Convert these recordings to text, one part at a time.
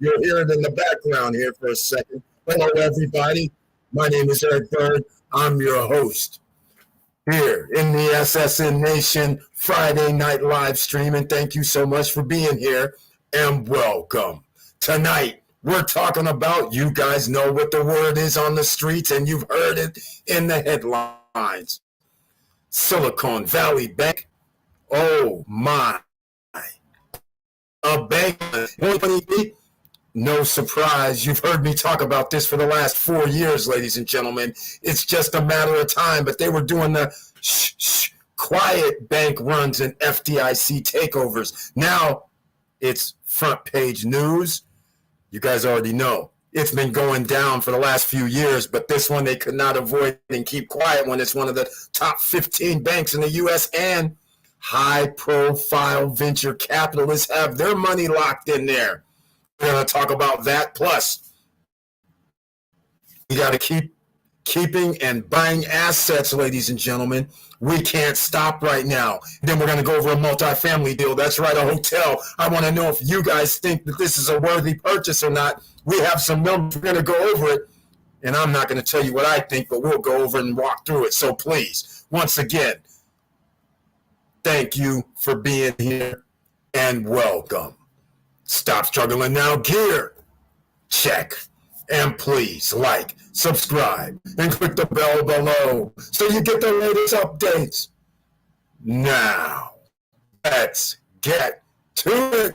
You'll hear it in the background here for a second. Hello, everybody. My name is Eric Bird. I'm your host here in the SSN Nation Friday night live stream. And thank you so much for being here and welcome. Tonight, we're talking about, you guys know what the word is on the streets and you've heard it in the headlines. Silicon Valley Bank. Oh my. A bank. No surprise. You've heard me talk about this for the last 4 years, ladies and gentlemen. It's just a matter of time, but they were doing the quiet bank runs and FDIC takeovers. Now it's front page news. You guys already know. It's been going down for the last few years, but this one they could not avoid and keep quiet when it's one of the top 15 banks in the U.S. and high-profile venture capitalists have their money locked in there. We're going to talk about that. Plus, we got to keep keeping and buying assets, ladies and gentlemen. We can't stop right now. Then we're going to go over a multifamily deal. That's right, a hotel. I want to know if you guys think that this is a worthy purchase or not. We have some numbers. We're going to go over it. And I'm not going to tell you what I think, but we'll go over and walk through it. So please, once again, thank you for being here and welcome. Stop struggling now. Gear. Check. And please like, subscribe, and click the bell below so you get the latest updates. Now, let's get to it.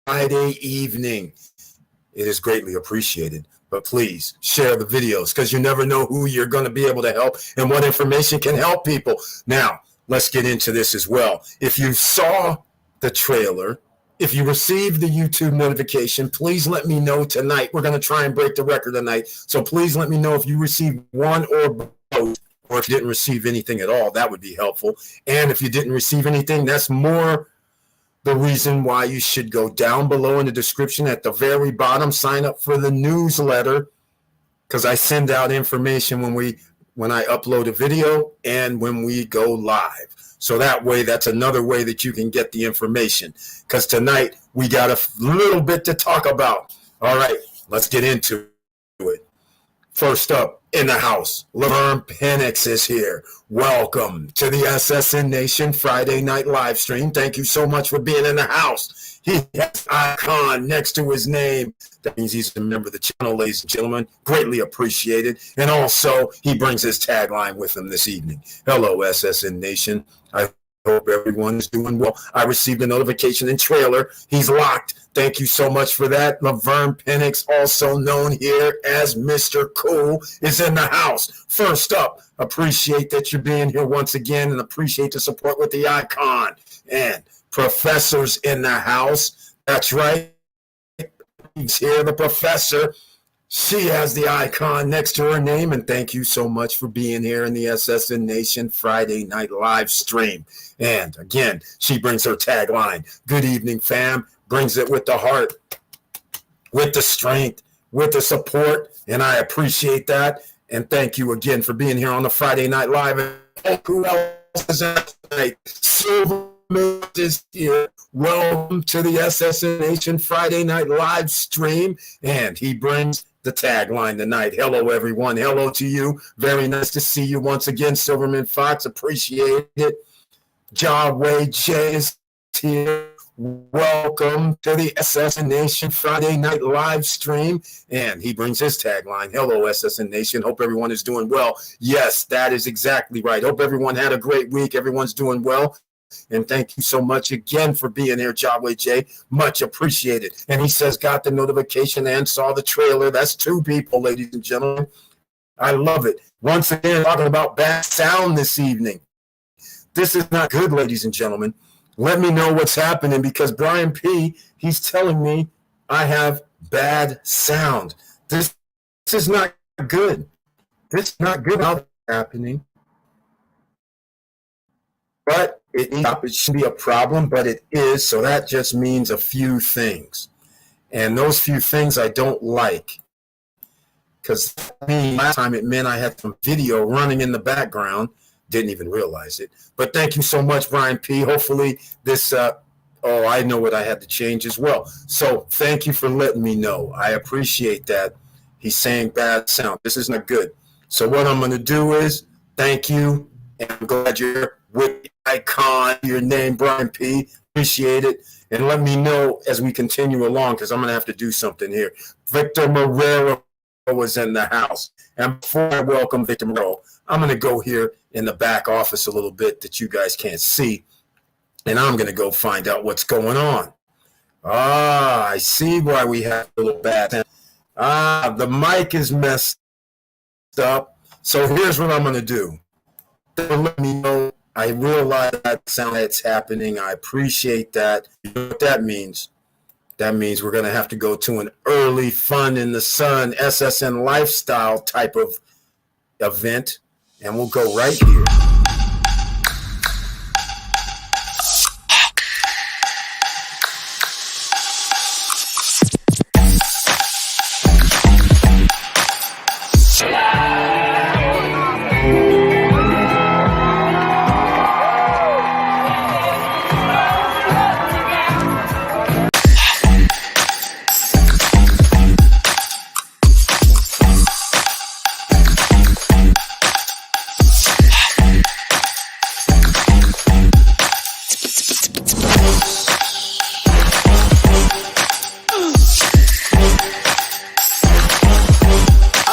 Friday evening. It is greatly appreciated. But please share the videos because you never know who you're going to be able to help and what information can help people. Now, let's get into this as well. If you saw the trailer, if you received the YouTube notification, please let me know tonight. We're going to try and break the record tonight. So please let me know if you received one or both, or if you didn't receive anything at all. That would be helpful. And if you didn't receive anything, that's more the reason why you should go down below in the description at the very bottom, sign up for the newsletter, because I send out information when I upload a video and when we go live. So that way, that's another way that you can get the information, because tonight we got a little bit to talk about. All right, let's get into it. First up in the house, Laverne Penix is here. Welcome to the SSN Nation Friday night live stream. Thank you so much for being in the house. He has an icon next to his name. That means he's a member of the channel, ladies and gentlemen. Greatly appreciated. And also, he brings his tagline with him this evening. Hello, SSN Nation. I hope everyone is doing well. I received a notification and trailer. He's locked. Thank you so much for that. Laverne Penix, also known here as Mr. Cool, is in the house. First up, appreciate that you're being here once again and appreciate the support with the icon. And Professor's in the house. That's right. He's here, the Professor. She has the icon next to her name, and thank you so much for being here in the SSN Nation Friday night live stream. And again, she brings her tagline, good evening, fam, brings it with the heart, with the strength, with the support, and I appreciate that. And thank you again for being here on the Friday Night Live. And who else is that tonight? Silver is here. Welcome to the SSN Nation Friday Night Live stream, and he brings the tagline tonight. Hello, everyone. Hello to you. Very nice to see you once again, Silverman Fox. Appreciate it. Yahweh J is here. Welcome to the SSN Nation Friday Night Live stream, and he brings his tagline. Hello, SSN Nation. Hope everyone is doing well. Yes, that is exactly right. Hope everyone had a great week. Everyone's doing well. And thank you so much again for being here, Yahweh J. Much appreciated. And he says, got the notification and saw the trailer. That's two people, ladies and gentlemen. I love it. Once again, talking about bad sound this evening. This is not good, ladies and gentlemen. Let me know what's happening because Brian P., he's telling me I have bad sound. This is not good. This is not good how happening. But it shouldn't be a problem, but it is. So that just means a few things. And those few things I don't like. Because last time it meant I had some video running in the background. Didn't even realize it. But thank you so much, Brian P. Hopefully this, I know what I had to change as well. So thank you for letting me know. I appreciate that. He's saying bad sound. This is not good. So what I'm going to do is thank you. And I'm glad you're with the icon, your name, Brian P. Appreciate it. And let me know as we continue along because I'm going to have to do something here. Victor Marrero was in the house. And before I welcome Victor Marrero, I'm going to go here in the back office a little bit that you guys can't see. And I'm going to go find out what's going on. I see why we have a little bad. The mic is messed up. So here's what I'm going to do. Let me know. I realize that sound that's happening. I appreciate that. You know what that means? That means we're going to have to go to an early fun in the sun SSN lifestyle type of event. And we'll go right here.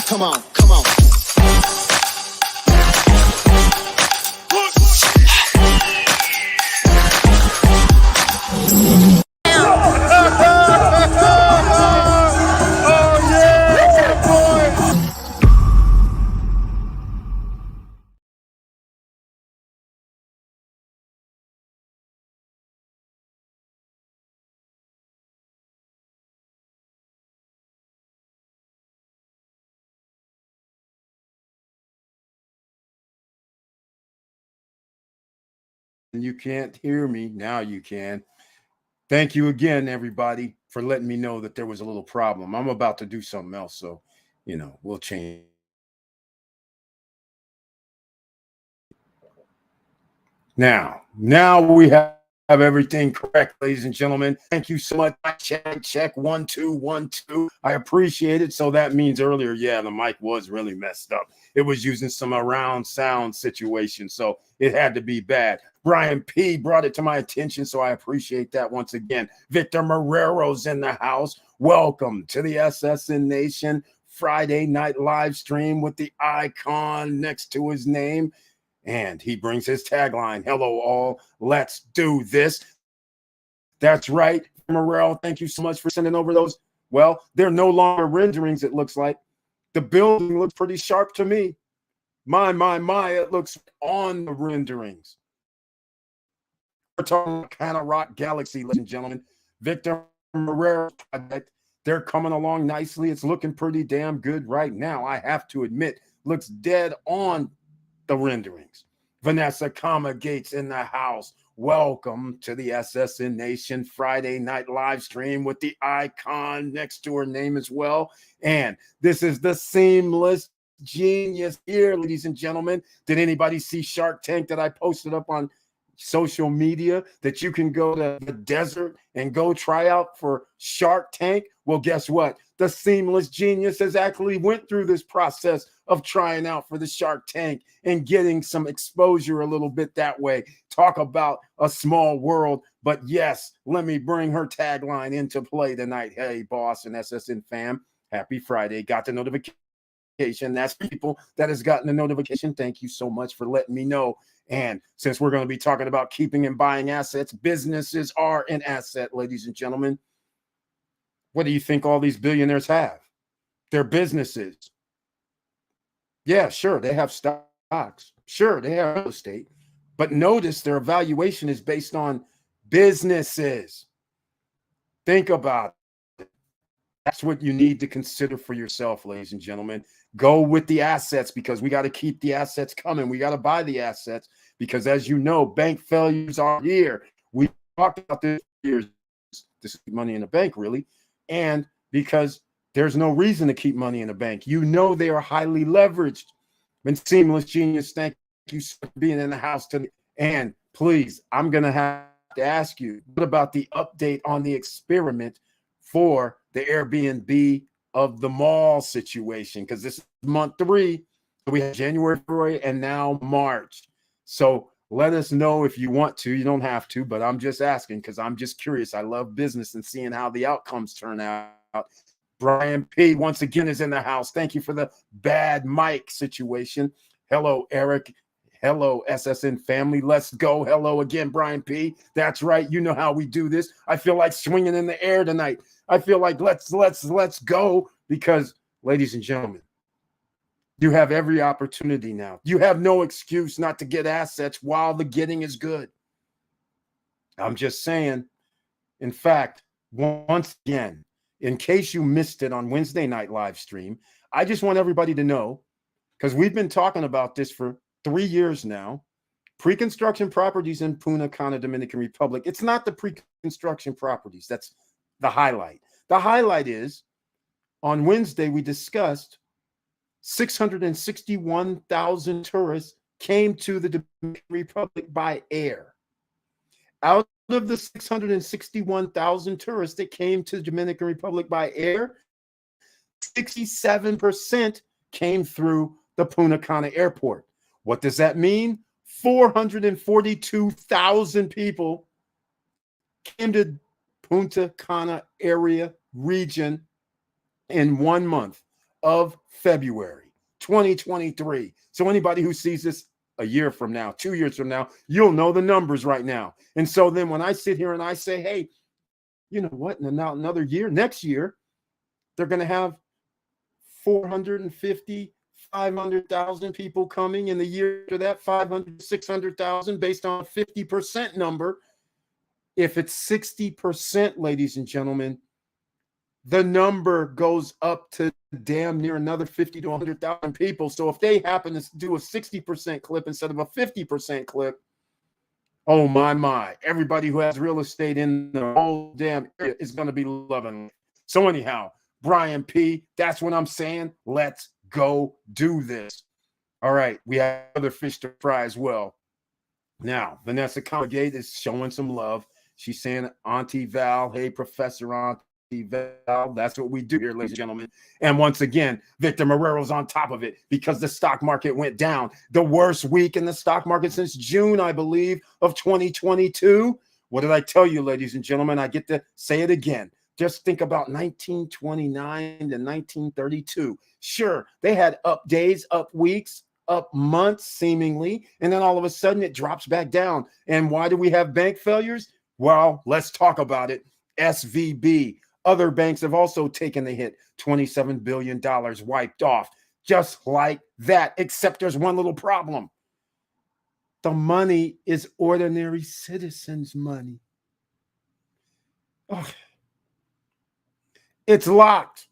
Come on. You can't hear me. Now you can. Thank you again, everybody, for letting me know that there was a little problem. I'm about to do something else, so, we'll change. Now we have everything correct, ladies and gentlemen. Thank you so much. Check 1 2 1 2. I appreciate it. So that means earlier, the mic was really messed up. It was using some around sound situation, so it had to be bad. Brian P. brought it to my attention, so I appreciate that once again. Victor Marrero's in the house. Welcome to the SSN Nation Friday night live stream with the icon next to his name. And he brings his tagline, hello all, let's do this. That's right, Morrell, thank you so much for sending over those. Well, they're no longer renderings, it looks like. The building looks pretty sharp to me. My, it looks on the renderings. We're talking kind of rock galaxy, ladies and gentlemen. Victor Marrero project, they're coming along nicely. It's looking pretty damn good right now. I have to admit, looks dead on the renderings. Vanessa Gates in the house. Welcome to the SSN Nation Friday night live stream with the icon next to her name as well. And this is the seamless genius here, ladies and gentlemen. Did anybody see Shark Tank that I posted up on social media that you can go to the desert and go try out for Shark Tank? Well, guess what? The seamless genius has actually went through this process of trying out for the Shark Tank and getting some exposure a little bit that way. Talk about a small world. But yes, let me bring her tagline into play tonight. Hey, boss and SSN fam, happy Friday. Got the notification. That's people that has gotten the notification. Thank you so much for letting me know. And since we're going to be talking about keeping and buying assets, businesses are an asset, ladies and gentlemen. What do you think all these billionaires have? Their businesses. Yeah, sure, they have stocks. Sure, they have real estate. But notice their evaluation is based on businesses. Think about it. That's what you need to consider for yourself, ladies and gentlemen. Go with the assets because we got to keep the assets coming. We got to buy the assets because, as you know, bank failures are here. We talked about this for years. This is money in the bank, really. And because there's no reason to keep money in the bank. You know they are highly leveraged. And Seamless Genius, thank you for being in the house today. And please, I'm going to have to ask you, what about the update on the experiment for the Airbnb of the mall situation? Because this is month 3. So we have January, February, and now March. So let us know if you want to. You don't have to, but I'm just asking because I'm just curious. I love business and seeing how the outcomes turn out. Brian P. once again is in the house. Thank you for the bad mic situation. Hello, Eric. Hello, SSN family. Let's go. Hello again, Brian P. That's right. You know how we do this. I feel like swinging in the air tonight. I feel like let's go because, ladies and gentlemen, you have every opportunity now. You have no excuse not to get assets while the getting is good. I'm just saying. In fact, once again, in case you missed it on Wednesday night live stream, I just want everybody to know, because we've been talking about this for 3 years now, pre-construction properties in Punta Cana, Dominican Republic. It's not the pre-construction properties. That's the highlight. The highlight is on Wednesday, we discussed 661,000 tourists came to the Dominican Republic by air. Out of the 661,000 tourists that came to the Dominican Republic by air, 67% came through the Punta Cana airport. What does that mean? 442,000 people came to Punta Cana area region in 1 month of February 2023. So anybody who sees this a year from now, 2 years from now, you'll know the numbers right now. And so then when I sit here and I say, hey, you know what? And now another year, next year, they're going to have 450, 500,000 people coming. In the year after that, 500, 600,000 based on a 50% number. If it's 60%, ladies and gentlemen, the number goes up to damn near another 50 to 100,000 people. So if they happen to do a 60% clip instead of a 50% clip, oh my, everybody who has real estate in the whole damn area is going to be loving it. So anyhow, Brian P., that's what I'm saying. Let's go do this. All right, we have other fish to fry as well. Now, Vanessa Congate is showing some love. She's saying, Auntie Val, hey, Professor Auntie Val. That's what we do here, ladies and gentlemen. And once again, Victor Marrero's on top of it because the stock market went down. The worst week in the stock market since June, I believe, of 2022. What did I tell you, ladies and gentlemen? I get to say it again. Just think about 1929 to 1932. Sure, they had up days, up weeks, up months, seemingly, and then all of a sudden it drops back down. And why do we have bank failures? Well, let's talk about it. SVB. Other banks have also taken the hit. $27 billion wiped off. Just like that, except there's one little problem. The money is ordinary citizens' money. Oh. It's locked.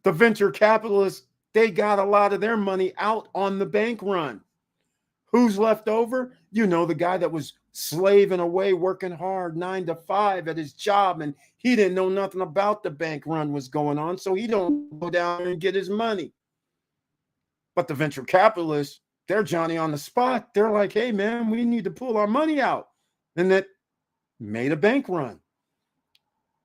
The venture capitalists, they got a lot of their money out on the bank run. Who's left over? You know, the guy that was slaving away, working hard 9 to 5 at his job, and he didn't know nothing about the bank run was going on, so he don't go down and get his money. But the venture capitalists, they're Johnny on the spot. They're like, hey, man, we need to pull our money out. And that made a bank run.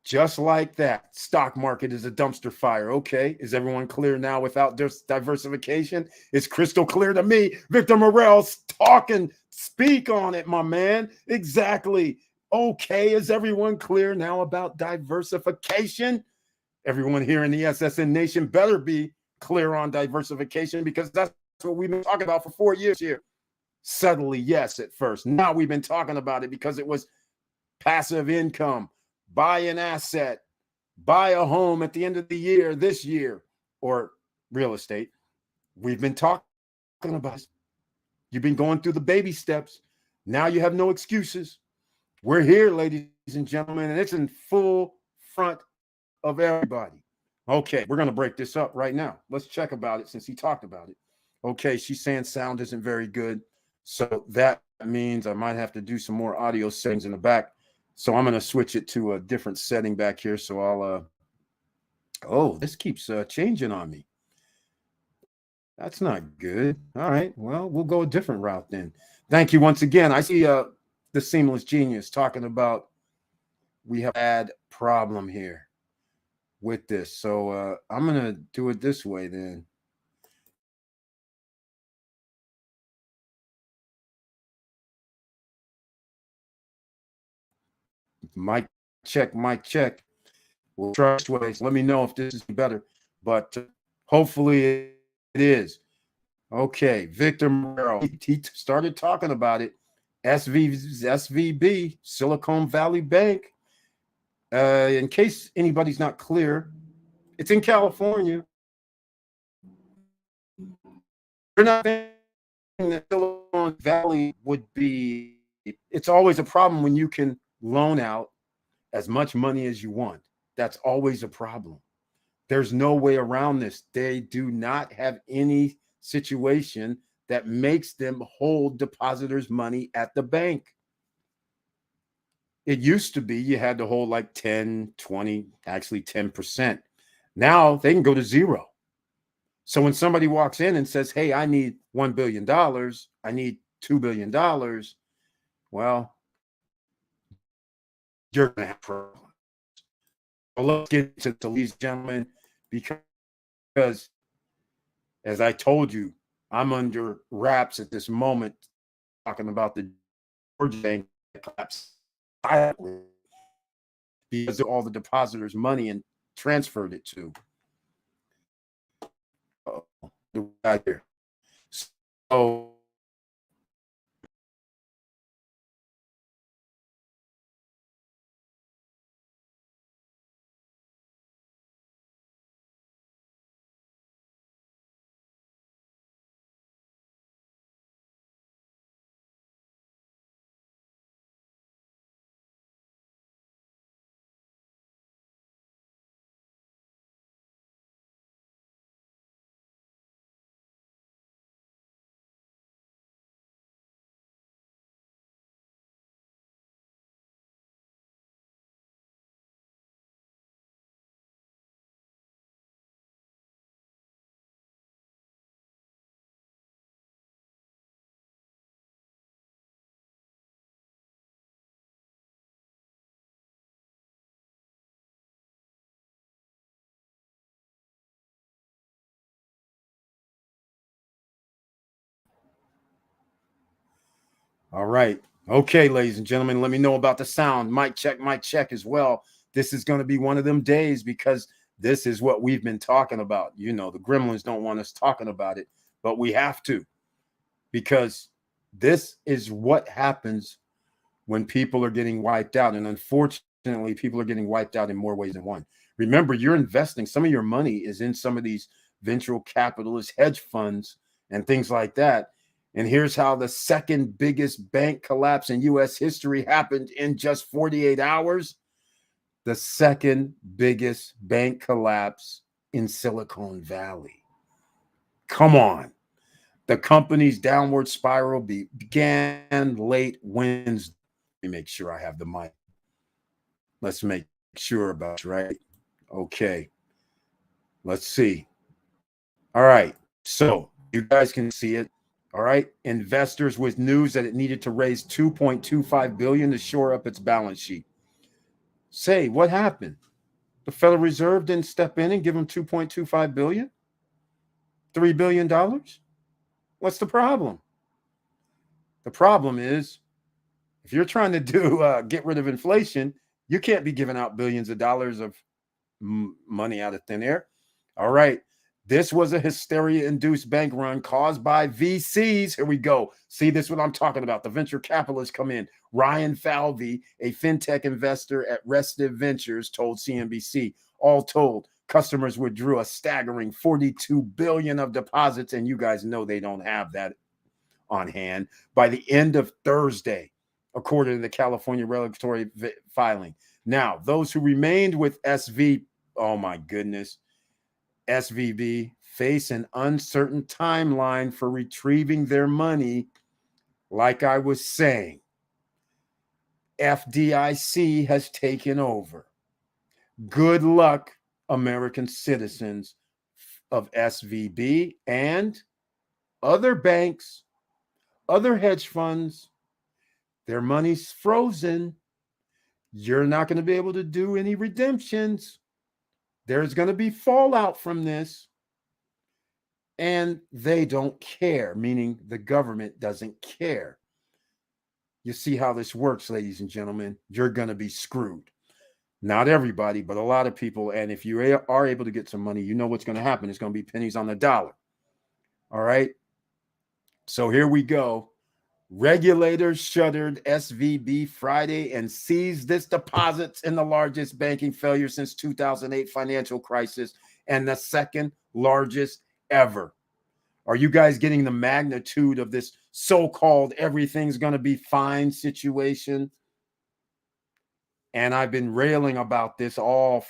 Just like that, stock market is a dumpster fire. Okay, is everyone clear now without diversification? It's crystal clear to me. Victor Morel's talking. Speak on it, my man. Exactly. Okay, is everyone clear now about diversification? Everyone here in the SSN Nation better be clear on diversification because that's what we've been talking about for 4 years here. Subtly, yes, at first. Now we've been talking about it because it was passive income. Buy an asset, buy a home at the end of the year, this year, or real estate. We've been talking about this. You've been going through the baby steps. Now you have no excuses. We're here, ladies and gentlemen, and it's in full front of everybody. Okay, we're going to break this up right now. Let's check about it since he talked about it. Okay, she's saying sound isn't very good. So that means I might have to do some more audio settings in the back. So I'm going to switch it to a different setting back here. So oh, this keeps changing on me. That's not good. All right, well, we'll go a different route then. Thank you once again. I see the Seamless Genius talking about we have a bad problem here with this. So I'm going to do it this way then. Mic check, mic check. We'll try this way. Let me know if this is better, but hopefully it is. Okay, Victor Morero, he started talking about it. SVB, Silicon Valley Bank. In case anybody's not clear, it's in California. You're not thinking that Silicon Valley would be, it's always a problem when you can loan out as much money as you want. That's always a problem. There's no way around this. They do not have any situation that makes them hold depositors' money at the bank. It used to be you had to hold like 10, 20, actually 10%. Now they can go to zero. So when somebody walks in and says, hey, I need $1 billion, I need $2 billion, well, you're going to have problems. Well, let's get to the ladies and gentlemen, because as I told you, I'm under wraps at this moment talking about the Georgia Bank collapse because of all the depositors' money and transferred it to the guy here. So all right. Okay, ladies and gentlemen, let me know about the sound. Mic check as well. This is going to be one of them days because this is what we've been talking about. You know, the gremlins don't want us talking about it, but we have to, because this is what happens when people are getting wiped out. And unfortunately, people are getting wiped out in more ways than one. Remember, you're investing. Some of your money is in some of these venture capitalist hedge funds and things like that. And here's how the second biggest bank collapse in U.S. history happened in just 48 hours. The second biggest bank collapse in Silicon Valley. Come on. The company's downward spiral began late Wednesday. Let me make sure I have the mic. Let's make sure about it, right? Okay. Let's see. All right. So you guys can see it. All right. Investors with news that it needed to raise $2.25 billion to shore up its balance sheet. Say, what happened? The Federal Reserve didn't step in and give them $2.25 billion? $3 billion? What's the problem? The problem is, if you're trying to do get rid of inflation, you can't be giving out billions of dollars of money out of thin air. All right. This was a hysteria-induced bank run caused by VCs. Here we go. See, this is what I'm talking about. The venture capitalists come in. Ryan Falvey, a fintech investor at Restive Ventures, told CNBC. All told, customers withdrew a staggering 42 billion of deposits, and you guys know they don't have that on hand by the end of Thursday, according to the California regulatory filing. Now, those who remained with SVB face an uncertain timeline for retrieving their money. Like I was saying, FDIC has taken over. Good luck, American citizens of SVB and other banks, other hedge funds. Their money's frozen. You're not going to be able to do any redemptions. There's going to be fallout from this. And they don't care, meaning the government doesn't care. You see how this works, ladies and gentlemen. You're going to be screwed. Not everybody, but a lot of people. And if you are able to get some money, you know what's going to happen. It's going to be pennies on the dollar. All right. So here we go. Regulators shuttered SVB Friday and seized its deposits in the largest banking failure since 2008 financial crisis and the second largest ever. Are you guys getting the magnitude of this so-called everything's going to be fine situation? And I've been railing about this all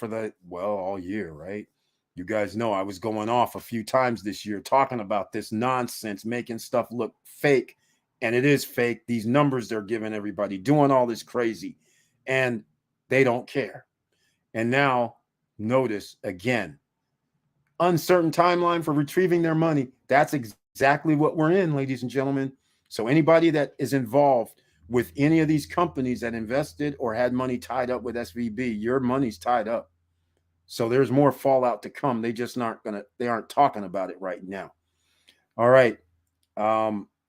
year, right? You guys know I was going off a few times this year talking about this nonsense, making stuff look fake. And it is fake. These numbers they're giving everybody, doing all this crazy, and they don't care. And now, notice again, uncertain timeline for retrieving their money. That's exactly what we're in, ladies and gentlemen. So anybody that is involved with any of these companies that invested or had money tied up with SVB, your money's tied up. So there's more fallout to come. They aren't talking about it right now. All right.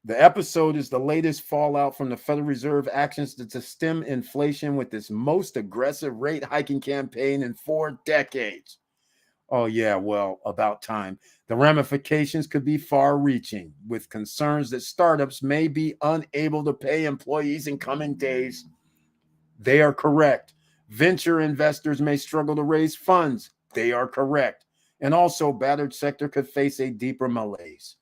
The episode is the latest fallout from the Federal Reserve actions to stem inflation with its most aggressive rate hiking campaign in 4 decades. Oh, yeah, well, about time. The ramifications could be far-reaching, with concerns that startups may be unable to pay employees in coming days. They are correct. Venture investors may struggle to raise funds. They are correct. And also, battered sector could face a deeper malaise.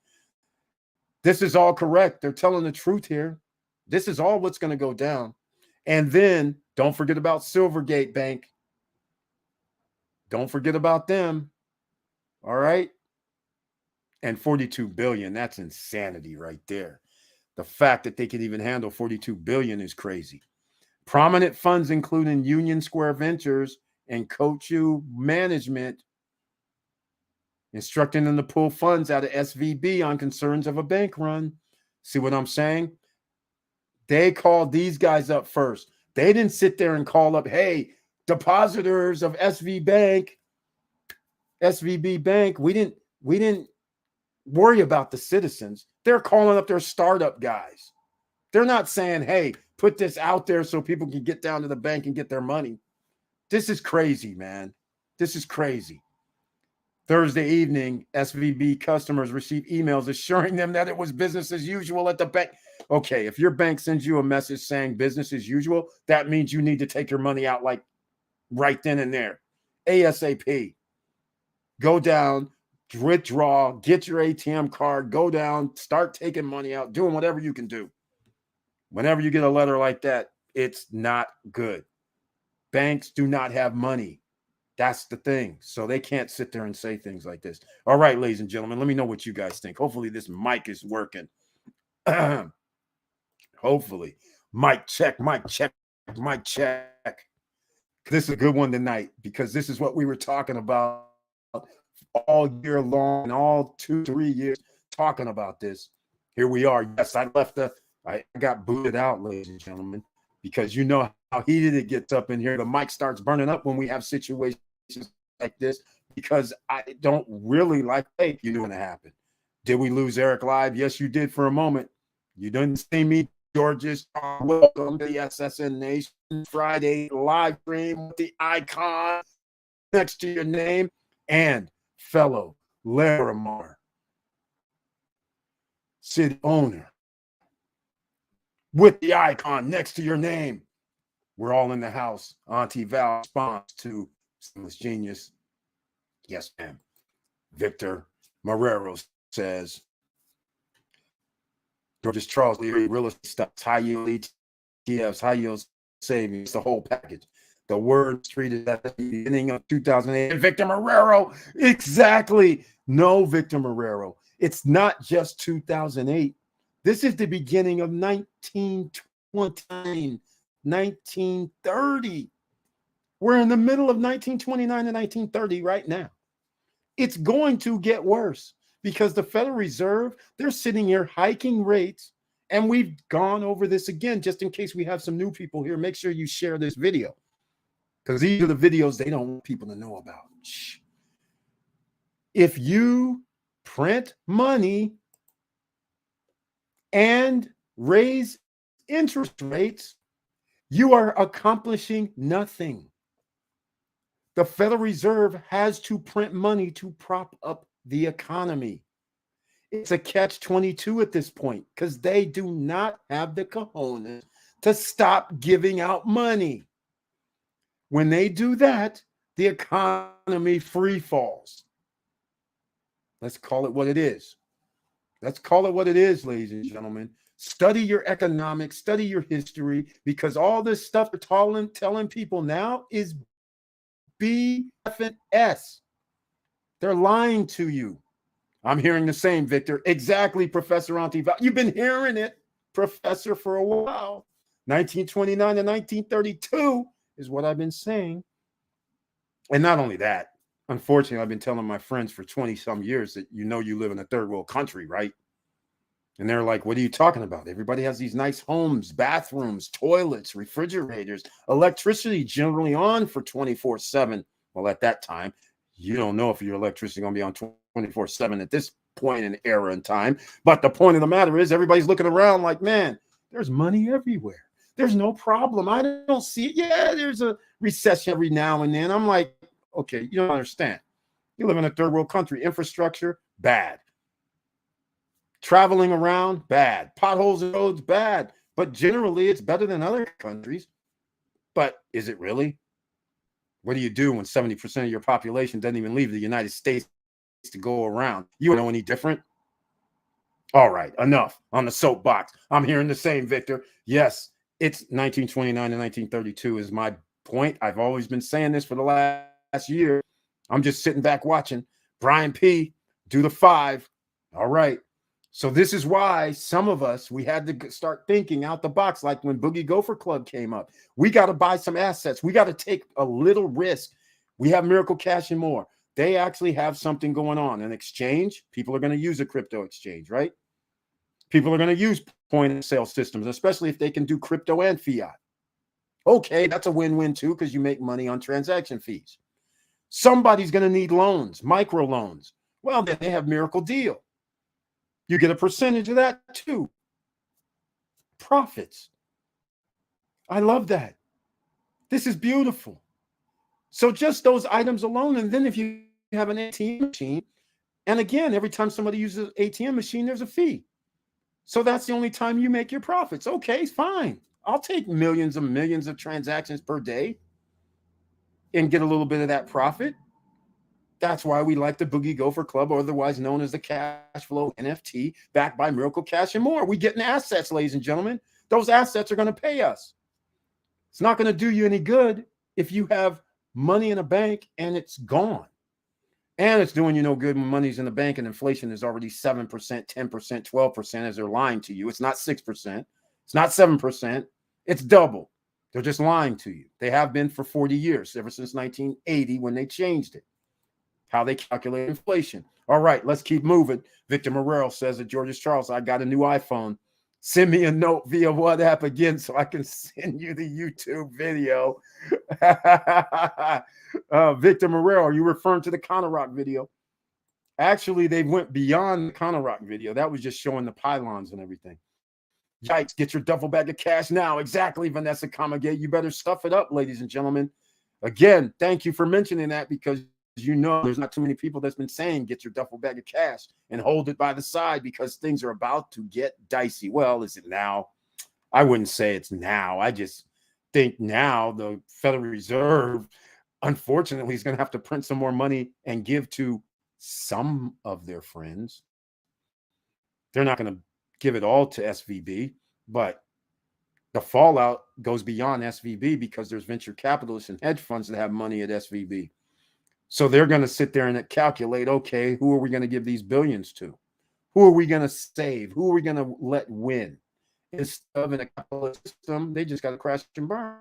This is all correct. They're telling the truth here. This is all what's going to go down. And then don't forget about Silvergate Bank. Don't forget about them. All right. And 42 billion, that's insanity right there. The fact that they could even handle 42 billion is crazy. Prominent funds, including Union Square Ventures and Kochu Management, instructing them to pull funds out of SVB on concerns of a bank run. See what I'm saying? They called these guys up first. They didn't sit there and call up, hey, depositors of SVB Bank. We didn't worry about the citizens. They're calling up their startup guys. They're not saying, hey, put this out there so people can get down to the bank and get their money. This is crazy, man. This is crazy. Thursday evening, SVB customers received emails assuring them that it was business as usual at the bank. Okay, if your bank sends you a message saying business as usual, that means you need to take your money out like right then and there. ASAP. Go down, withdraw, get your ATM card, go down, start taking money out, doing whatever you can do. Whenever you get a letter like that, it's not good. Banks do not have money. That's the thing. So they can't sit there and say things like this. All right, ladies and gentlemen, let me know what you guys think. Hopefully this mic is working. Hopefully. Mic check, mic check, mic check. This is a good one tonight because this is what we were talking about all year long and all 2-3 years talking about this. Here we are. Yes, I got booted out, ladies and gentlemen, because you know how heated it gets up in here. The mic starts burning up when we have situations like this because I don't really like fake you doing to happen. Did we lose Eric live? Yes, you did for a moment. You didn't see me, Georges. Welcome to the SSN Nation Friday live stream with the icon next to your name and fellow Larimar city owner with the icon next to your name. We're all in the house. Auntie Val responds to Seamless Genius. Yes, ma'am. Victor Marrero says, George's Charles Lee, real estate stocks, high yield ETFs, high yield savings, the whole package. The word street is at the beginning of 2008. And Victor Marrero, exactly. No, Victor Marrero. It's not just 2008. This is the beginning of 1929, 1930. We're in the middle of 1929 and 1930 right now. It's going to get worse because the Federal Reserve, they're sitting here hiking rates. And we've gone over this again, just in case we have some new people here. Make sure you share this video because these are the videos they don't want people to know about. Shh. If you print money and raise interest rates, you are accomplishing nothing. The Federal Reserve has to print money to prop up the economy. It's a catch-22 at this point because they do not have the cojones to stop giving out money. When they do that, the economy free falls. Let's call it what it is. Let's call it what it is, ladies and gentlemen. Study your economics, study your history, because all this stuff they're telling people now is BS. They're lying to you. I'm hearing the same, Victor. Exactly, Professor Antival. You've been hearing it, Professor, for a while. 1929 to 1932 is what I've been saying. And not only that, unfortunately, I've been telling my friends for 20-some years that you live in a third world country, right? And they're like, what are you talking about? Everybody has these nice homes, bathrooms, toilets, refrigerators, electricity generally on for 24/7. Well, at that time, you don't know if your electricity is going to be on 24/7 at this point in era and time. But the point of the matter is everybody's looking around like, man, there's money everywhere. There's no problem. I don't see it. Yeah, there's a recession every now and then. I'm like, okay, you don't understand. You live in a third world country. Infrastructure, bad. Traveling around, bad. Potholes in roads, bad. But generally, it's better than other countries. But is it really? What do you do when 70% of your population doesn't even leave the United States to go around? You don't know any different? All right, enough on the soapbox. I'm hearing the same, Victor. Yes, it's 1929 to 1932 is my point. I've always been saying this for the last year. I'm just sitting back watching Brian P. do the 5. All right. So this is why some of us, we had to start thinking out the box, like when Boogie Gopher Club came up. We got to buy some assets. We got to take a little risk. We have Miracle Cash and more. They actually have something going on. An exchange, people are going to use a crypto exchange, right? People are going to use point of sale systems, especially if they can do crypto and fiat. Okay, that's a win-win too because you make money on transaction fees. Somebody's going to need loans, micro loans. Well, then they have Miracle Deal. You get a percentage of that too. Profits. I love that. This is beautiful. So just those items alone. And then if you have an ATM machine, and again, every time somebody uses an ATM machine, there's a fee. So that's the only time you make your profits. Okay, fine. I'll take millions and millions of transactions per day and get a little bit of that profit. That's why we like the Boogie Gopher Club, otherwise known as the Cash Flow NFT, backed by Miracle Cash and more. We getting assets, ladies and gentlemen. Those assets are going to pay us. It's not going to do you any good if you have money in a bank and it's gone. And it's doing you no good when money's in the bank and inflation is already 7%, 10%, 12% as they're lying to you. It's not 6%. It's not 7%. It's double. They're just lying to you. They have been for 40 years, ever since 1980 when they changed it. How they calculate inflation. All right, let's keep moving. Victor Marrero says at George's Charles, I got a new iPhone. Send me a note via WhatsApp again so I can send you the YouTube video. Victor Marrero, are you referring to the Connor Rock video? Actually, they went beyond the Connor Rock video. That was just showing the pylons and everything. Yikes, get your duffel bag of cash now. Exactly, Vanessa Kamagay. You better stuff it up, ladies and gentlemen. Again, thank you for mentioning that because there's not too many people that's been saying get your duffel bag of cash and hold it by the side because things are about to get dicey. Well, is it now? I wouldn't say it's now. I just think now the Federal Reserve, Unfortunately, he's going to have to print some more money and give to some of their friends. They're not going to give it all to SVB, but the fallout goes beyond SVB because there's venture capitalists and hedge funds that have money at SVB. So they're going to sit there and calculate, okay, who are we going to give these billions to? Who are we going to save? Who are we going to let win? Instead of in a capitalist system, they just got to crash and burn.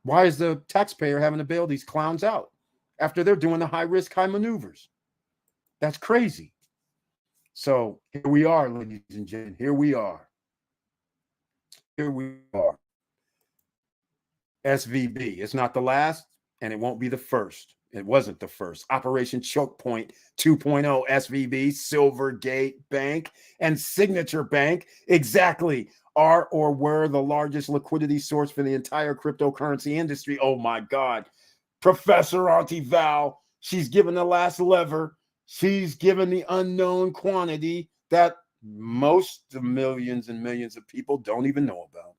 Why is the taxpayer having to bail these clowns out after they're doing the high risk, high maneuvers? That's crazy. So here we are, ladies and gentlemen. Here we are. Here we are. SVB. It's not the last, and it won't be the first. It wasn't the first. Operation Choke Point 2.0, SVB, Silvergate Bank, and Signature Bank exactly are or were the largest liquidity source for the entire cryptocurrency industry. Oh my God. Professor Auntie Val, she's given the last lever. She's given the unknown quantity that most millions and millions of people don't even know about.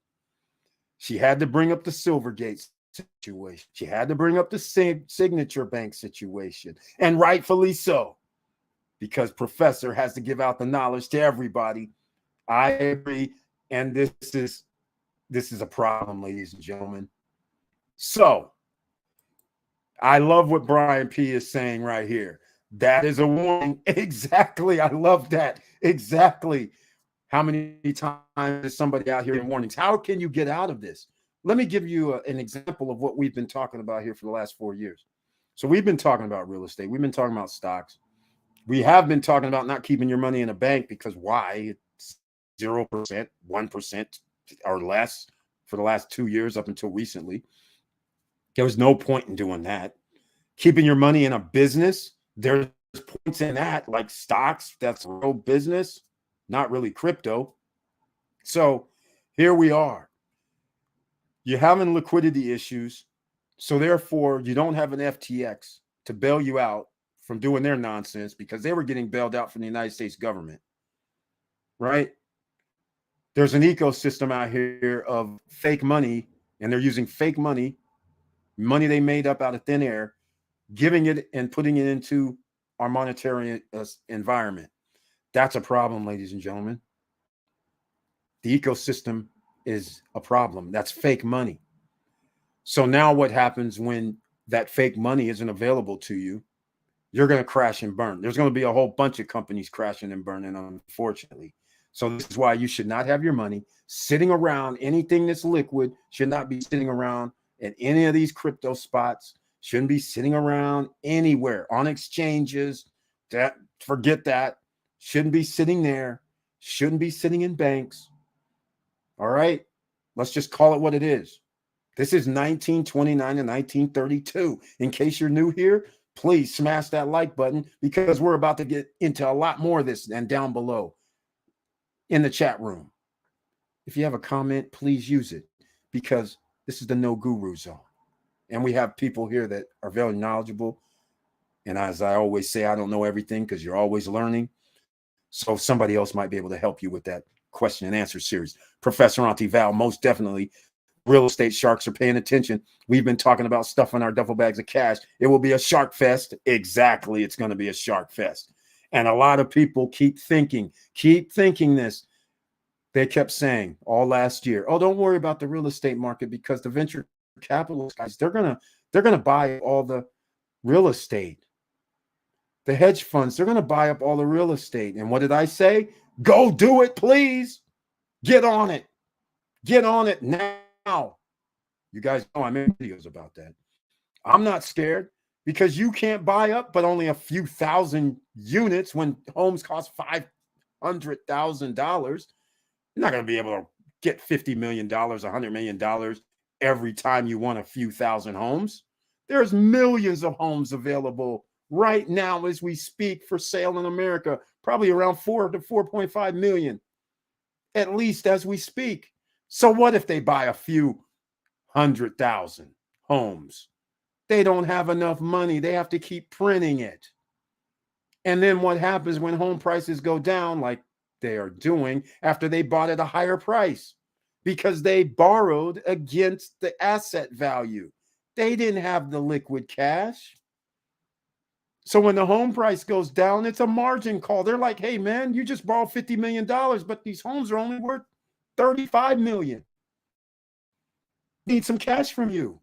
She had to bring up the Silvergate situation. She had to bring up the Signature Bank situation, and rightfully so, because Professor has to give out the knowledge to everybody. I agree, and this is a problem, ladies and gentlemen. So I love what Brian P is saying right here. That is a warning. Exactly. I love that. Exactly. How many times is somebody out here in warnings? How can you get out of this? Let me give you an example of what we've been talking about here for the last 4 years. So we've been talking about real estate. We've been talking about stocks. We have been talking about not keeping your money in a bank because why? It's 0%, 1% or less for the last 2 years up until recently. There was no point in doing that. Keeping your money in a business, there's points in that, like stocks, that's real business, not really crypto. So here we are. You're having liquidity issues. So therefore, you don't have an FTX to bail you out from doing their nonsense because they were getting bailed out from the United States government, right? There's an ecosystem out here of fake money, and they're using fake money they made up out of thin air, giving it and putting it into our monetary environment. That's a problem, ladies and gentlemen. The ecosystem is a problem. That's fake money. So now what happens when that fake money isn't available to you? You're going to crash and burn. There's going to be a whole bunch of companies crashing and burning, unfortunately. So this is why you should not have your money sitting around. Anything that's liquid should not be sitting around at any of these crypto spots. Shouldn't be sitting around anywhere on exchanges. That forget that. Shouldn't be sitting there. Shouldn't be sitting in banks. All right. Let's just call it what it is. This is 1929 and 1932. In case you're new here, please smash that like button because we're about to get into a lot more of this and down below in the chat room. If you have a comment, please use it because this is the No Guru Zone. And we have people here that are very knowledgeable. And as I always say, I don't know everything because you're always learning. So somebody else might be able to help you with that question and answer series. Professor Auntie Val, most definitely. Real estate sharks are paying attention. We've been talking about stuff in our duffel bags of cash. It will be a shark fest. Exactly. It's going to be a shark fest. And a lot of people keep thinking this. They kept saying all last year, oh, don't worry about the real estate market because the venture capitalist guys, they're going to buy all the real estate. The hedge funds, they're going to buy up all the real estate. And what did I say? Go do it, please. Get on it. Get on it now. You guys know I made videos about that. I'm not scared because you can't buy up but only a few thousand units when homes cost $500,000. You're not going to be able to get $50 million, $100 million every time you want a few thousand homes. There's millions of homes available right now as we speak for sale in America, probably around 4 to 4.5 million, at least as we speak. So what if they buy a few 100,000 homes? They don't have enough money. They have to keep printing it. And then what happens when home prices go down like they are doing after they bought at a higher price? Because they borrowed against the asset value. They didn't have the liquid cash. So when the home price goes down, it's a margin call. They're like, hey, man, you just borrowed $50 million, but these homes are only worth $35 million. Need some cash from you.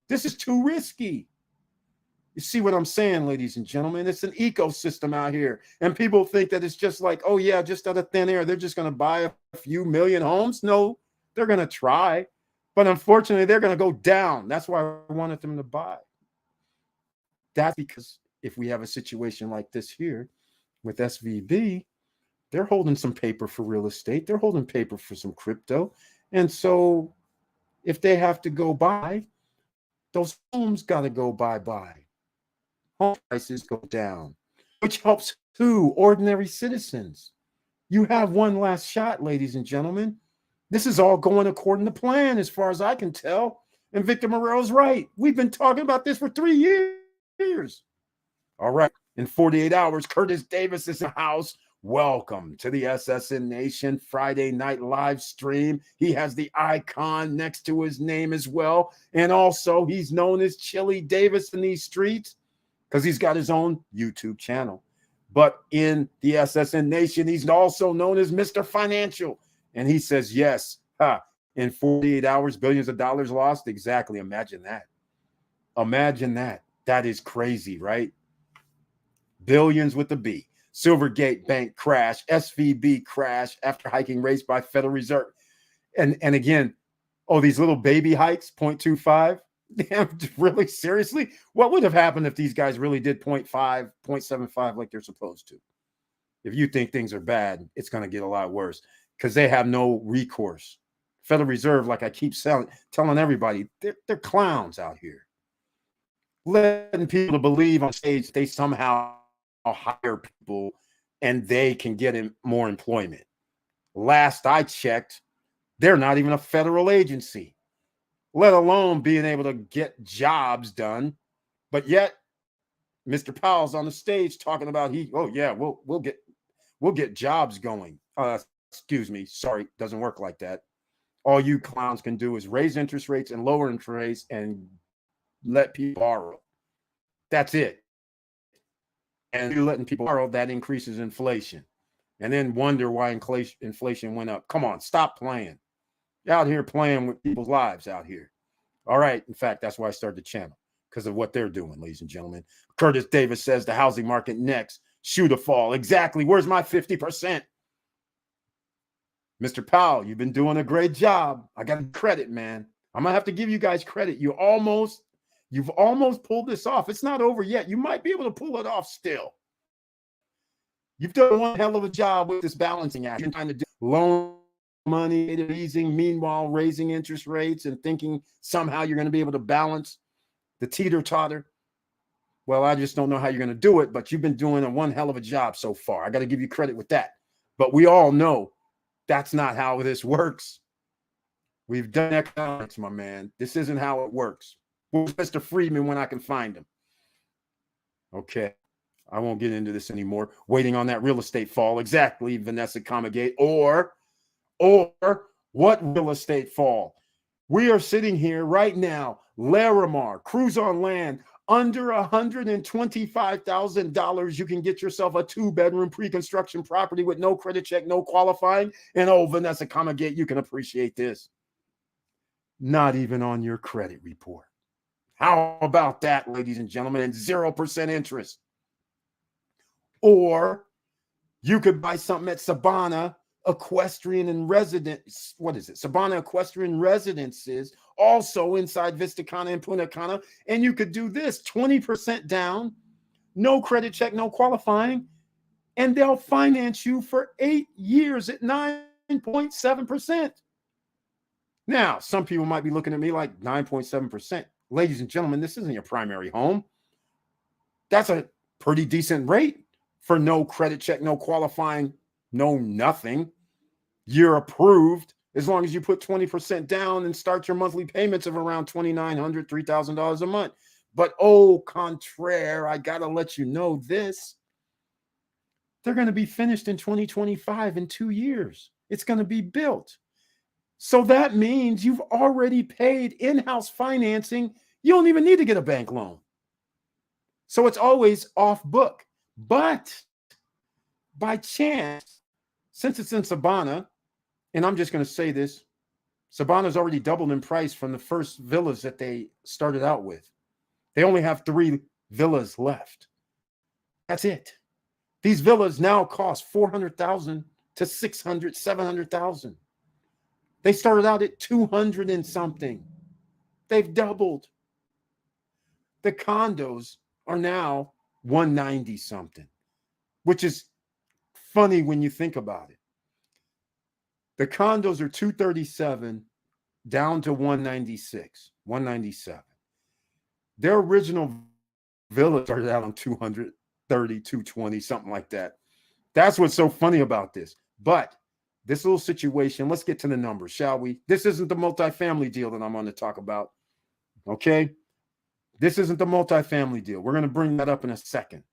This is too risky. You see what I'm saying, ladies and gentlemen? It's an ecosystem out here. And people think that it's just like, oh, yeah, just out of thin air, they're just going to buy a few million homes. No, they're going to try. But unfortunately, they're going to go down. That's why I wanted them to buy. That's because if we have a situation like this here with SVB, they're holding some paper for real estate. They're holding paper for some crypto. And so if they have to go buy, those homes got to go bye-bye. Home prices go down, which helps who? Ordinary citizens. You have one last shot, ladies and gentlemen. This is all going according to plan as far as I can tell. And Victor Moreau's right. We've been talking about this for 3 years. All right. In 48 hours, Curtis Davis is in the house. Welcome to the SSN Nation Friday night live stream. He has the icon next to his name as well. And also, he's known as Chili Davis in these streets because he's got his own YouTube channel. But in the SSN Nation, he's also known as Mr. Financial. And he says, yes, in 48 hours, billions of dollars lost. Exactly. Imagine that. Imagine that. That is crazy, right? Billions with a B. Silvergate Bank crash, SVB crash after hiking rates by Federal Reserve. And again, these little baby hikes, 0.25. Damn, really? Seriously? What would have happened if these guys really did 0.5, 0.75 like they're supposed to? If you think things are bad, it's going to get a lot worse because they have no recourse. Federal Reserve, like I keep telling everybody, they're clowns out here. Letting people to believe on stage they somehow hire people and they can get more employment. Last I checked, they're not even a federal agency, let alone being able to get jobs done. But yet, Mr. Powell's on the stage talking about we'll get jobs going. Excuse me, sorry, doesn't work like that. All you clowns can do is raise interest rates and lower interest rates and let people borrow. That's it. And you're letting people borrow, that increases inflation. And then wonder why inflation went up. Come on, stop playing. You're out here playing with people's lives out here. All right. In fact, that's why I started the channel, because of what they're doing, ladies and gentlemen. Curtis Davis says the housing market next. Shoe to fall. Exactly. Where's my 50%? Mr. Powell, you've been doing a great job. I got credit, man. I'm going to have to give you guys credit. You've almost pulled this off. It's not over yet. You might be able to pull it off still. You've done one hell of a job with this balancing act. You're trying to do loan money, easing, meanwhile raising interest rates and thinking somehow you're going to be able to balance the teeter-totter. Well, I just don't know how you're going to do it, but you've been doing one hell of a job so far. I got to give you credit with that. But we all know that's not how this works. We've done economics, my man. This isn't how it works. Where's Mr. Friedman when I can find him? Okay. I won't get into this anymore. Waiting on that real estate fall. Exactly, Vanessa Comagate. Or what real estate fall? We are sitting here right now, Larimar, cruise on land, under $125,000. You can get yourself a 2-bedroom pre-construction property with no credit check, no qualifying. And Vanessa Comagate, you can appreciate this. Not even on your credit report. How about that, ladies and gentlemen? And 0% interest. Or you could buy something at Sabana Equestrian and Residence. What is it? Sabana Equestrian Residences, also inside Vista Cana and Punta Cana. And you could do this 20% down, no credit check, no qualifying, and they'll finance you for 8 years at 9.7%. Now, some people might be looking at me like 9.7%. Ladies and gentlemen, this isn't your primary home. That's a pretty decent rate for no credit check, no qualifying, no nothing. You're approved as long as you put 20% down and start your monthly payments of around $2,900, $3,000 a month. But au contraire, I got to let you know this. They're going to be finished in 2025 in 2 years. It's going to be built. So that means you've already paid in-house financing You don't even need to get a bank loan. So it's always off book. But by chance, since it's in Sabana, and I'm just going to say this, Sabana's already doubled in price from the first villas that they started out with. They only have 3 villas left. That's it. These villas now cost 400,000 to 600, 700,000. They started out at 200 and something. They've doubled. The condos are now 190 something, which is funny when you think about it. The condos are 237 down to 196, 197. Their original villa started out on 230, 220, something like that. That's what's so funny about this. But this little situation, let's get to the numbers, shall we? This isn't the multifamily deal that I'm going to talk about. Okay? This isn't the multifamily deal. We're going to bring that up in a second.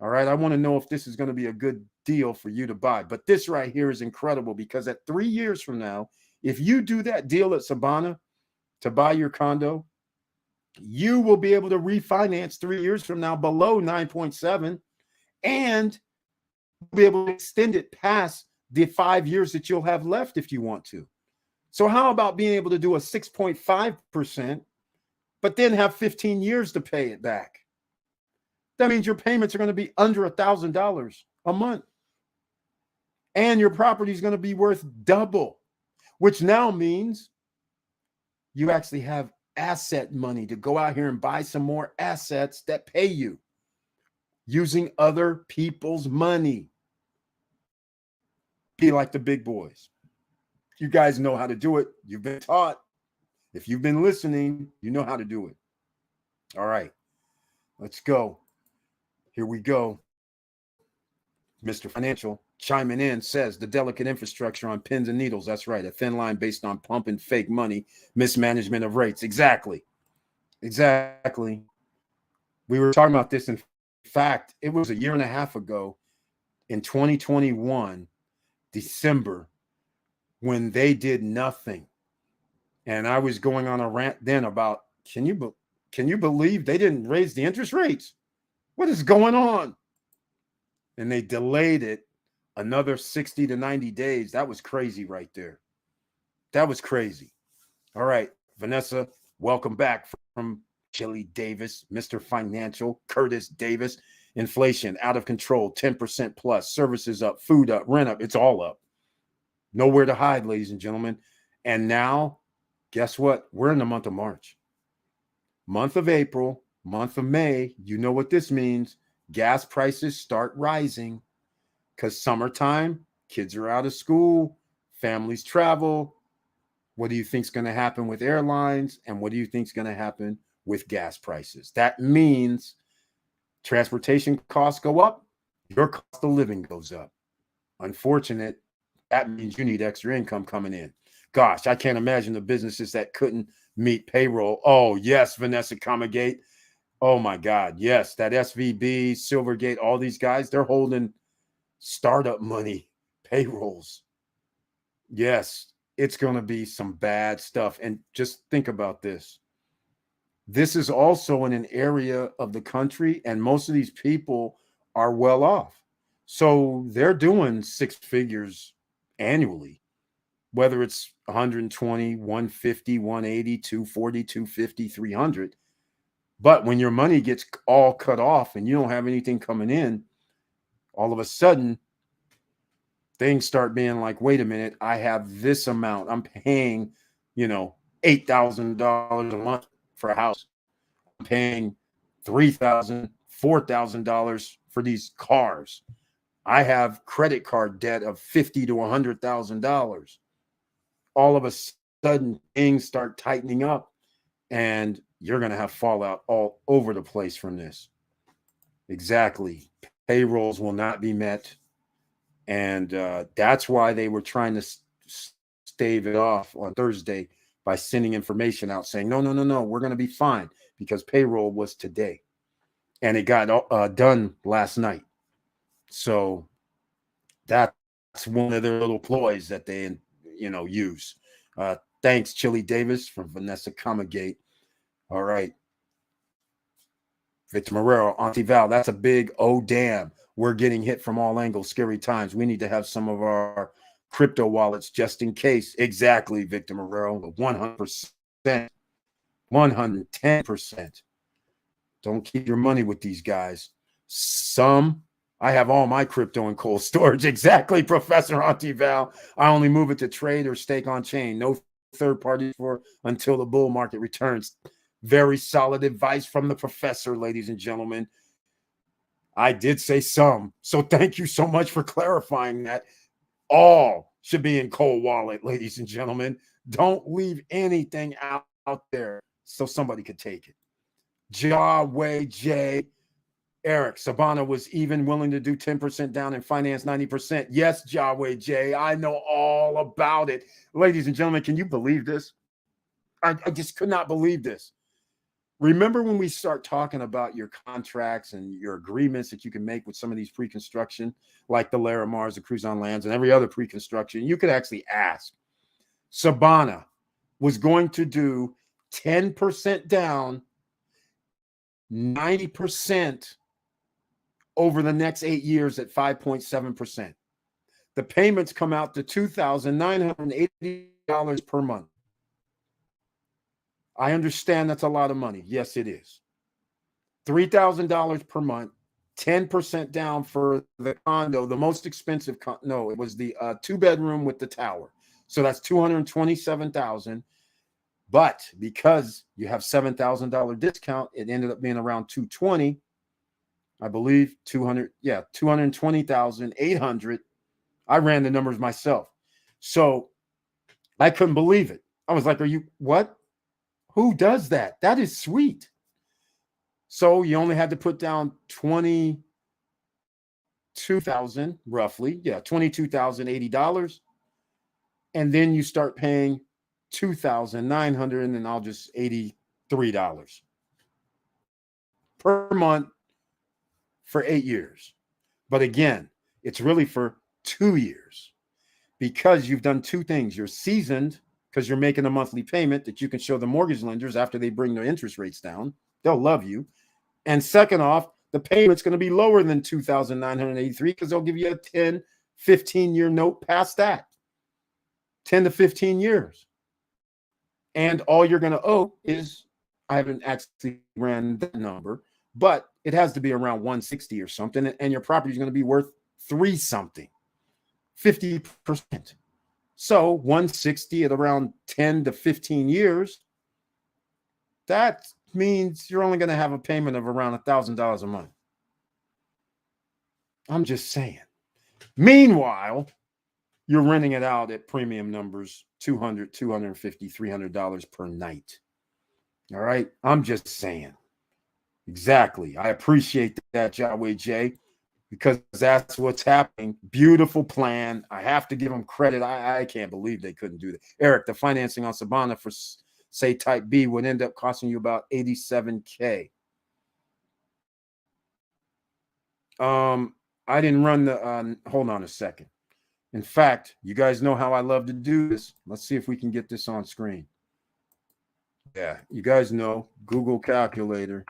All right? I want to know if this is going to be a good deal for you to buy. But this right here is incredible because at 3 years from now, if you do that deal at Sabana to buy your condo, you will be able to refinance 3 years from now below 9.7 and be able to extend it past the 5 years that you'll have left if you want to. So how about being able to do a 6.5%, but then have 15 years to pay it back? That means your payments are going to be under $1,000 a month. And your property is going to be worth double, which now means you actually have asset money to go out here and buy some more assets that pay you using other people's money. Be like the big boys. You guys know how to do it. You've been taught. If you've been listening, you know how to do it. All right, let's go. Here we go. Mr. Financial chiming in says the delicate infrastructure on pins and needles. That's right. A thin line based on pump and fake money, mismanagement of rates. Exactly. Exactly. We were talking about this. In fact, it was a year and a half ago in 2021, December, when they did nothing. And I was going on a rant then about, can you believe they didn't raise the interest rates? What is going on? And they delayed it another 60 to 90 days. That was crazy right there. That was crazy. All right, Vanessa, welcome back from Chili Davis, Mr. Financial, Curtis Davis. Inflation out of control, 10% plus, services up, food up, rent up. It's all up. Nowhere to hide, ladies and gentlemen. And now, guess what? We're in the month of March. Month of April, month of May. You know what this means. Gas prices start rising because summertime, kids are out of school, families travel. What do you think is going to happen with airlines? And what do you think is going to happen with gas prices? That means transportation costs go up, your cost of living goes up. Unfortunate, that means you need extra income coming in. Gosh, I can't imagine the businesses that couldn't meet payroll. Oh, yes, Vanessa Comagate. Oh, my God. Yes, that SVB, Silvergate, all these guys, they're holding startup money, payrolls. Yes, it's going to be some bad stuff. And just think about this. This is also in an area of the country, and most of these people are well off. So they're doing 6 figures annually, whether it's 120, 150, 180, 240, 250, 300. But when your money gets all cut off and you don't have anything coming in, all of a sudden things start being like, wait a minute, I have this amount. I'm paying, $8,000 a month for a house. I'm paying $3,000, $4,000 for these cars. I have credit card debt of $50,000 to $100,000. All of a sudden, things start tightening up, and you're going to have fallout all over the place from this. Exactly. Payrolls will not be met. And that's why they were trying to stave it off on Thursday by sending information out saying, no, we're going to be fine, because payroll was today. And it got done last night. So that's one of their little ploys that they, use. Thanks, Chili Davis from Vanessa Comagate. All right. Victor Marrero, Auntie Val, that's a big oh damn. We're getting hit from all angles. Scary times. We need to have some of our crypto wallets just in case. Exactly, Victor Marrero. 100%. 110%. Don't keep your money with these guys. I have all my crypto in cold storage. Exactly, Professor Auntie Val. I only move it to trade or stake on chain. No third party for until the bull market returns. Very solid advice from the professor, ladies and gentlemen. I did say some. So thank you so much for clarifying that. All should be in cold wallet, ladies and gentlemen. Don't leave anything out there so somebody could take it. Jawway J. Eric, Sabana was even willing to do 10% down and finance 90%. Yes, Jawway J. I know all about it. Ladies and gentlemen, can you believe this? I just could not believe this. Remember when we start talking about your contracts and your agreements that you can make with some of these pre-construction, like the Laramars, the Cruise on Lands, and every other pre-construction, you could actually ask. Sabana was going to do 10% down, 90% over the next 8 years at 5.7%. The payments come out to $2,980 per month. I understand that's a lot of money. Yes, it is. $3,000 per month, 10% down for the condo, the most expensive. No, it was the 2-bedroom with the tower. So that's $227,000. But because you have $7,000 discount, it ended up being around $220,000. I believe 220,800. I ran the numbers myself. So I couldn't believe it. I was like, are you what? Who does that? That is sweet. So you only had to put down 22,000 roughly. Yeah, $22,080. And then you start paying $2,900 and then I'll just $83 per month for 8 years. But again, it's really for 2 years because you've done two things. You're seasoned because you're making a monthly payment that you can show the mortgage lenders after they bring their interest rates down. They'll love you. And second off, the payment's going to be lower than $2,983 because they'll give you a 10, 15-year note past that. 10 to 15 years. And all you're going to owe is, I haven't actually ran that number, but it has to be around 160 or something. And your property is going to be worth 3 something, 50%. So 160 at around 10 to 15 years, that means you're only going to have a payment of around $1,000 a month. I'm just saying. Meanwhile, you're renting it out at premium numbers, $200, $250, $300 per night. All right. I'm just saying. Exactly. I appreciate that, Jawway J, because that's what's happening. Beautiful plan. I have to give them credit. I can't believe they couldn't do that. Eric, the financing on Sabana for, say, type B would end up costing you about $87K. I didn't run the, hold on a second. In fact, you guys know how I love to do this. Let's see if we can get this on screen. Yeah, you guys know Google Calculator.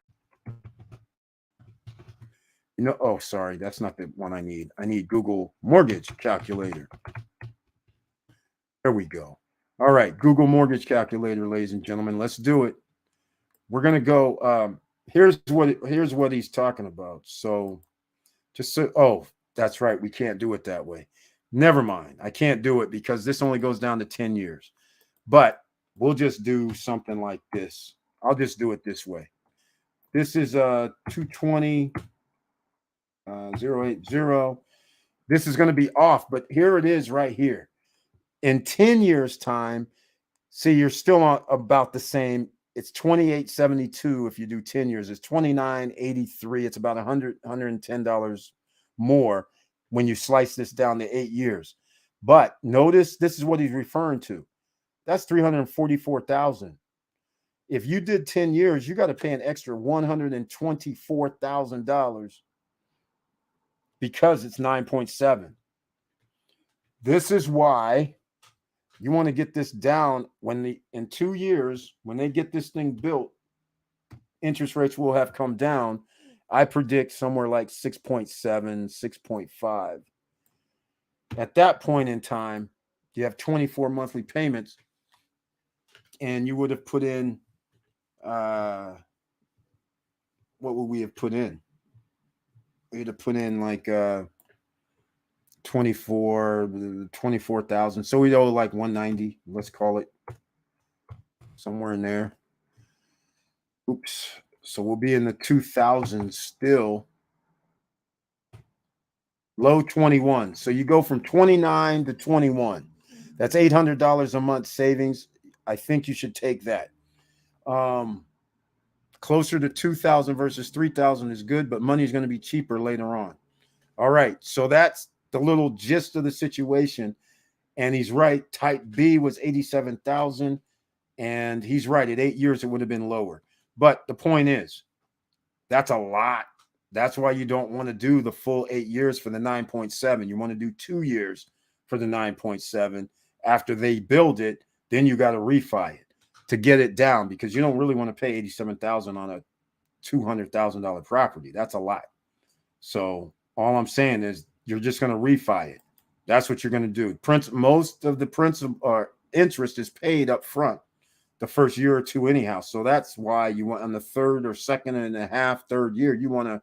You know, oh, sorry, that's not the one I need. I need Google Mortgage Calculator. There we go. All right, Google Mortgage Calculator, ladies and gentlemen. Let's do it. We're gonna go. Here's what he's talking about. So, oh, that's right. We can't do it that way. Never mind. I can't do it because this only goes down to 10 years. But we'll just do something like this. I'll just do it this way. This is 220. 080. This is going to be off, but here it is right here. In 10 years' time, see, you're still on about the same. It's 28.72 if you do 10 years. It's 29.83. It's about $110 more when you slice this down to 8 years. But notice this is what he's referring to. That's $344,000. If you did 10 years, you got to pay an extra $124,000 because it's 9.7. This is why you want to get this down in 2 years, when they get this thing built, interest rates will have come down. I predict somewhere like 6.7, 6.5. At that point in time, you have 24 monthly payments, and you would have put in, what would we have put in? We'd have put in like 24,000. So we'd owe like 190, let's call it, somewhere in there. Oops. So we'll be in the 2000s still. Low 21. So you go from 29 to 21. That's $800 a month savings. I think you should take that. Closer to 2,000 versus 3,000 is good, but money is going to be cheaper later on. All right. So that's the little gist of the situation. And he's right. Type B was 87,000. And he's right. At 8 years, it would have been lower. But the point is, that's a lot. That's why you don't want to do the full 8 years for the 9.7. You want to do 2 years for the 9.7. After they build it, then you got to refi it to get it down, because you don't really want to pay $87,000 on a $200,000 property. That's a lot. So all I'm saying is you're just going to refi it. That's what you're going to do. Most of the principal or interest is paid up front the first year or two anyhow. So that's why you want on the third or second and a half, third year, you want to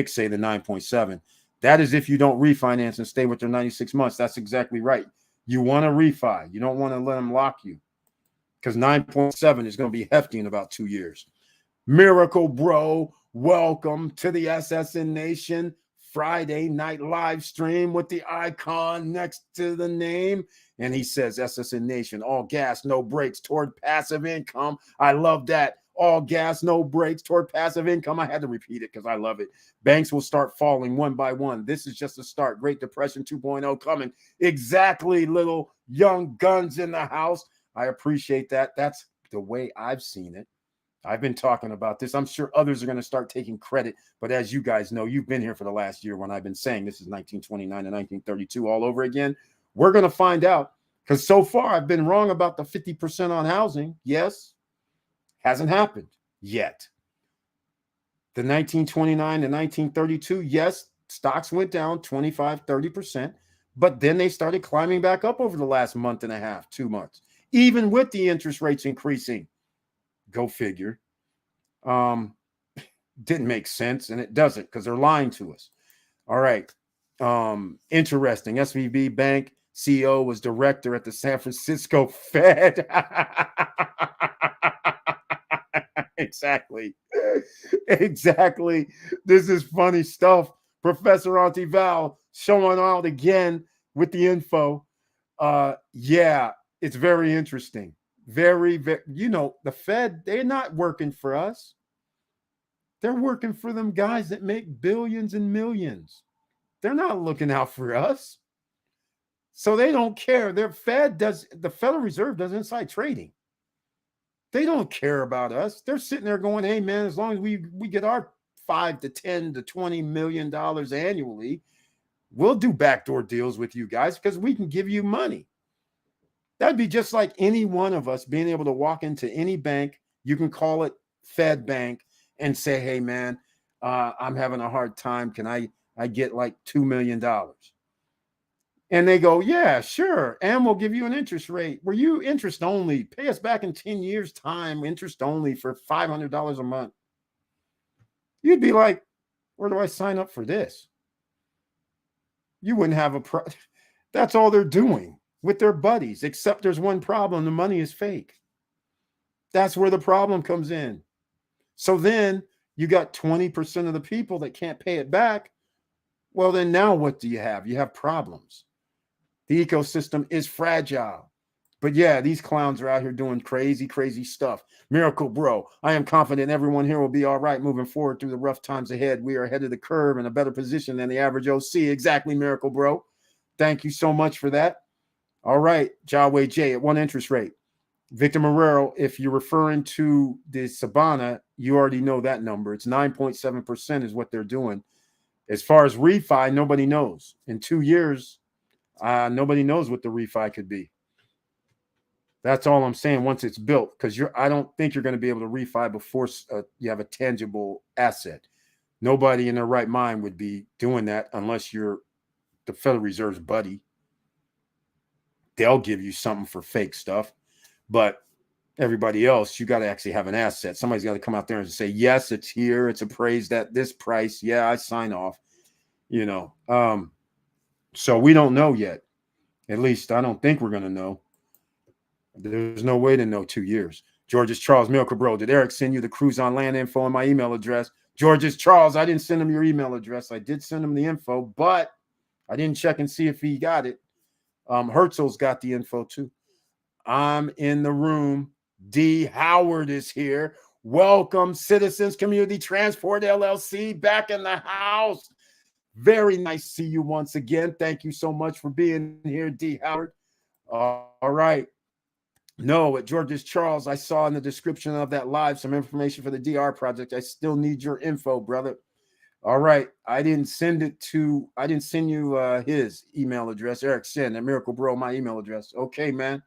say the 9.7. That is if you don't refinance and stay with their 96 months. That's exactly right. You want to refi. You don't want to let them lock you, because 9.7 is going to be hefty in about 2 years. Miracle Bro, welcome to the SSN Nation Friday night live stream with the icon next to the name. And he says, SSN Nation, all gas, no brakes toward passive income. I love that. All gas, no brakes toward passive income. I had to repeat it because I love it. Banks will start falling one by one. This is just a start. Great Depression 2.0 coming. Exactly, little young guns in the house. I appreciate that. That's the way I've seen it. I've been talking about this. I'm sure others are going to start taking credit. But as you guys know, you've been here for the last year when I've been saying this is 1929 to 1932 all over again. We're going to find out, because so far I've been wrong about the 50% on housing. Yes, hasn't happened yet. The 1929 to 1932, yes, stocks went down 25, 30%, but then they started climbing back up over the last month and a half, 2 months, even with the interest rates increasing. Go figure. Didn't make sense, and it doesn't, because they're lying to us. All right. Interesting. SVB Bank CEO was director at the San Francisco Fed. Exactly. This is funny stuff. Professor Antival showing out again with the info. Yeah, it's very interesting. Very, the Fed, they're not working for us. They're working for them guys that make billions and millions. They're not looking out for us. So they don't care. The Federal Reserve does inside trading. They don't care about us. They're sitting there going, hey, man, as long as we get our $5 to $10 to $20 million annually, we'll do backdoor deals with you guys because we can give you money. That'd be just like any one of us being able to walk into any bank. You can call it Fed Bank and say, hey, man, I'm having a hard time. Can I get like $2 million? And they go, yeah, sure. And we'll give you an interest rate. Were you interest only? Pay us back in 10 years' time, interest only for $500 a month. You'd be like, where do I sign up for this? You wouldn't have That's all they're doing with their buddies, except there's one problem. The money is fake. That's where the problem comes in. So then you got 20% of the people that can't pay it back. Well, then now what do you have? You have problems. The ecosystem is fragile. But yeah, these clowns are out here doing crazy, crazy stuff. Miracle Bro, I am confident everyone here will be all right moving forward through the rough times ahead. We are ahead of the curve in a better position than the average OC. Exactly, Miracle Bro. Thank you so much for that. All right, Jaway J at one interest rate. Victor Marrero, if you're referring to the Sabana, you already know that number. It's 9.7% is what they're doing. As far as refi, nobody knows. In 2 years, nobody knows what the refi could be. That's all I'm saying. Once it's built, because I don't think you're going to be able to refi before you have a tangible asset. Nobody in their right mind would be doing that unless you're the Federal Reserve's buddy. They'll give you something for fake stuff, but everybody else, you got to actually have an asset. Somebody's got to come out there and say, yes, it's here. It's appraised at this price. Yeah, I sign off, you know. So we don't know yet. At least I don't think we're going to know. There's no way to know 2 years. George's Charles Milker, bro. Did Eric send you the cruise on land info on my email address? George's Charles, I didn't send him your email address. I did send him the info, but I didn't check and see if he got it. Herzl's got the info too. I'm in the room. D. Howard is here. Welcome, Citizens Community Transport LLC, back in the house. Very nice to see you once again. Thank you so much for being here, D. Howard. All right. No, at George's Charles, I saw in the description of that live some information for the DR project. I still need your info, brother. All right. I didn't send you his email address. Eric send at Miracle Bro, my email address. Okay, man.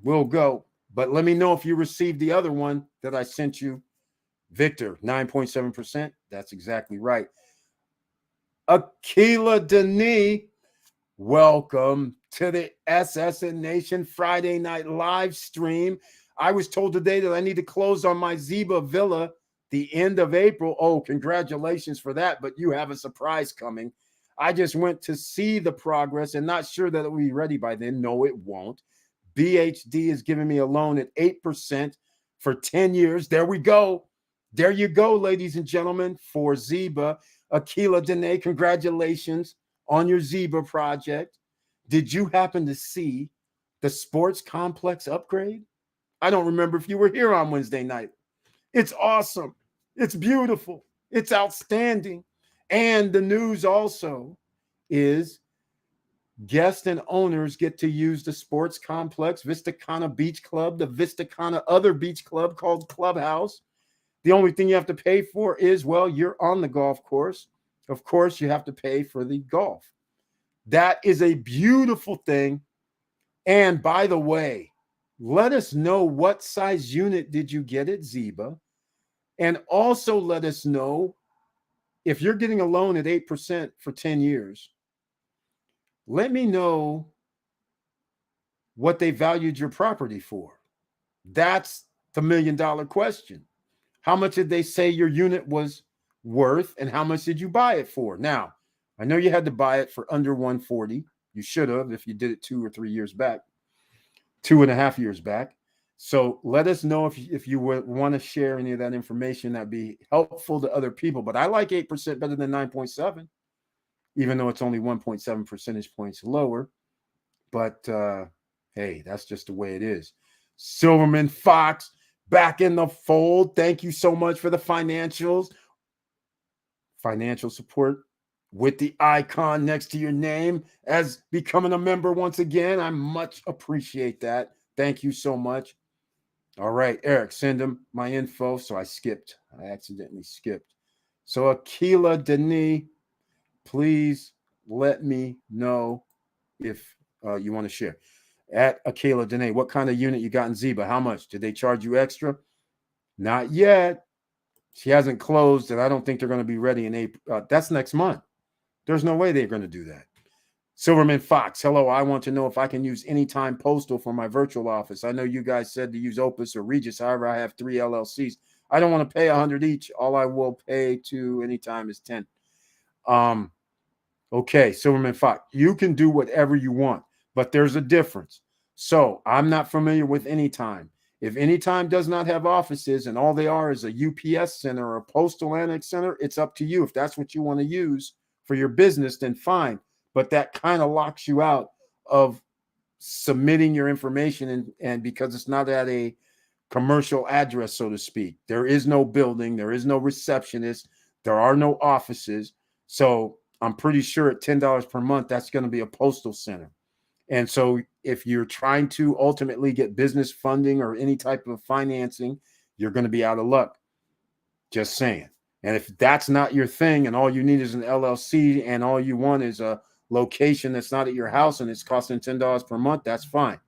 We'll go. But let me know if you received the other one that I sent you. Victor, 9.7%. That's exactly right. Akila Denis, welcome to the SSN Nation Friday night live stream. I was told today that I need to close on my Ziba Villa the end of April. Oh, congratulations for that, but you have a surprise coming. I just went to see the progress and not sure that it will be ready by then. No, it won't. BHD is giving me a loan at 8% for 10 years. There we go. There you go, ladies and gentlemen, for Ziba. Akila Denis, congratulations on your Ziba project. Did you happen to see the sports complex upgrade? I don't remember if you were here on Wednesday night. It's awesome. It's beautiful. It's outstanding. And the news also is guests and owners get to use the sports complex, Vista Cana Beach Club, the Vista Cana other beach club called Clubhouse. The only thing you have to pay for is, well, you're on the golf course. Of course, you have to pay for the golf. That is a beautiful thing. And by the way, let us know what size unit did you get at Ziba. And also let us know if you're getting a loan at 8% for 10 years. Let me know what they valued your property for. That's the $1 million question. How much did they say your unit was worth and how much did you buy it for? Now, I know you had to buy it for under 140. You should have if you did it 2 or 3 years back, 2.5 years back. So let us know if you would want to share any of that information. That'd be helpful to other people. But I like 8% better than 9.7, even though it's only 1.7 percentage points lower. But hey, that's just the way it is. Silverman Fox back in the fold. Thank you so much for the financial support with the icon next to your name as becoming a member once again. I much appreciate that. Thank you so much. All right, Eric, send him my info. So I accidentally skipped. So Akila Denis, please let me know if you want to share. At Akila Denis, what kind of unit you got in Ziba? How much? Did they charge you extra? Not yet. She hasn't closed, and I don't think they're going to be ready in April. That's next month. There's no way they're going to do that. Silverman Fox, hello. I want to know if I can use Anytime Postal for my virtual office. I know you guys said to use Opus or Regis. However, I have 3 LLCs. I don't want to pay $100 each. All I will pay to Anytime is $10. Okay, Silverman Fox, you can do whatever you want, but there's a difference. So I'm not familiar with Anytime. If Anytime does not have offices and all they are is a UPS center or a postal annex center, it's up to you. If that's what you want to use for your business, then fine. But that kind of locks you out of submitting your information and because it's not at a commercial address, so to speak. There is no building. There is no receptionist. There are no offices. So I'm pretty sure at $10 per month, that's going to be a postal center. And so if you're trying to ultimately get business funding or any type of financing, you're going to be out of luck. Just saying. And if that's not your thing and all you need is an LLC and all you want is a location that's not at your house and it's costing $10 per month, that's fine.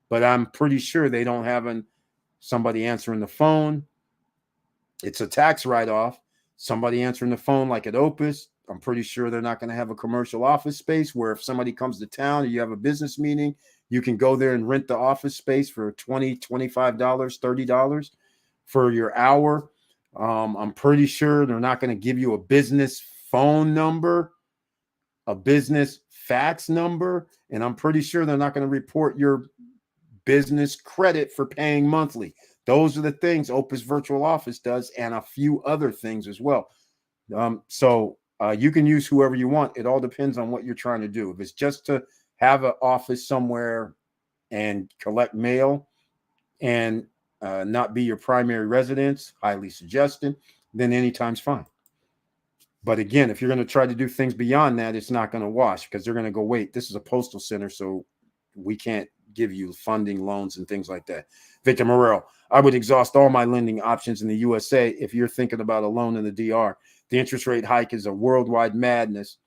but I'm pretty sure they don't have somebody answering the phone. It's a tax write-off. Somebody answering the phone like at Opus. I'm pretty sure they're not going to have a commercial office space where if somebody comes to town or you have a business meeting, you can go there and rent the office space for $20, $25, $30 for your hour. I'm pretty sure they're not going to give you a business phone number, a business fax number, and I'm pretty sure they're not going to report your business credit for paying monthly. Those are the things Opus Virtual Office does, and a few other things as well. So you can use whoever you want. It all depends on what you're trying to do. If it's just to have an office somewhere and collect mail and not be your primary residence, highly suggested, then anytime's fine. But again, if you're going to try to do things beyond that, it's not going to wash because they're going to go, wait, this is a postal center, so we can't give you funding, loans, and things like that. Victor Morrell, I would exhaust all my lending options in the USA if you're thinking about a loan in the DR. The interest rate hike is a worldwide madness.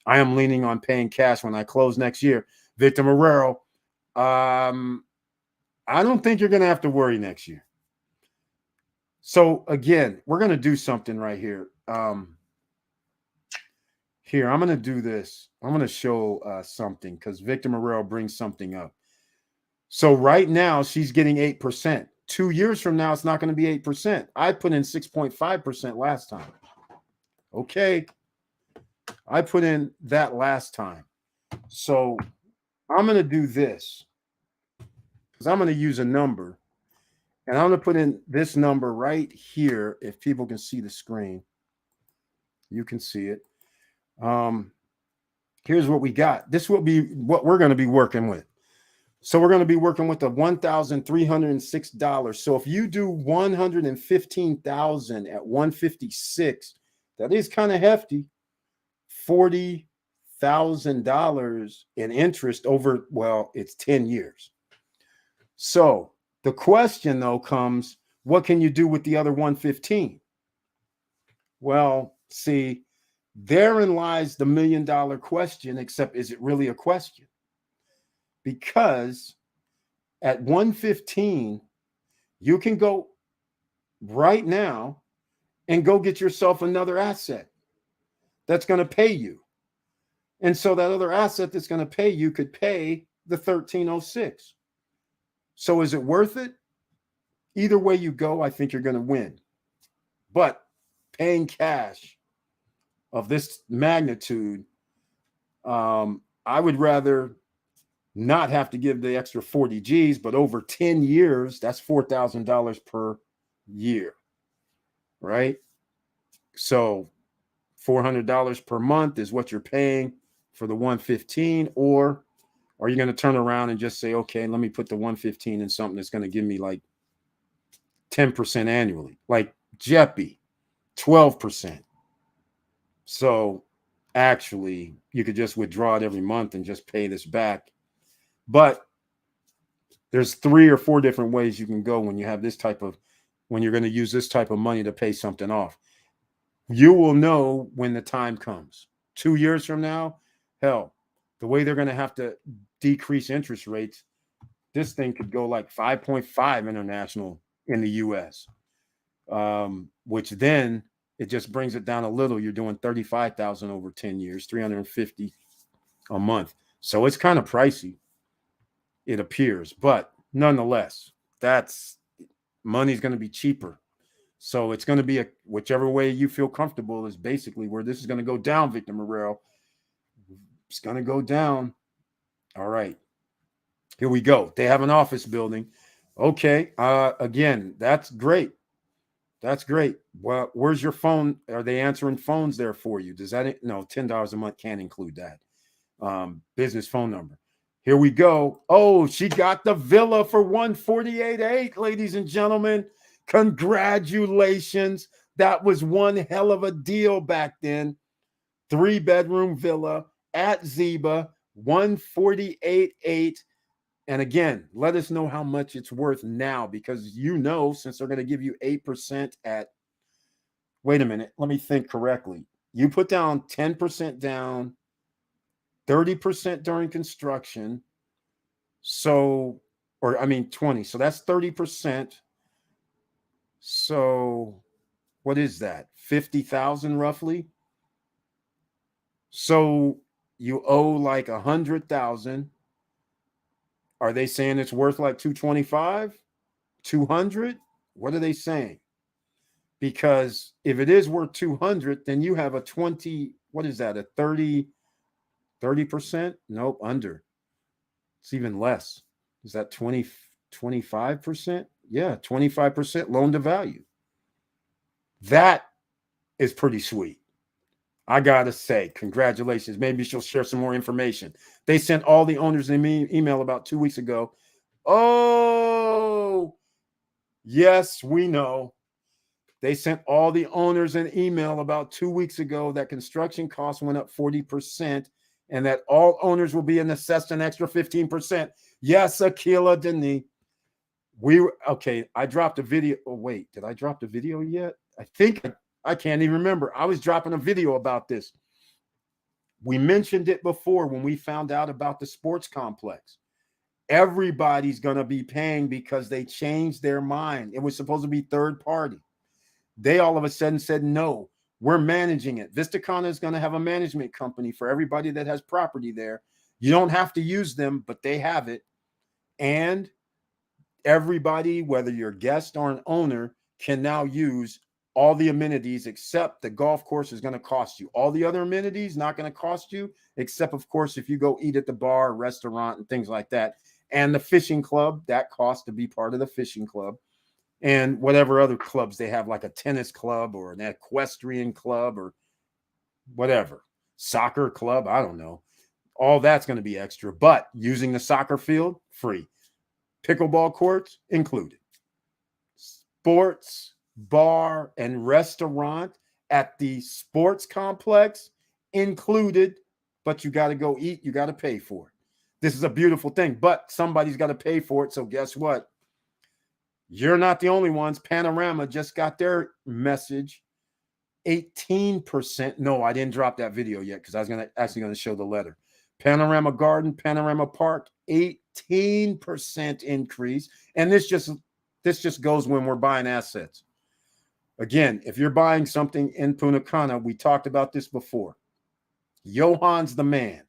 I am leaning on paying cash when I close next year. Victor Morrell, I don't think you're going to have to worry next year. So again, we're going to do something right here. Here, I'm going to do this. I'm going to show something because Victor Morrell brings something up. So right now, she's getting 8%. 2 years from now, it's not going to be 8%. I put in 6.5% last time. Okay. I put in that last time. So I'm going to do this because I'm going to use a number. And I'm going to put in this number right here. If people can see the screen, you can see it. Here's what we got. This will be what we're going to be working with. So we're going to be working with the $1,306. So if you do 115,000 at 156, that is kind of hefty. $40,000 in interest over, well, it's 10 years. So the question though comes, what can you do with the other 115? Well, see, therein lies the $1 million question, except is it really a question? Because at 115, you can go right now and go get yourself another asset that's going to pay you. And so that other asset that's going to pay you could pay the 1306. So is it worth it? Either way you go, I think you're going to win. But paying cash of this magnitude, I would rather not have to give the extra 40 G's, but over 10 years, that's $4,000 per year, right? So $400 per month is what you're paying for the 115, or are you going to turn around and just say, okay, let me put the 115 in something that's going to give me like 10% annually, like JEPI, 12%. So actually, you could just withdraw it every month and just pay this back. But there's 3 or 4 different ways you can go when you have this type of, when you're going to use this type of money to pay something off. You will know when the time comes. 2 years from now, hell, the way they're going to have to decrease interest rates, this thing could go like 5.5 international in the US, which then it just brings it down a little. You're doing 35,000 over 10 years, 350 a month. So it's kind of pricey, it appears, but nonetheless, that's money's going to be cheaper. So it's going to be whichever way you feel comfortable is basically where this is going to go down, Victor Morrell. It's going to go down. All right. Here we go. They have an office building. Okay. Again, that's great. That's great. Well, where's your phone? Are they answering phones there for you? Does that, no, $10 a month can't include that. Business phone number. Here we go. Oh, she got the villa for $148,800, ladies and gentlemen. Congratulations. That was one hell of a deal back then. 3-bedroom villa at Zeba, $148,800. And again, let us know how much it's worth now, because since they're going to give you 8% at, wait a minute, let me think correctly. You put down 10% down, 30% during construction. So or I mean 20. So that's 30%. So what is that? 50,000 roughly. So you owe like 100,000. Are they saying it's worth like 225, 200? What are they saying? Because if it is worth 200, then you have a 20, what is that? A 30%? Nope, under. It's even less. Is that 25%? Yeah, 25% loan to value. That is pretty sweet. I gotta say, congratulations. Maybe she'll share some more information. They sent all the owners an email about 2 weeks ago. Oh, yes, we know. They sent all the owners an email about 2 weeks ago that construction costs went up 40% and that all owners will be assessed an extra 15%. Yes, Akila Denis. Okay. I dropped a video. Oh, wait, did I drop the video yet? I can't even remember. I was dropping a video about this. We mentioned it before when we found out about the sports complex. Everybody's going to be paying because they changed their mind. It was supposed to be third party. They all of a sudden said, no, we're managing it. Vistacana is going to have a management company for everybody that has property there. You don't have to use them, but they have it. And everybody, whether you're a guest or an owner, can now use all the amenities except the golf course is going to cost you. All the other amenities not going to cost you, except, of course, if you go eat at the bar, restaurant, and things like that. And the fishing club, that costs to be part of the fishing club. And whatever other clubs they have, like a tennis club or an equestrian club or whatever, soccer club, I don't know. All that's going to be extra, but using the soccer field, free. Pickleball courts, included. Sports, bar, and restaurant at the sports complex, included, but you got to go eat, you got to pay for it. This is a beautiful thing, but somebody's got to pay for it, so guess what? You're not the only ones. Panorama just got their message. 18%. No, I didn't drop that video yet because I was actually going to show the letter. Panorama Garden, Panorama Park, 18% increase. And this just goes when we're buying assets. Again, if you're buying something in Punta Cana, we talked about this before. Johan's the man.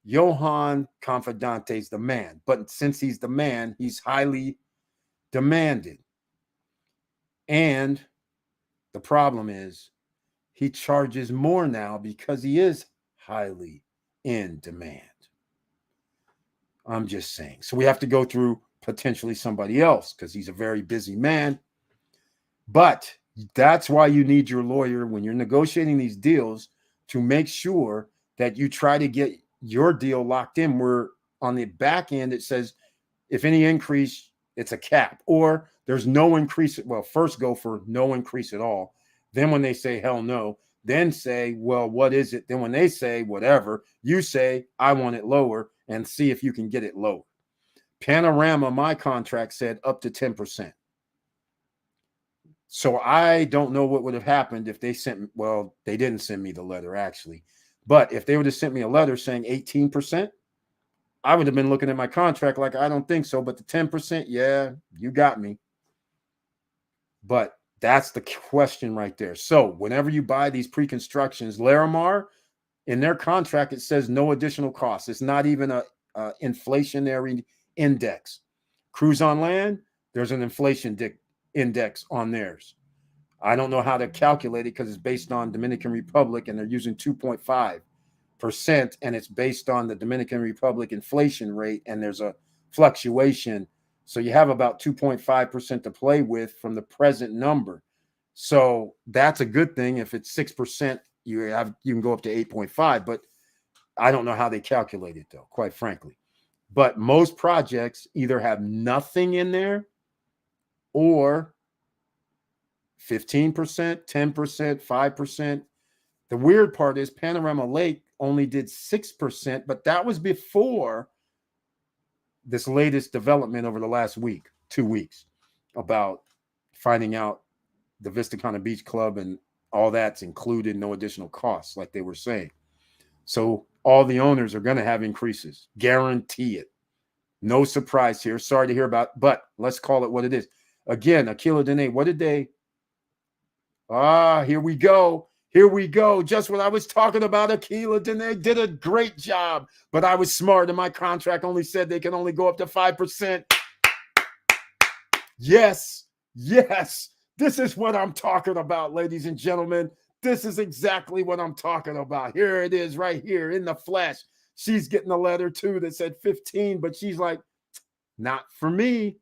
Johan Confidante's the man. But since he's the man, he's highly demanded. And the problem is he charges more now because he is highly in demand. I'm just saying. So we have to go through potentially somebody else because he's a very busy man. But that's why you need your lawyer when you're negotiating these deals to make sure that you try to get your deal locked in where on the back end it says if any increase, it's a cap or there's no increase. Well, first go for no increase at all. Then when they say hell no, then say, well, what is it? Then when they say whatever, you say, I want it lower and see if you can get it lower. Panorama, my contract said up to 10%. So I don't know what would have happened if they sent, well, they didn't send me the letter actually, but if they would have sent me a letter saying 18%, I would have been looking at my contract like, I don't think so, but the 10%, yeah, you got me. But that's the question right there. So whenever you buy these pre-constructions, Larimar, in their contract, it says no additional costs. It's not even a inflationary index. Cruise on land, there's an inflation index on theirs. I don't know how to calculate it because it's based on Dominican Republic and they're using 2.5%, and it's based on the Dominican Republic inflation rate, and there's a fluctuation. So you have about 2.5% to play with from the present number. So that's a good thing. If it's 6%, you can go up to 8.5, but I don't know how they calculate it though, quite frankly. But most projects either have nothing in there or 15%, 10%, 5%. The weird part is Panorama Lake only did 6%, but that was before this latest development over the last week, 2 weeks, about finding out the Vistacana Beach Club and all that's included, no additional costs, like they were saying. So all the owners are going to have increases. Guarantee it. No surprise here. Sorry to hear about, but let's call it what it is. Again, Akila Dene, what did they? Here we go. Here we go. Just what I was talking about. Akila Dene did a great job, but I was smart and my contract only said they can only go up to 5%. Yes, yes. This is what I'm talking about, ladies and gentlemen. This is exactly what I'm talking about. Here it is right here in the flesh. She's getting a letter too that said 15, but she's like, not for me.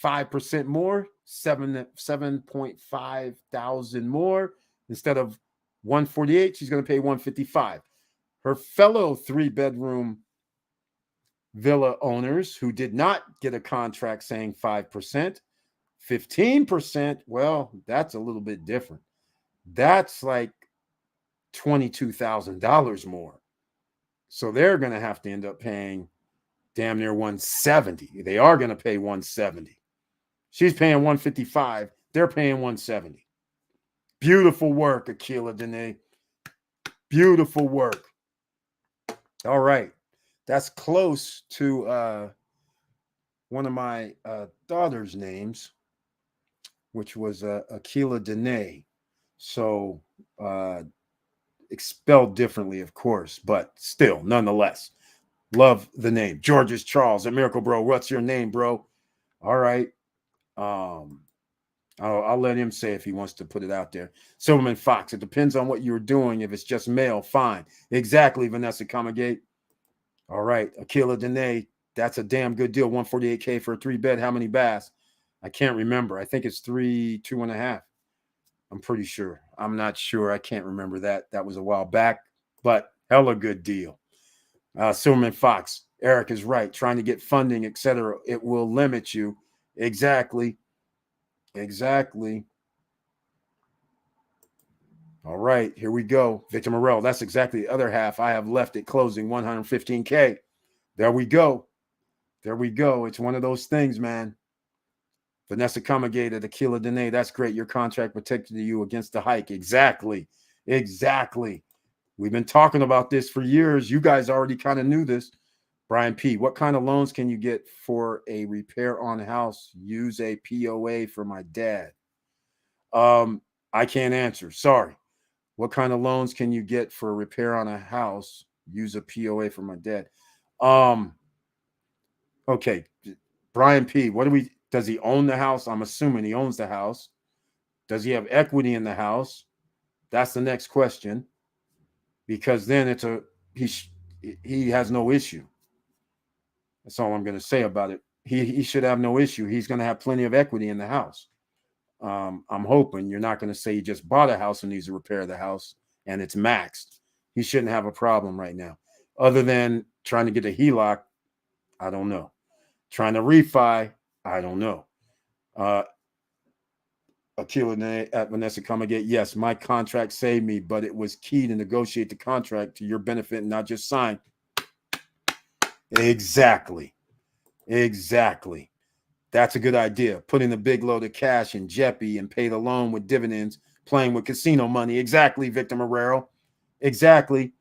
5% more, 7.5 thousand more. Instead of 148, she's going to pay 155. Her fellow 3-bedroom villa owners who did not get a contract saying 5%, 15%, well, that's a little bit different. That's like $22,000 more. So they're going to have to end up paying damn near 170. They are going to pay 170. She's paying 155. They're paying 170. Beautiful work, Akila Dene. Beautiful work. All right. That's close to one of my daughter's names, which was Akila Dene. So spelled differently, of course, but still, nonetheless, love the name. George's Charles at Miracle Bro. What's your name, bro? All right. I'll let him say if he wants to put it out there. Silverman Fox, it depends on what you're doing. If it's just male, fine. Exactly, Vanessa Comagate. All right, Akila Dene, that's a damn good deal. 148K for a 3-bed. How many baths? I can't remember. I think it's 3, 2.5. I'm pretty sure. I'm not sure. I can't remember that. That was a while back, but hella good deal. Silverman Fox, Eric is right. Trying to get funding, etc. It will limit you. Exactly. Exactly. All right, here we go. Victor Morel, that's exactly the other half. I have left it closing 115K. There we go. There we go. It's one of those things, man. Vanessa Comagate at Akila Dene, that's great. Your contract protected you against the hike. Exactly. Exactly. We've been talking about this for years. You guys already kind of knew this. Brian P., what kind of loans can you get for a repair on house? Use a POA for my dad. I can't answer. Sorry. What kind of loans can you get for a repair on a house? Use a POA for my dad. Okay. Brian P., does he own the house? I'm assuming he owns the house. Does he have equity in the house? That's the next question. Because then he has no issue. That's all I'm going to say about it. He should have no issue. He's going to have plenty of equity in the house. I'm hoping you're not going to say he just bought a house and needs to repair the house and it's maxed. He shouldn't have a problem right now. Other than trying to get a HELOC, I don't know. Trying to refi, I don't know. Akila at Vanessa Comagate, yes, my contract saved me, but it was key to negotiate the contract to your benefit and not just sign. Exactly. Exactly. That's a good idea. Putting the big load of cash in Jeppy and pay the loan with dividends, playing with casino money. Exactly, Victor Marrero. Exactly.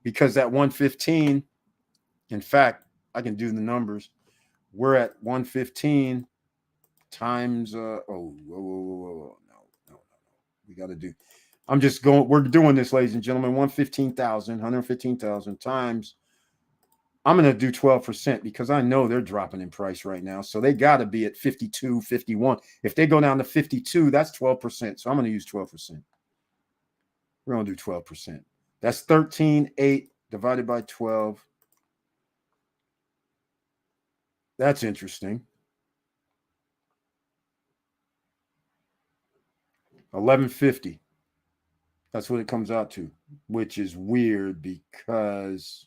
Because that 115, in fact, I can do the numbers. We're at 115 times, no. We got to do, we're doing this, ladies and gentlemen, 115,000 times. I'm going to do 12% because I know they're dropping in price right now. So they got to be at 52, 51. If they go down to 52, that's 12%. So I'm going to use 12%. We're going to do 12%. That's 13.8 divided by 12. That's interesting. 1150. That's what it comes out to, which is weird because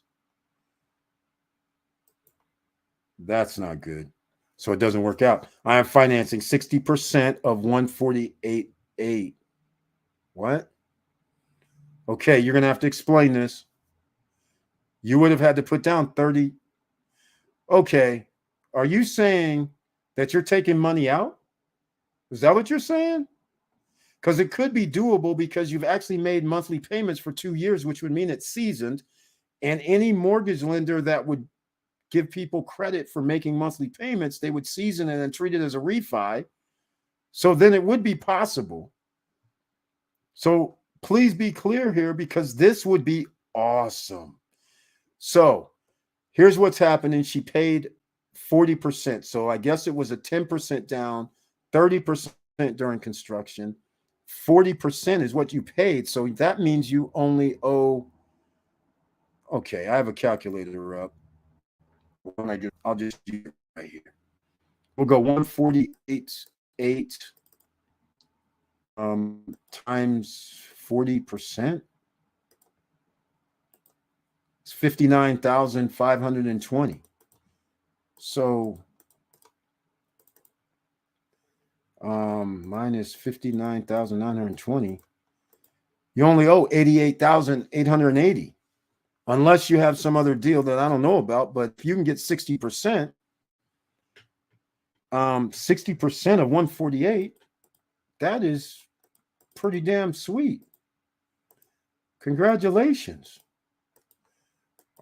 that's not good. So it doesn't work out. I am financing 60% of 148.8. What? Okay, you're going to have to explain this. You would have had to put down 30. Okay. Are you saying that you're taking money out? Is that what you're saying? Because it could be doable because you've actually made monthly payments for 2 years, which would mean it's seasoned. And any mortgage lender that would give people credit for making monthly payments, they would season it and treat it as a refi. So then it would be possible. So please be clear here, because this would be awesome. So here's what's happening. She paid 40%. So I guess it was a 10% down, 30% during construction. 40% is what you paid. So that means you only owe. Okay, I have a calculator up. I'll just use it right here. We'll go 148.8 times 40%. It's 59,520. So minus 59,920. You only owe 88,880. Unless you have some other deal that I don't know about, but if you can get 60%, 60% of 148, that is pretty damn sweet. Congratulations.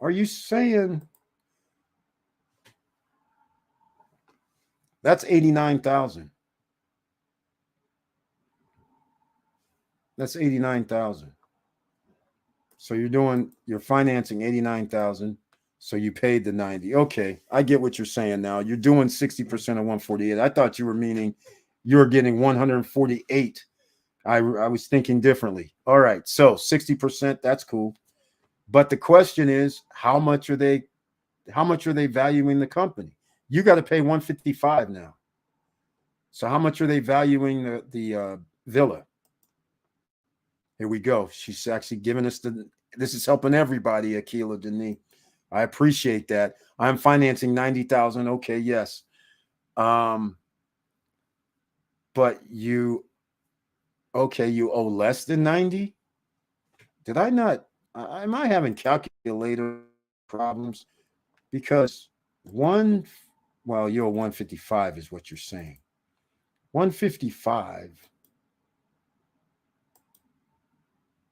Are you saying that's 89,000? That's 89,000. So you're financing 89,000. So you paid the 90. Okay, I get what you're saying now. You're doing 60% of 148. I thought you were meaning you're getting 148. I was thinking differently. All right, so 60%, that's cool. But the question is, how much are they valuing the company? You got to pay 155 now. So how much are they valuing the villa? Here we go. She's actually giving us this is helping everybody, Akila Denis. I appreciate that. I'm financing 90,000. Okay, yes. But you owe less than 90? Did I not? Am I having calculator problems? Because you owe 155 is what you're saying. 155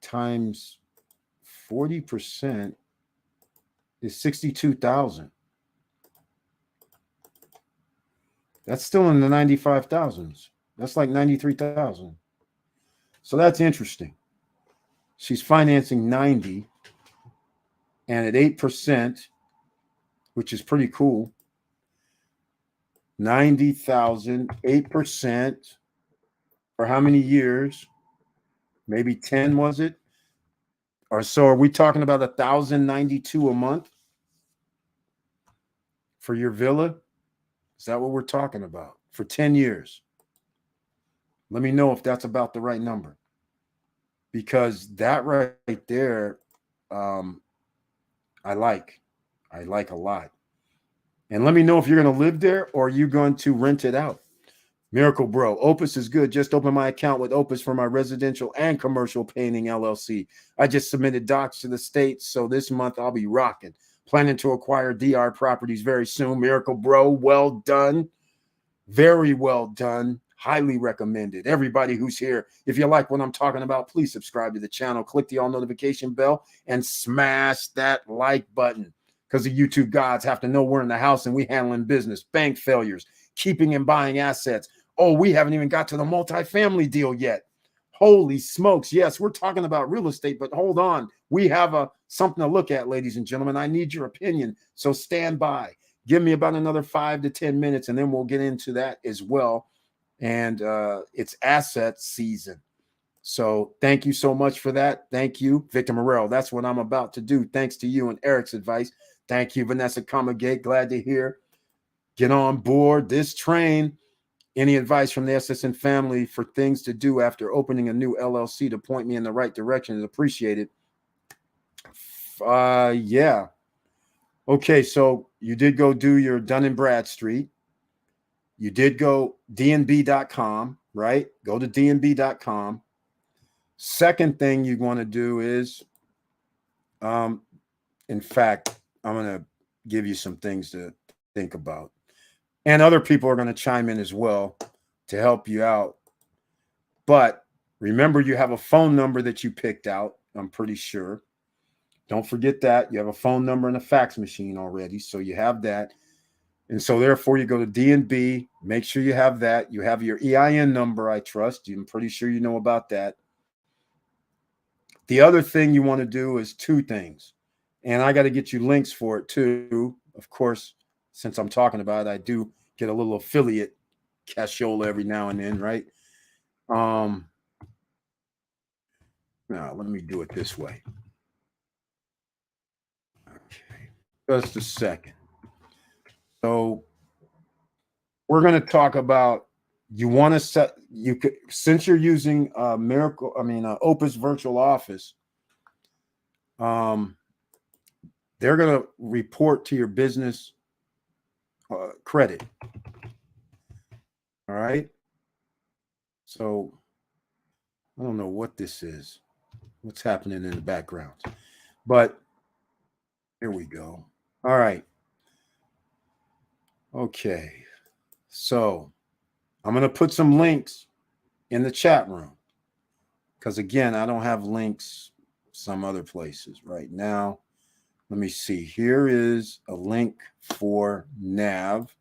times 40% is 62,000. That's still in the 95,000s. That's like 93,000. So that's interesting. She's financing 90, and at 8%, which is pretty cool. 90,000, 8% for how many years? Maybe 10, was it? Or so are we talking about 1,092 a month for your villa? Is that what we're talking about for 10 years? Let me know if that's about the right number, because that right there, I like a lot. And let me know if you're going to live there or are you going to rent it out. Miracle Bro, Opus is good. Just opened my account with Opus for my residential and commercial painting LLC. I just submitted docs to the state, so this month I'll be rocking. Planning to acquire DR properties very soon. Miracle Bro, well done. Very well done. Highly recommended. Everybody who's here, if you like what I'm talking about, please subscribe to the channel. Click the all notification bell and smash that like button, because the YouTube gods have to know we're in the house and we handling business, bank failures, keeping and buying assets. Oh, we haven't even got to the multifamily deal yet. Holy smokes. Yes, we're talking about real estate, but hold on. We have something to look at, ladies and gentlemen. I need your opinion, so stand by. Give me about another 5 to 10 minutes, and then we'll get into that as well. And it's asset season. So thank you so much for that. Thank you, Victor Morel. That's what I'm about to do. Thanks to you and Eric's advice. Thank you, Vanessa Comagate. Glad to hear. Get on board this train. Any advice from the SSN family for things to do after opening a new LLC to point me in the right direction is appreciated. Yeah. Okay, so you did go do your Dun & Bradstreet. You did go dnb.com, right? Go to dnb.com. Second thing you want to do is, in fact, I'm going to give you some things to think about. And other people are going to chime in as well to help you out. But remember, you have a phone number that you picked out, I'm pretty sure. Don't forget that. You have a phone number and a fax machine already, so you have that. And so therefore you go to D&B, make sure you have that. You have your EIN number, I trust. I'm pretty sure you know about that. The other thing you want to do is two things. And I got to get you links for it too. Of course, since I'm talking about it, I do get a little affiliate cashola every now and then, right? Now let me do it this way. Okay, just a second. So we're going to talk about, you want to set, you could, since you're using Opus Virtual Office, they're going to report to your business credit. All right. So I don't know what this is, what's happening in the background, but here we go. All right. Okay. So I'm going to put some links in the chat room because, again, I don't have links some other places right now. Let me see. Here is a link for Nav.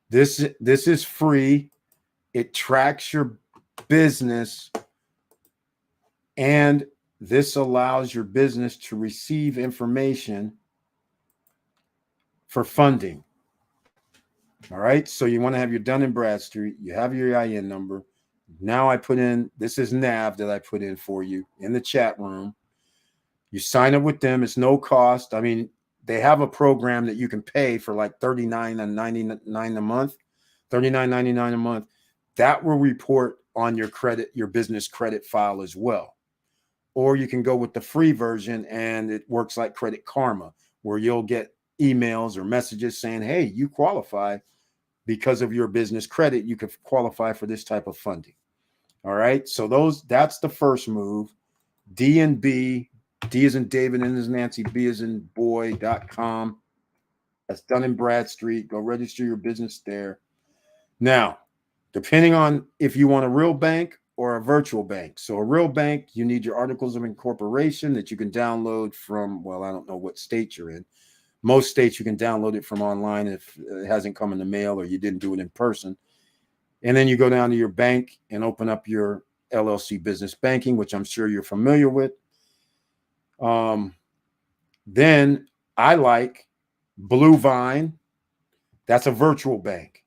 This is free. It tracks your business, and this allows your business to receive information for funding. All right. So you want to have your Dun and Bradstreet. You have your EIN number. Now I put in, this is Nav that I put in for you in the chat room. You sign up with them. It's no cost. I mean, they have a program that you can pay for like $39.99 a month, $39.99 a month. That will report on your credit, your business credit file as well. Or you can go with the free version, and it works like Credit Karma, where you'll get emails or messages saying, hey, you qualify because of your business credit. You could qualify for this type of funding. All right. So that's the first move. D&B, D as in David, N as in Nancy, B as in boy.com. That's Dun and Bradstreet. Go register your business there. Now, depending on if you want a real bank or a virtual bank. So a real bank, you need your articles of incorporation that you can download from, well, I don't know what state you're in. Most states you can download it from online if it hasn't come in the mail or you didn't do it in person. And then you go down to your bank and open up your LLC business banking, which I'm sure you're familiar with. Then I like Blue Vine. That's a virtual bank.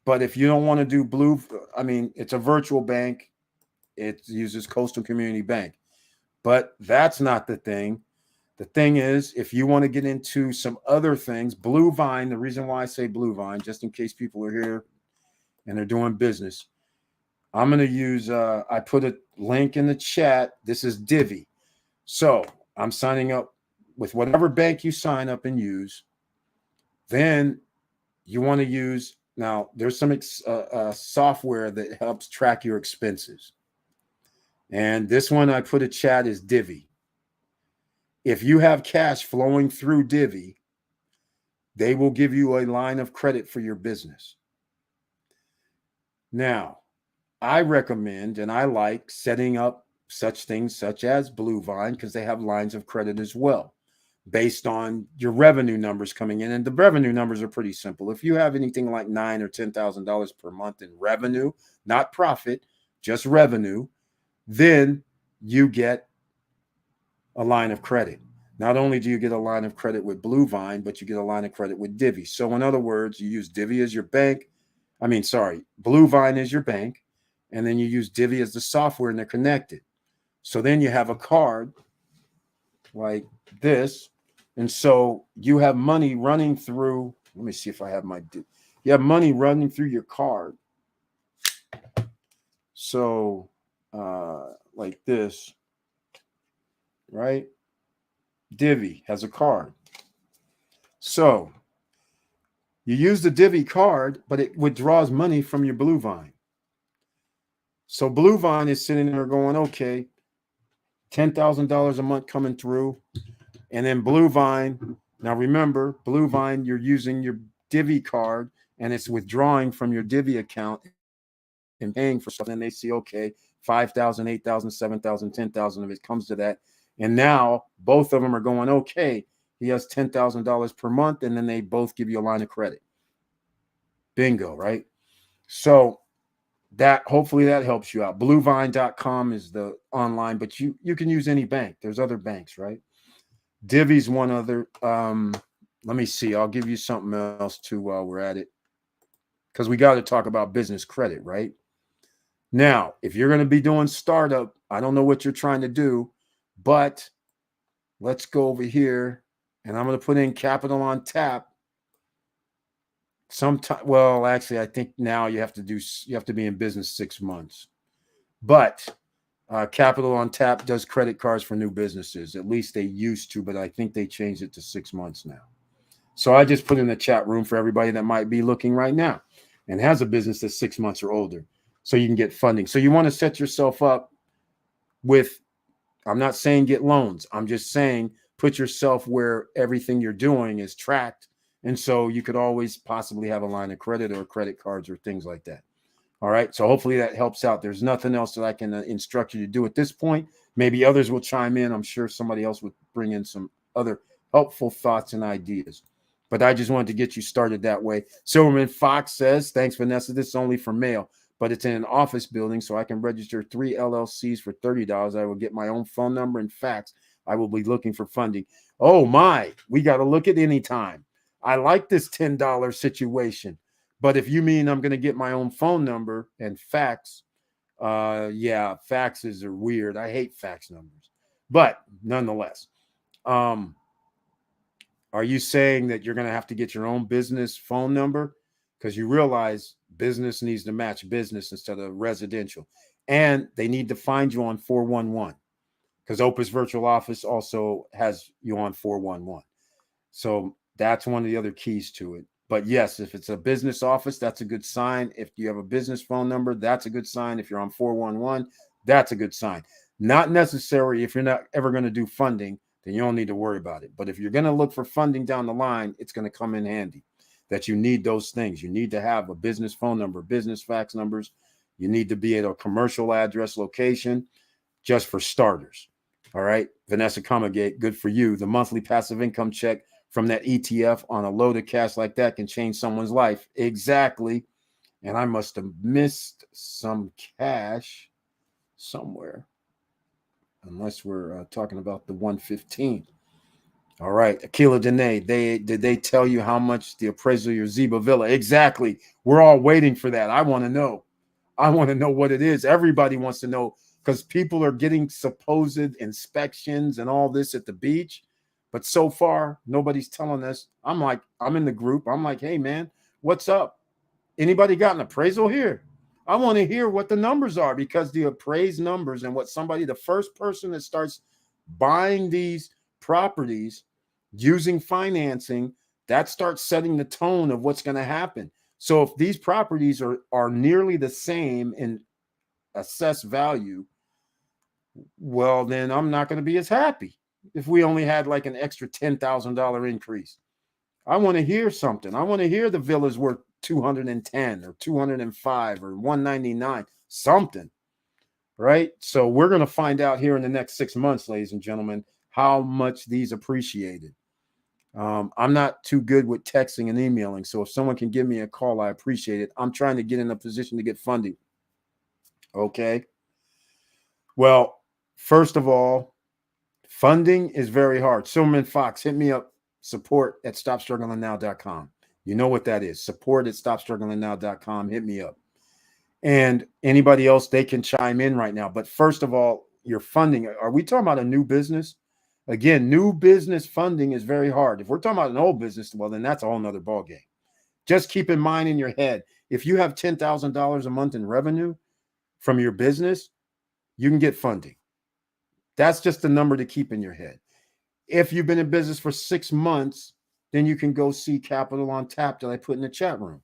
But if you don't want to do it's a virtual bank. It uses Coastal Community Bank. But that's not the thing. The thing is, if you want to get into some other things, Blue Vine, the reason why I say Blue Vine, just in case people are here and they're doing business, I'm going to use, I put a link in the chat. This is Divvy. So I'm signing up with whatever bank you sign up and use. Then you want to use, now there's some software that helps track your expenses. And this one I put a chat is Divvy. If you have cash flowing through Divvy, they will give you a line of credit for your business. Now, I recommend and I like setting up such things such as Blue Vine because they have lines of credit as well based on your revenue numbers coming in. And the revenue numbers are pretty simple. If you have anything like $9,000 or $10,000 per month in revenue, not profit, just revenue, then you get a line of credit. Not only do you get a line of credit with Blue Vine, but you get a line of credit with Divvy. So in other words, you use Divvy as your bank. Blue Vine is your bank. And then you use Divvy as the software and they're connected. So then you have a card like this. And so you have money running through, let me see if I have you have money running through your card. So like this, right? Divvy has a card. So you use the Divvy card, but it withdraws money from your Blue Vine. So Blue Vine is sitting there going, okay, $10,000 a month coming through. And then Blue Vine, now remember, Blue Vine, you're using your Divvy card and it's withdrawing from your Divvy account and paying for stuff. And they see, okay, 5,000, 8,000, 7,000, 10,000 of it comes to that. And now both of them are going, okay, he has $10,000 per month, and then they both give you a line of credit. Bingo, right? So that hopefully that helps you out. Bluevine.com is the online, but you can use any bank. There's other banks, right? Divvy's one other. Let me see. I'll give you something else too while we're at it, because we got to talk about business credit, right? Now, if you're going to be doing startup, I don't know what you're trying to do, but let's go over here, and I'm going to put in capital on tap. Sometime, well, actually, I think now you have to be in business 6 months, but Capital on Tap does credit cards for new businesses. At least they used to, but I think they changed it to 6 months now. So I just put in the chat room for everybody that might be looking right now and has a business that's 6 months or older, so you can get funding. So you want to set yourself up with, I'm not saying get loans. I'm just saying put yourself where everything you're doing is tracked. And so you could always possibly have a line of credit or credit cards or things like that. All right. So hopefully that helps out. There's nothing else that I can instruct you to do at this point. Maybe others will chime in. I'm sure somebody else would bring in some other helpful thoughts and ideas. But I just wanted to get you started that way. Silverman Fox says, thanks, Vanessa. This is only for mail, but it's in an office building, so I can register 3 LLCs for $30. I will get my own phone number and fax. I will be looking for funding. Oh, my. We got to look at Anytime. I like this $10 situation. But if you mean I'm going to get my own phone number and fax, yeah, faxes are weird. I hate fax numbers. But nonetheless, are you saying that you're going to have to get your own business phone number? Because you realize business needs to match business instead of residential. And they need to find you on 411, because Opus Virtual Office also has you on 411. So that's one of the other keys to it. But yes, if it's a business office, that's a good sign. If you have a business phone number, that's a good sign. If you're on 411, that's a good sign. Not necessary if you're not ever going to do funding, then you don't need to worry about it. But if you're going to look for funding down the line, it's going to come in handy that you need those things. You need to have a business phone number, business fax numbers. You need to be at a commercial address location, just for starters. All right. Vanessa Comagate, good for you. The monthly passive income check from that ETF on a load of cash like that can change someone's life. Exactly. And I must have missed some cash somewhere, unless we're talking about the 115. All right. Akila Dene, did they tell you how much the appraisal of your Ziba Villa? Exactly. We're all waiting for that. I want to know. I want to know what it is. Everybody wants to know, because people are getting supposed inspections and all this at the beach. But so far, nobody's telling us. I'm in the group. I'm like, hey, man, what's up? Anybody got an appraisal here? I want to hear what the numbers are, because the appraised numbers and the first person that starts buying these properties using financing, that starts setting the tone of what's going to happen. So if these properties are nearly the same in assessed value, well, then I'm not going to be as happy if we only had like an extra $10,000 increase. I want to hear something. I want to hear the villa's worth 210 or 205 or 199, something, right? So we're going to find out here in the next 6 months, ladies and gentlemen, how much these appreciated. I'm not too good with texting and emailing, so if someone can give me a call, I appreciate it. I'm trying to get in a position to get funding. Okay. Well, first of all, funding is very hard. Silverman Fox, hit me up. support@stopstrugglingnow.com. You know what that is. support@stopstrugglingnow.com. Hit me up. And anybody else, they can chime in right now. But first of all, your funding. Are we talking about a new business? Again, new business funding is very hard. If we're talking about an old business, well, then that's a whole nother ballgame. Just keep in mind in your head, if you have $10,000 a month in revenue from your business, you can get funding. That's just a number to keep in your head. If you've been in business for 6 months, then you can go see Capital on Tap that I put in the chat room.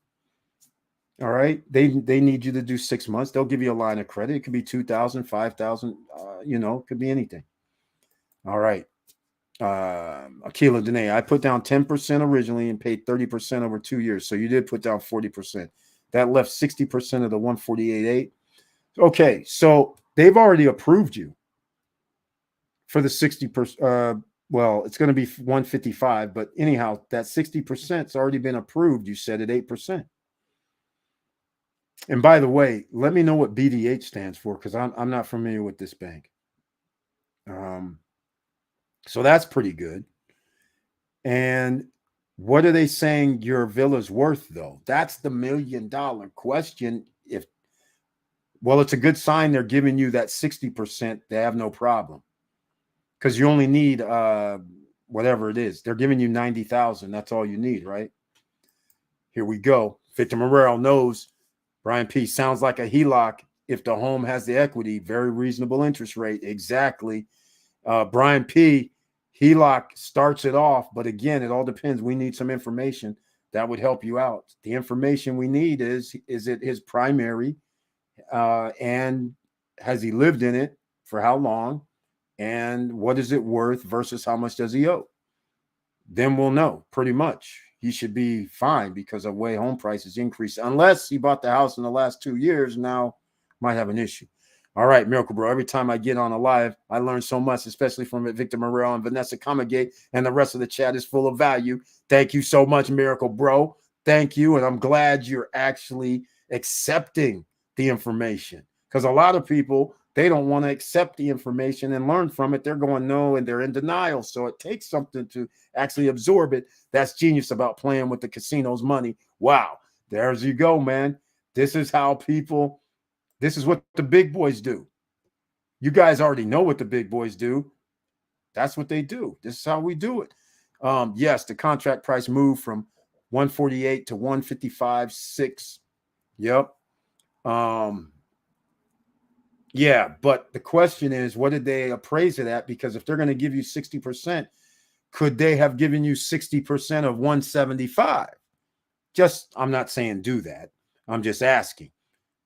All right. They need you to do 6 months. They'll give you a line of credit. It could be 2,000, 5,000, it could be anything. All right. Akila Dene, I put down 10% originally and paid 30% over 2 years. So you did put down 40%. That left 60% of the 148.8. Okay. So they've already approved you. for the 60%. Well, it's going to be 155, but anyhow, that 60%'s already been approved. You said at 8%. And by the way, let me know what BDH stands for, because I'm not familiar with this bank. So that's pretty good. And what are they saying your villa's worth, though? That's the $1 million question. Well, it's a good sign they're giving you that 60%. They have no problem, because you only need whatever it is. They're giving you 90,000. That's all you need, right? Here we go. Victor Morrell knows. Brian P. sounds like a HELOC if the home has the equity. Very reasonable interest rate. Exactly. Brian P. HELOC starts it off, but again, it all depends. We need some information that would help you out. The information we need is it his primary, and has he lived in it for how long, and what is it worth versus how much does he owe? Then we'll know pretty much. He should be fine because of the way home prices increase, unless he bought the house in the last 2 years. Now might have an issue. All right, Miracle Bro. Every time I get on a live, I learn so much, especially from Victor Morrell and Vanessa Comagate, and the rest of the chat is full of value. Thank you so much, Miracle Bro. Thank you. And I'm glad you're actually accepting the information, because a lot of people, they don't want to accept the information and learn from it. They're going no, and they're in denial. So it takes something to actually absorb it. That's genius about playing with the casino's money. Wow. There's you go, man. This is how people, this is what the big boys do. You guys already know what the big boys do. That's what they do. This is how we do it. Yes, the contract price moved from 148 to 155.6. Yep. Yeah, but the question is, what did they appraise it at? Because if they're going to give you 60%, could they have given you 60% of 175? I'm not saying do that. I'm just asking,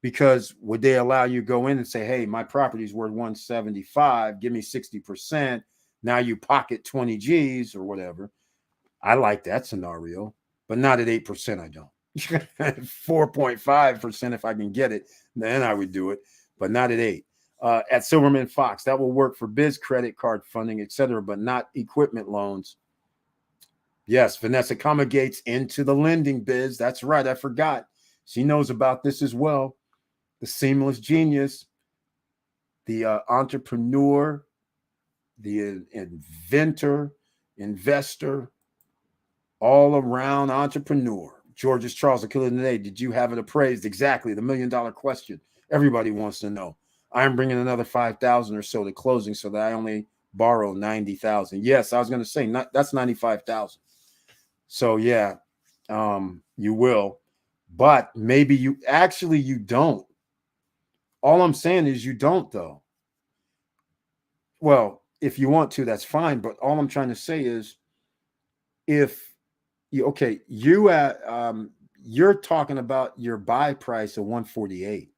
because would they allow you to go in and say, hey, my property's worth 175, give me 60%. Now you pocket 20 G's or whatever. I like that scenario, but not at 8%. I don't. 4.5% if I can get it, then I would do it, but not at 8. At Silverman Fox, that will work for biz credit card funding, etc., but not equipment loans. Yes, Vanessa Comagate's into the lending biz. That's right. I forgot. She knows about this as well. The seamless genius, the entrepreneur, the inventor, investor, all around entrepreneur. George's Charles today. Did you have it appraised? Exactly. The $1 million question. Everybody wants to know. I'm bringing another 5,000 or so to closing, so that I only borrow 90,000. Yes, I was going to say that's 95,000. So yeah, you will, but maybe you don't. All I'm saying is you don't, though. Well, if you want to, that's fine. But all I'm trying to say is, if you you're talking about your buy price of 148.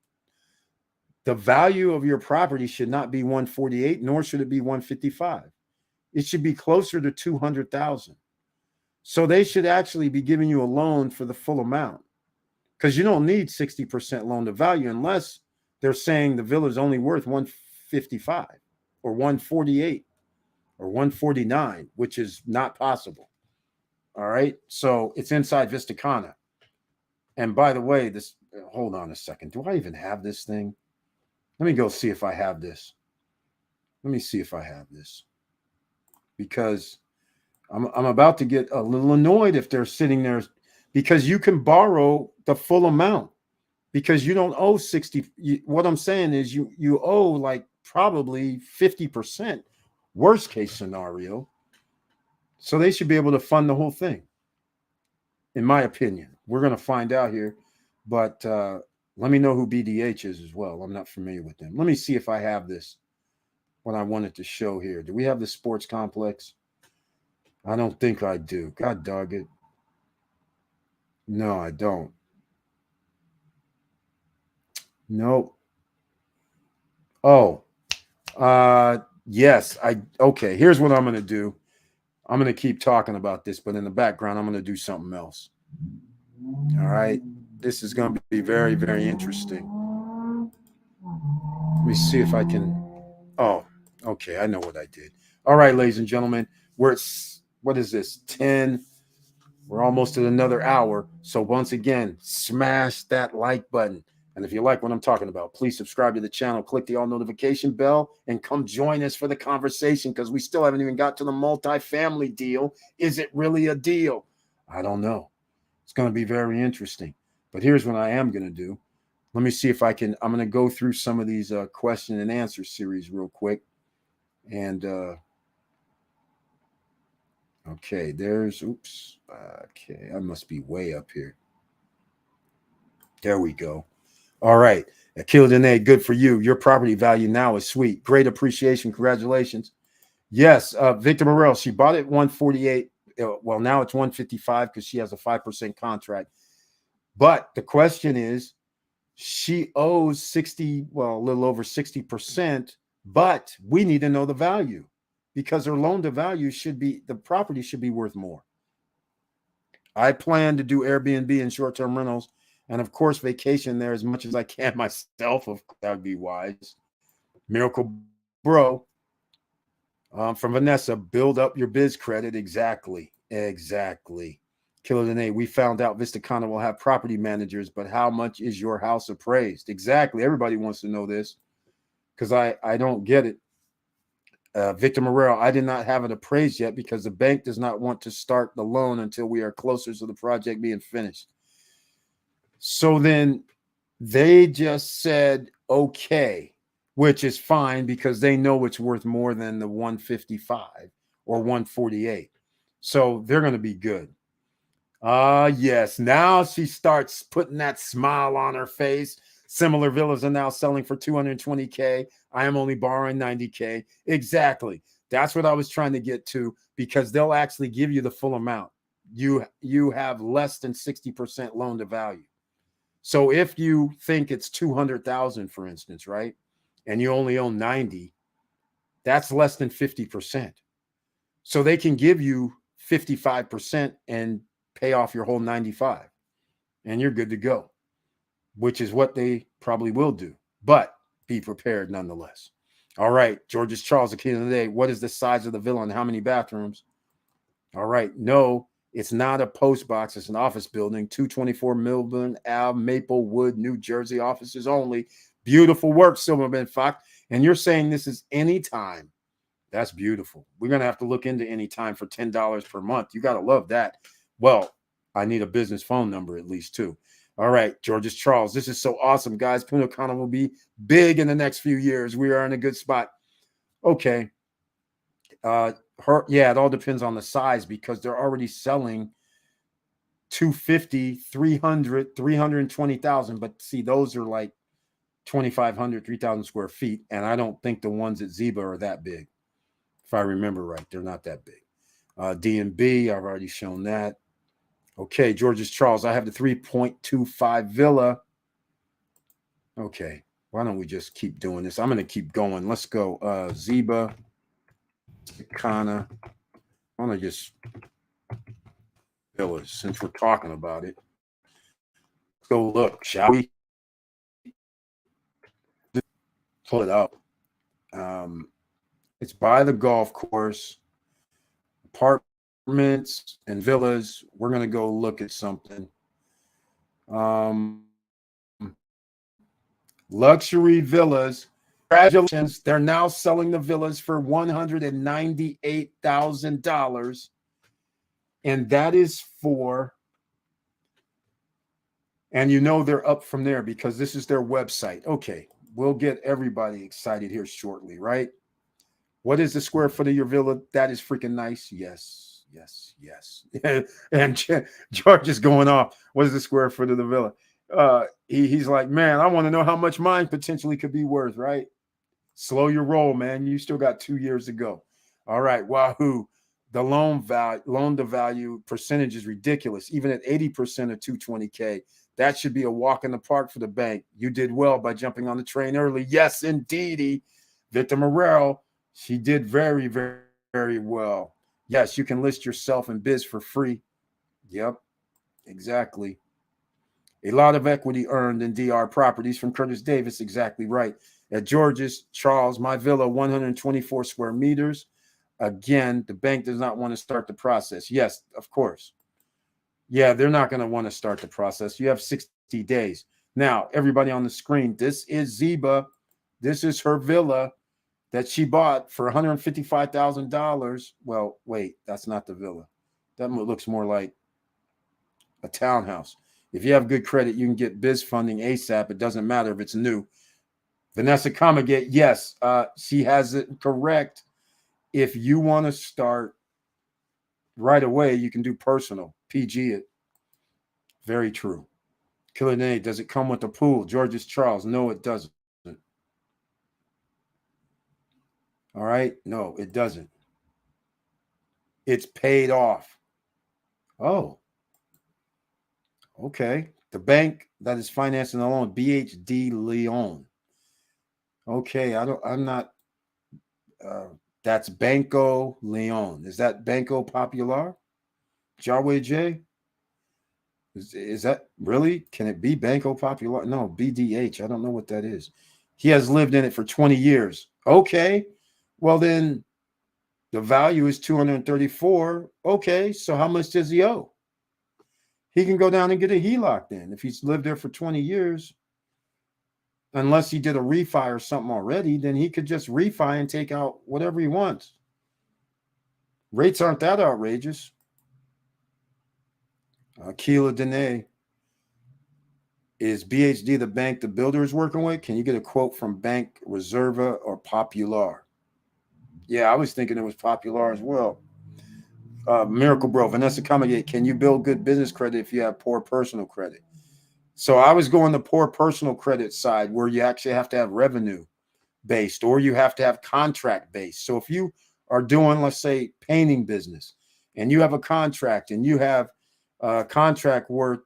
The value of your property should not be 148, nor should it be 155. It should be closer to 200,000. So they should actually be giving you a loan for the full amount, because you don't need 60% loan to value unless they're saying the villa is only worth 155 or 148 or 149, which is not possible. All right. So it's inside Vistacana. And by the way, hold on a second. Do I even have this thing? Let me go see if I have this. Let me see if I have this, because I'm about to get a little annoyed if they're sitting there, because you can borrow the full amount because you don't owe 60. What I'm saying is you owe like probably 50%, worst case scenario. So they should be able to fund the whole thing, in my opinion. We're going to find out here, but let me know who BDH is as well. I'm not familiar with them. Let me see if I have this, what I wanted to show here. Do we have the sports complex? I don't think I do. God dog it. No, I don't. Nope. Oh, yes. Okay. Here's what I'm going to do. I'm going to keep talking about this, but in the background, I'm going to do something else. All right. This is going to be very, very interesting. Let me see if I can. Oh, Okay, I know what I did. All right, ladies and gentlemen, what is this? 10. We're almost at another hour. So once again, smash that like button. And if you like what I'm talking about, please subscribe to the channel, click the all notification bell, and come join us for the conversation because we still haven't even got to the multifamily deal. Is it really a deal? I don't know. It's going to be very interesting. But here's what I am going to do. Let me see if I can. I'm going to go through some of these question and answer series real quick. And okay, oops. Okay, I must be way up here. There we go. All right. Akil Dene, good for you. Your property value now is sweet. Great appreciation. Congratulations. Yes, Victor Morel, she bought it 148. Well, now it's 155 because she has a 5% contract. But the question is, she owes 60, well, a little over 60%, but we need to know the value because her loan to value the property should be worth more. I plan to do Airbnb and short-term rentals, and of course, vacation there as much as I can myself. Of course, that would be wise. Miracle Bro from Vanessa, build up your biz credit. Exactly. Killer Dene, we found out Vistacana will have property managers, but how much is your house appraised? Exactly. Everybody wants to know this because I don't get it. Victor Morero, I did not have it appraised yet because the bank does not want to start the loan until we are closer to the project being finished. So then they just said, okay, which is fine because they know it's worth more than the 155 or 148. So they're going to be good. Yes. Now she starts putting that smile on her face. Similar villas are now selling for $220K. I am only borrowing $90K. Exactly. That's what I was trying to get to because they'll actually give you the full amount. You have less than 60% loan to value. So if you think it's 200,000, for instance, right, and you only own 90, that's less than 50%. So they can give you 55% and pay off your whole 95, and you're good to go, which is what they probably will do. But be prepared nonetheless. All right, George's Charles, the kid of the day. What is the size of the villa and how many bathrooms? All right, no, it's not a post box. It's an office building, 224 Milburn Ave, Maplewood, New Jersey, offices only. Beautiful work, Silverman Fox. And you're saying this is anytime. That's beautiful. We're going to have to look into anytime for $10 per month. You got to love that. Well, I need a business phone number at least too. All right, George's Charles. This is so awesome, guys. Punta Cana will be big in the next few years. We are in a good spot. Okay. It all depends on the size because they're already selling 250, 300, 320,000. But see, those are like 2,500, 3,000 square feet. And I don't think the ones at Ziba are that big. If I remember right, they're not that big. D&B, I've already shown that. Okay, George's Charles. I have the 3.25 villa. Okay, why don't we just keep doing this? I'm going to keep going. Let's go. Ziba, Kana. I want to just villas since we're talking about it. Let's go look, shall we? Pull it up. It's by the golf course. Apartments and villas. We're going to go look at something. Luxury villas. Congratulations. They're now selling the villas for $198,000. And that is for, and they're up from there because this is their website. Okay, we'll get everybody excited here shortly, right? What is the square foot of your villa? That is freaking nice. Yes. And George is going off. What is the square foot of the villa? He's like, man, I want to know how much mine potentially could be worth, right? Slow your roll, man. You still got 2 years to go. All right, wahoo. The loan to value percentage is ridiculous. Even at 80% of 220K, that should be a walk in the park for the bank. You did well by jumping on the train early. Yes, indeedy. Victor Morero, she did very, very, very well. Yes, you can list yourself in biz for free. Yep, exactly. A lot of equity earned in DR properties from Curtis Davis. Exactly right. at George's, Charles, my villa, 124 square meters. Again, the bank does not want to start the process. Yes, of course. Yeah, they're not going to want to start the process. You have 60 days. Now, everybody on the screen, this is Zeba. This is her villa that she bought for $155,000. Well, wait, that's not the villa. That looks more like a townhouse. If you have good credit, you can get biz funding ASAP. It doesn't matter if it's new. Vanessa Comagate, yes, she has it correct. If you want to start right away, you can do personal, PG it. Very true. Killer Nate, does it come with the pool? George's Charles, no, it doesn't. All right, no, it doesn't. It's paid off. Oh, okay. The bank that is financing the loan, BHD Leon. Okay, I'm not. That's Banco Leon. Is that Banco Popular? Jarway J? Is that really? Can it be Banco Popular? No, BDH. I don't know what that is. He has lived in it for 20 years. Okay. Well, then the value is 234. Okay. So how much does he owe? He can go down and get a HELOC then. If he's lived there for 20 years, unless he did a refi or something already, then he could just refi and take out whatever he wants. Rates aren't that outrageous. Keela Dene, is BHD the bank the builder is working with? Can you get a quote from Bank Reserva or Popular? Yeah, I was thinking it was Popular as well. Miracle Bro, Vanessa Comagate, can you build good business credit if you have poor personal credit? So I was going the poor personal credit side where you actually have to have revenue based or you have to have contract based. So if you are doing, let's say, painting business and you have a contract and you have a contract worth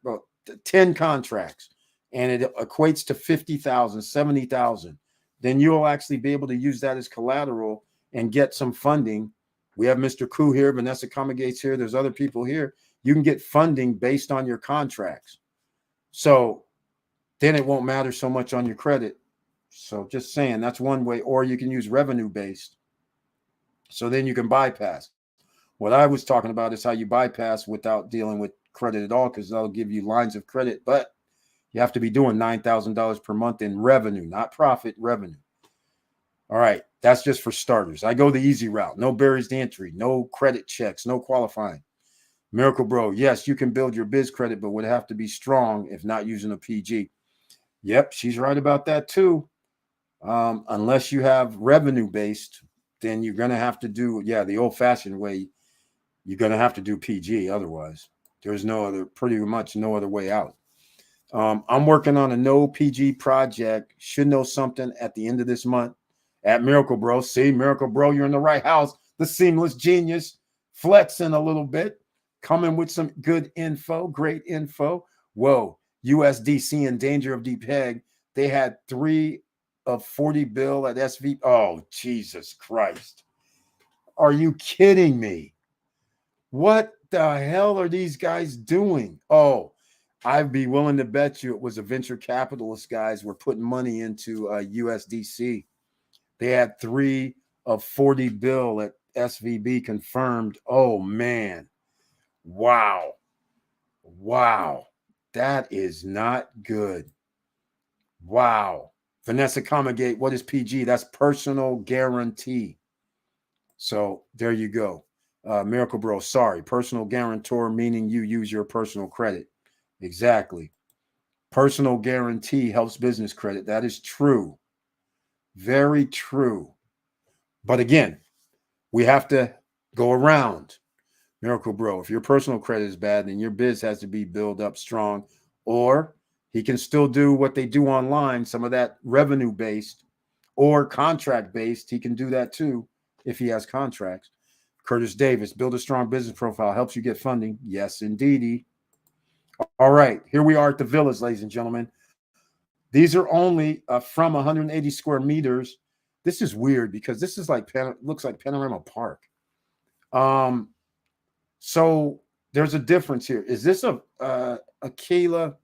10 contracts and it equates to 50,000, 70,000, then you'll actually be able to use that as collateral and get some funding. We have Mr. Koo here, Vanessa Comagate's here. There's other people here. You can get funding based on your contracts. So then it won't matter so much on your credit. So just saying, that's one way. Or you can use revenue based. So then you can bypass. What I was talking about is how you bypass without dealing with credit at all, because that'll give you lines of credit. But you have to be doing $9,000 per month in revenue, not profit, revenue. All right. That's just for starters. I go the easy route. No barriers to entry, no credit checks, no qualifying. Miracle Bro, yes, you can build your biz credit, but would have to be strong if not using a PG. Yep, she's right about that too. Unless you have revenue based, then you're going to have to do, the old fashioned way. You're going to have to do PG. Otherwise, there's pretty much no other way out. I'm working on a no PG project. Should know something at the end of this month at Miracle Bro. See, Miracle Bro, you're in the right house. The seamless genius flexing a little bit, coming with some good info, great info. Whoa, USDC in danger of depeg. They had 3 of 40 bill at SV. Oh, Jesus Christ. Are you kidding me? What the hell are these guys doing? Oh, I'd be willing to bet you it was a venture capitalist guys were putting money into USDC. They had 3 of 40 bill at SVB confirmed. Oh, man. Wow. That is not good. Wow. Vanessa Comagate, what is PG? That's personal guarantee. So there you go. Miracle Bro, sorry. Personal guarantor, meaning you use your personal credit. Exactly. Personal guarantee helps business credit. That is true. Very true. But again, we have to go around. Miracle Bro, if your personal credit is bad, then your biz has to be built up strong. Or he can still do what they do online, some of that revenue based or contract based. He can do that too if he has contracts. Curtis Davis, build a strong business profile, helps you get funding. Yes, indeedy. All right, here we are at the villas, ladies and gentlemen. These are only from 180 square meters. This is weird because this is like looks like Panorama Park. So there's a difference here. Is this a Kayla?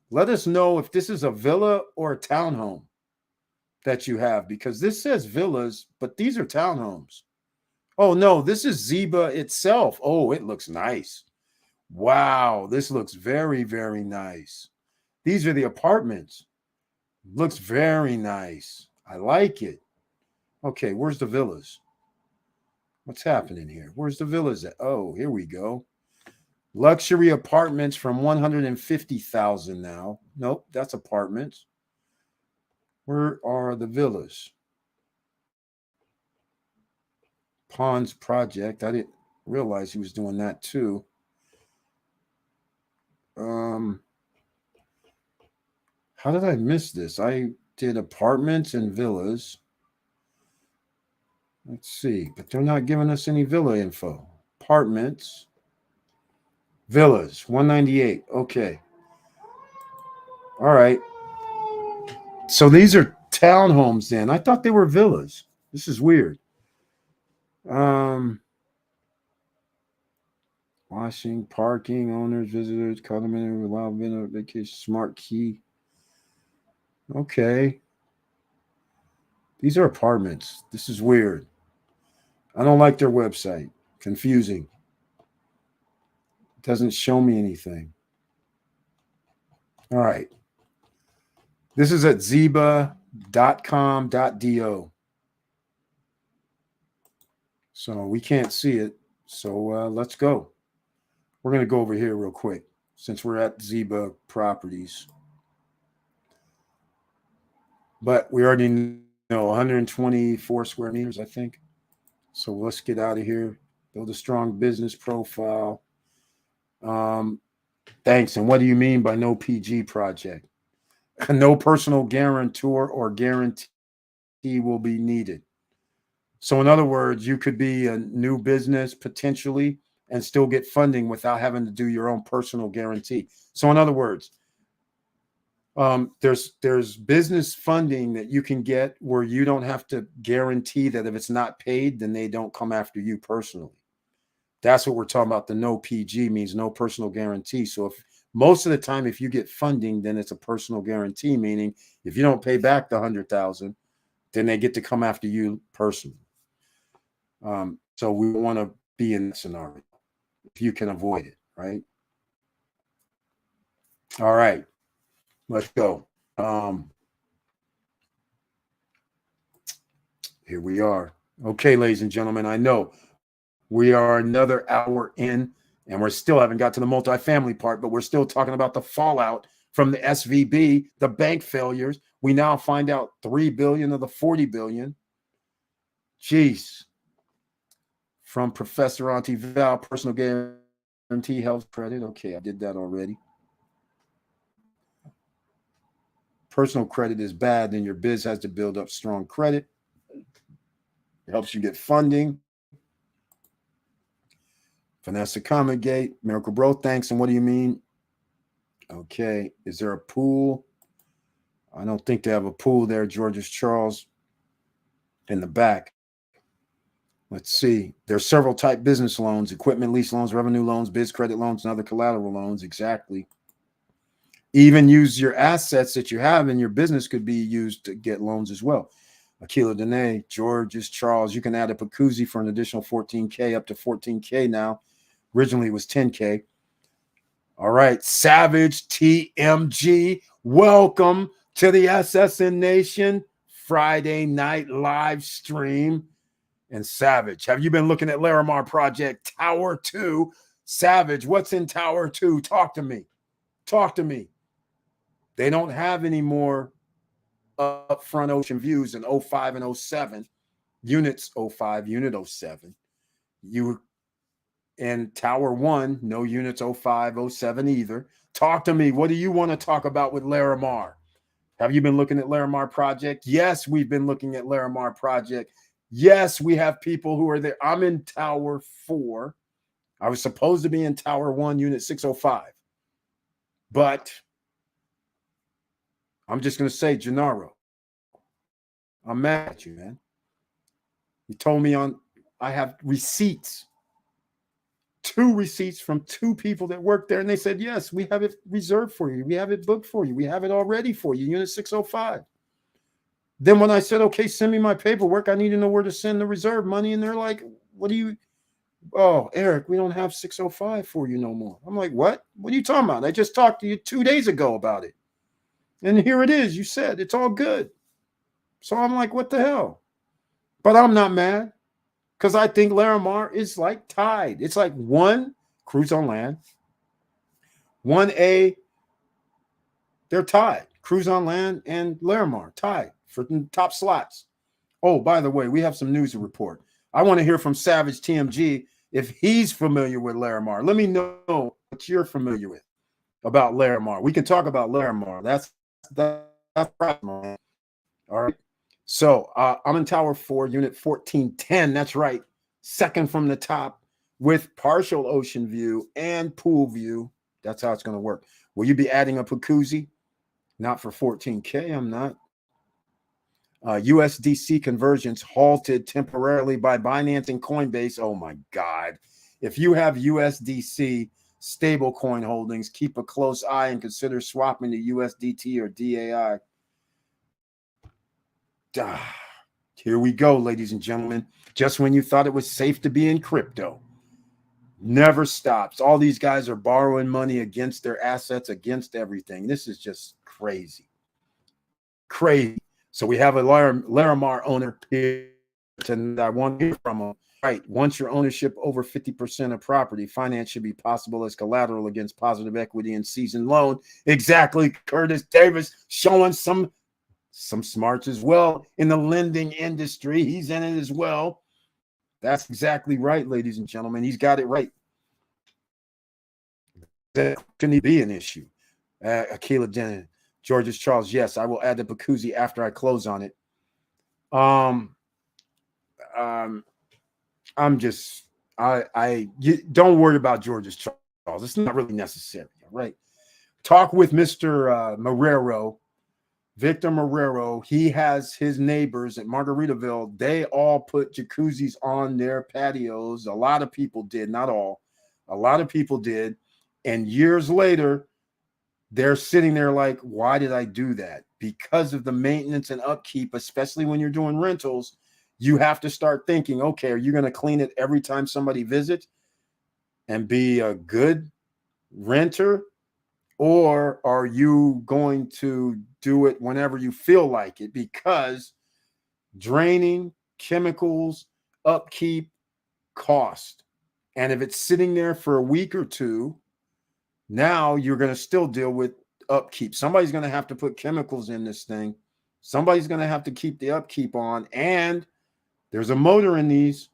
Let us know if this is a villa or a townhome. that you have, because this says villas, but these are townhomes. Oh, no, this is Ziba itself. Oh, it looks nice. Wow, this looks very, very nice. These are the apartments. Looks very nice. I like it. Okay, where's the villas? What's happening here? Where's the villas at? Oh, here we go. Luxury apartments from 150,000 now. Nope, that's apartments. Where are the villas? Ponds Project. I didn't realize he was doing that too. How did I miss this? I did apartments and villas. Let's see, but they're not giving us any villa info. Apartments, villas, 198. Okay. All right. So these are townhomes then. I thought they were villas. This is weird. Washing, parking, owners, visitors, condominium, allow vacation, smart key. Okay. These are apartments. This is weird. I don't like their website. Confusing. It doesn't show me anything. All right. This is at ziba.com.do. So we can't see it. So let's go. We're going to go over here real quick since we're at Ziba Properties. But we already know 124 square meters, I think. So let's get out of here. Build a strong business profile. Thanks. And what do you mean by no PG project? No personal guarantor or guarantee will be needed. So in other words, you could be a new business potentially and still get funding without having to do your own personal guarantee. So in other words, there's business funding that you can get where you don't have to guarantee that if it's not paid, then they don't come after you personally. That's what we're talking about. The no PG means no personal guarantee. So if most of the time, if you get funding, then it's a personal guarantee, meaning if you don't pay back the 100,000, then they get to come after you personally. So we want to be in that scenario if you can avoid it, right? All right, let's go. Here we are. Okay, ladies and gentlemen, I know we are another hour in, and we're still haven't got to the multifamily part, but we're still talking about the fallout from the SVB, the bank failures. We now find out 3 billion of the 40 billion. Jeez. From Professor Auntie Val, personal guarantee health credit. Okay, I did that already. Personal credit is bad, then your biz has to build up strong credit. It helps you get funding. Vanessa Comegate, Miracle Bro, thanks. And what do you mean? Okay, is there a pool? I don't think they have a pool there. George's Charles in the back. Let's see. There's several type business loans, equipment lease loans, revenue loans, biz credit loans, and other collateral loans. Exactly. Even use your assets that you have in your business could be used to get loans as well. Akila Dene, George's Charles. You can add a Pacuzzi for an additional 14K, up to 14K now. Originally it was 10K. All right. Savage TMG. Welcome to the SSN Nation Friday night live stream. And Savage, have you been looking at Larimar Project Tower 2? Savage, what's in Tower 2? Talk to me. Talk to me. They don't have any more upfront ocean views in 05 and 07. Units 05, unit 07. You in Tower 1, no units 05, 07 either. Talk to me. What do you want to talk about with Larimar? Have you been looking at Larimar Project? Yes, we've been looking at Larimar Project. Yes, we have people who are there. I'm in Tower 4. I was supposed to be in Tower 1, Unit 605. But I'm just going to say, Gennaro, I'm mad at you, man. You told me I have receipts. 2 receipts from 2 people that work there. And they said, yes, we have it reserved for you. We have it booked for you. We have it all ready for you, Unit 605. Then when I said, okay, send me my paperwork, I need to know where to send the reserve money. And they're like, what do you, oh, Eric, we don't have 605 for you no more. I'm like, what? What are you talking about? I just talked to you 2 days ago about it. And here it is. You said it's all good. So I'm like, what the hell? But I'm not mad because I think Larimar is like tied. It's like one Cruise on Land, 1A, they're tied. Cruise on Land and Larimar tied for the top slots. Oh, by the way, we have some news to report. I want to hear from Savage TMG if he's familiar with Larimar. Let me know what you're familiar with about Larimar. We can talk about Larimar. That's problem. All right. So I'm in Tower 4, Unit 1410. That's right. Second from the top with partial ocean view and pool view. That's how it's going to work. Will you be adding a jacuzzi? Not for 14K. I'm not. USDC conversions halted temporarily by Binance and Coinbase. Oh my God. If you have USDC stablecoin holdings, keep a close eye and consider swapping to USDT or DAI. Here we go, ladies and gentlemen. Just when you thought it was safe to be in crypto, never stops. All these guys are borrowing money against their assets, against everything. This is just crazy. Crazy. So we have a Larimar owner here, and I want to hear from him. Right. Once your ownership over 50% of property, finance should be possible as collateral against positive equity and seasoned loan. Exactly. Curtis Davis showing some smarts as well in the lending industry. He's in it as well. That's exactly right, ladies and gentlemen. He's got it right. That can be an issue. Akila Denton, George's Charles. Yes, I will add the jacuzzi after I close on it. I'm just, don't worry about George's Charles. It's not really necessary. Right. Talk with Mr. Marrero. Victor Marrero, he has his neighbors at Margaritaville. They all put jacuzzis on their patios. A lot of people did, not all. A lot of people did. And years later, they're sitting there like, why did I do that? Because of the maintenance and upkeep, especially when you're doing rentals, you have to start thinking, okay, are you going to clean it every time somebody visits and be a good renter? Or are you going to do it whenever you feel like it? Because draining, chemicals, upkeep, cost. And if it's sitting there for a week or two, now you're going to still deal with upkeep. Somebody's going to have to put chemicals in this thing. Somebody's going to have to keep the upkeep on. And there's a motor in these.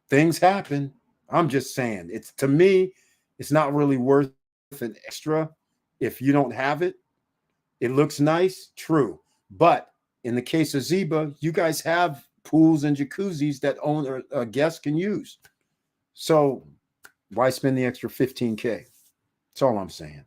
Things happen. I'm just saying. It's, to me, it's not really worth an extra if you don't have it. It looks nice, true. But in the case of Zeba, you guys have pools and jacuzzis that owner guests can use. So why spend the extra 15K? That's all I'm saying.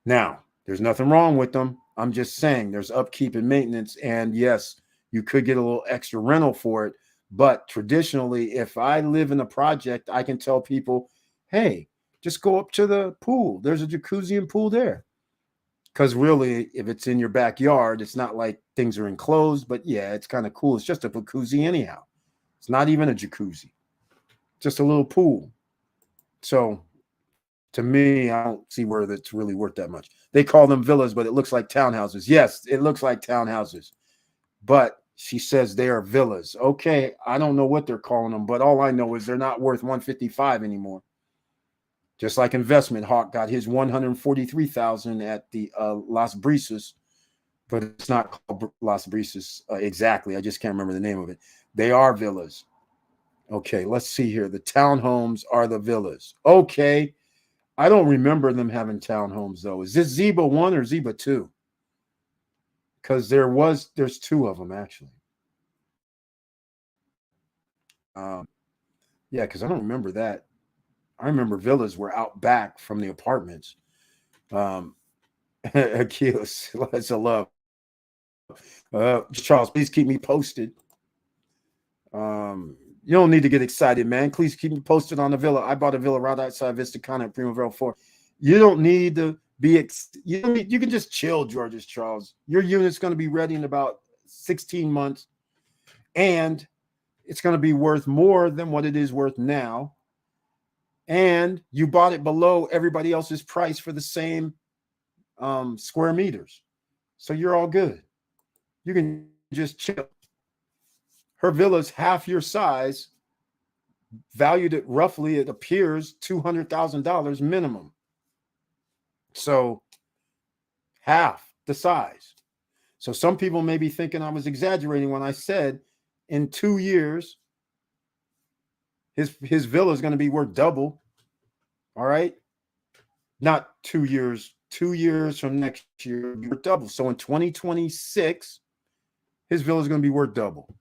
Now, there's nothing wrong with them. I'm just saying there's upkeep and maintenance. And yes, you could get a little extra rental for it. But traditionally, if I live in a project, I can tell people, hey, just go up to the pool. There's a jacuzzi and pool there. Because really, if it's in your backyard, it's not like things are enclosed. But yeah, it's kind of cool. It's just a jacuzzi anyhow. It's not even a jacuzzi. Just a little pool. So to me, I don't see where that's really worth that much. They call them villas, but it looks like townhouses. Yes, it looks like townhouses. But she says they are villas. Okay, I don't know what they're calling them, but all I know is they're not worth 155 anymore. Just like Investment Hawk got his 143,000 at the Las Brisas, but it's not called Las Brisas exactly. I just can't remember the name of it. They are villas. Okay, let's see here. The townhomes are the villas. Okay, I don't remember them having townhomes though. Is this Zeba 1 or Zeba 2? Because there's two of them actually. Yeah, because I don't remember that. I remember villas were out back from the apartments. Achilles, lots of love. Charles, please keep me posted. You don't need to get excited, man. Please keep me posted on the villa. I bought a villa right outside Vista Con at Primavera 4. You don't need to you can just chill, Georges Charles. Your unit's going to be ready in about 16 months, and it's going to be worth more than what it is worth now. And you bought it below everybody else's price for the same square meters. So you're all good. You can just chill. Her villa's half your size, valued at roughly, it appears, $200,000 minimum. So half the size. So some people may be thinking I was exaggerating when I said in 2 years, his villa is going to be worth double. All right. Not 2 years, 2 years from next year, worth double. So in 2026, his villa is going to be worth double.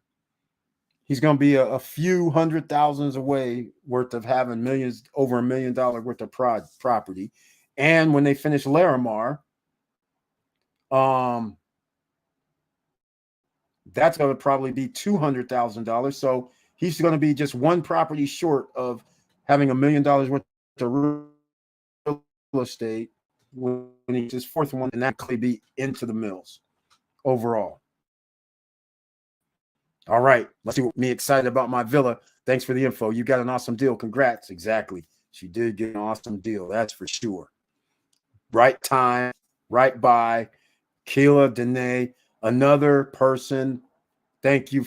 He's going to be a few hundred thousands away worth of having millions, over $1 million worth of property. And when they finish Larimar, that's going to probably be $200,000. So he's going to be just one property short of having $1 million worth of real estate when he's his fourth one, and that could be into the mills overall. All right, let's see what me excited about my villa. Thanks for the info. You got an awesome deal. Congrats. Exactly. She did get an awesome deal. That's for sure. Right time, right by. Keila Dene, another person. Thank you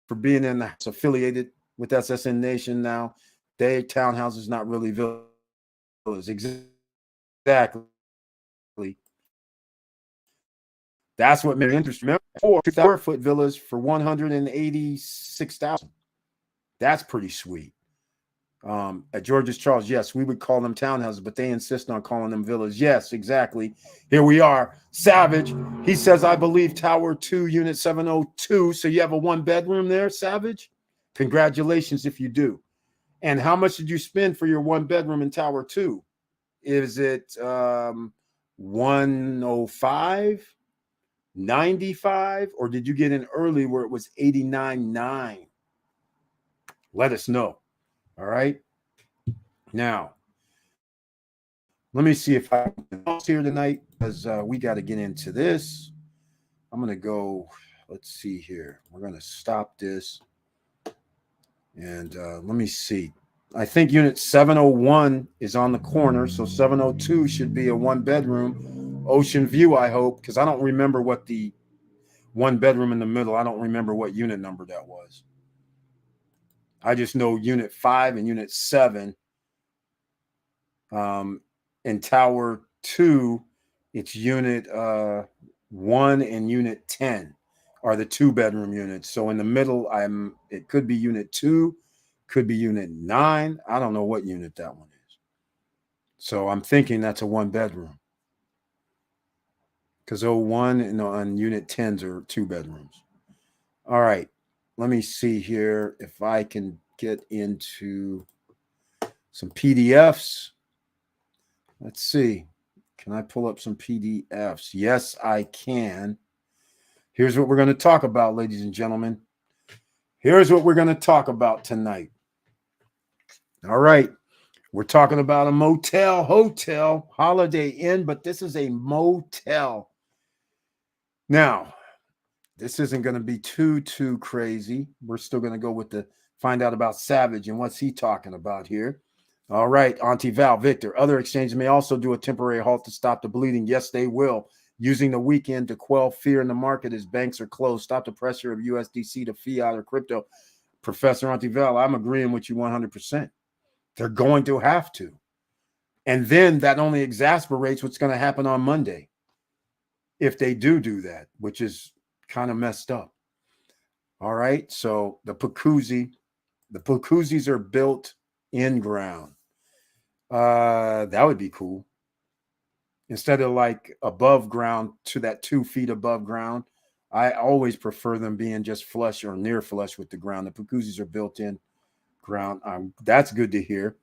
for being in the house, affiliated with SSN Nation now. They townhouses, not really villas. Exactly. That's what made it interesting. Remember, 4 square foot villas for $186,000. That's pretty sweet. At Georges Charles, yes, we would call them townhouses, but they insist on calling them villas. Yes, exactly. Here we are. Savage, he says, I believe Tower 2, Unit 702. So you have a 1-bedroom there, Savage? Congratulations if you do. And how much did you spend for your 1-bedroom in Tower 2? Is it 105? 95, or did you get in early where it was 89.9? Let us know. All right. Now, let me see if I'm here tonight, because we got to get into this. I'm going to go. Let's see here. We're going to stop this. And let me see. I think unit 701 is on the corner. So 702 should be a 1-bedroom. Ocean View, I hope, because I don't remember what the 1-bedroom in the middle. I don't remember what unit number that was. I just know unit 5 and unit 7. In Tower 2, it's unit 1 and unit 10 are the 2-bedroom units. So in the middle, it could be unit 2, could be unit 9. I don't know what unit that one is. So I'm thinking that's a 1-bedroom. Because 01 and on unit 10s are 2 bedrooms. All right. Let me see here if I can get into some PDFs. Let's see. Can I pull up some PDFs? Yes, I can. Here's what we're going to talk about, ladies and gentlemen. Here's what we're going to talk about tonight. All right. We're talking about a motel, hotel, Holiday Inn, but this is a motel. Now, this isn't going to be too crazy. We're still going to go with find out about Savage and what's he talking about here. All right, Auntie Val, Victor. Other exchanges may also do a temporary halt to stop the bleeding. Yes, they will. Using the weekend to quell fear in the market as banks are closed. Stop the pressure of USDC to fiat or crypto. Professor Auntie Val, I'm agreeing with you 100%. They're going to have to. And then that only exasperates what's going to happen on Monday if they do that, which is kind of messed up. All right. So the Pacuzzi's are built in ground. That would be cool. Instead of like above ground to that 2 feet above ground, I always prefer them being just flush or near flush with the ground. The Pacuzzi's are built in ground. That's good to hear.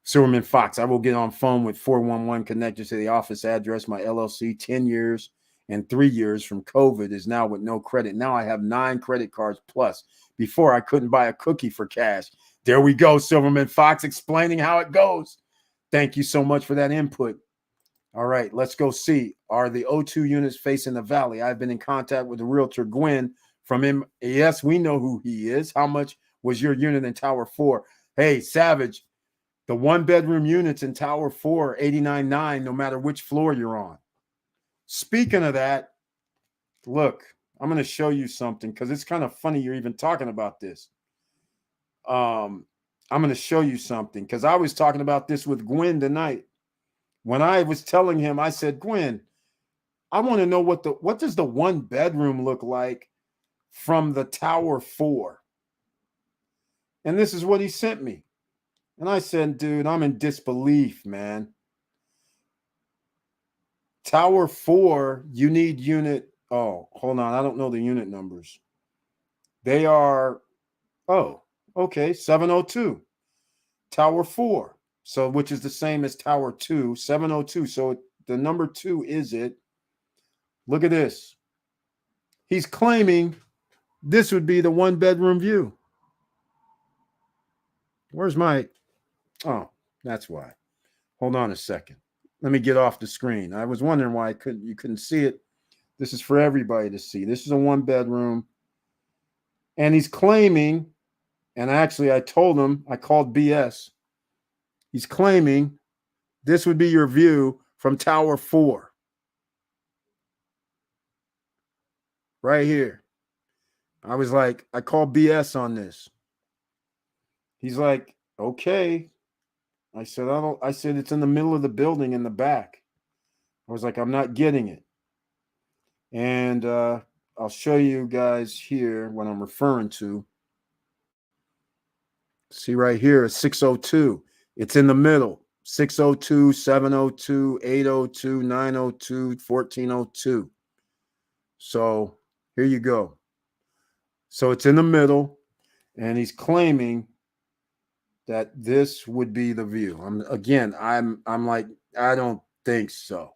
Silverman Fox, I will get on phone with 411 connected to the office address. My LLC, 10 years and 3 years from COVID, is now with no credit. Now I have 9 credit cards plus. Before, I couldn't buy a cookie for cash. There we go, Silverman Fox, explaining how it goes. Thank you so much for that input. All right, let's go see. Are the O2 units facing the valley? I've been in contact with the realtor Gwen from him. Yes, we know who he is. How much was your unit in Tower 4? Hey, Savage, the one-bedroom units in Tower 4, 89.9, no matter which floor you're on. Speaking of that, look, I'm going to show you something because it's kind of funny you're even talking about this. I'm going to show you something because I was talking about this with Gwen tonight. When I was telling him, I said, Gwen, I want to know what does the one bedroom look like from the Tower 4? And this is what he sent me. And I said, dude, I'm in disbelief, man. Tower 4, you need unit. Oh, hold on. I don't know the unit numbers. They are, oh, okay, 702. Tower 4. So, which is the same as Tower 2, 702. So the number 2 is it. Look at this. He's claiming this would be the one bedroom view. Where's my, oh, that's why. Hold on a second. Let me get off the screen. I was wondering why you couldn't see it. This is for everybody to see. This is a one bedroom. And he's claiming, and actually I told him, I called BS. He's claiming this would be your view from Tower 4. Right here. I was like, I called BS on this. He's like, okay. I said, it's in the middle of the building in the back. I was like, I'm not getting it. And I'll show you guys here what I'm referring to. See right here, 602. It's in the middle. 602, 702, 802, 902, 1402. So here you go. So it's in the middle, and he's claiming that this would be the view. I'm like, I don't think so.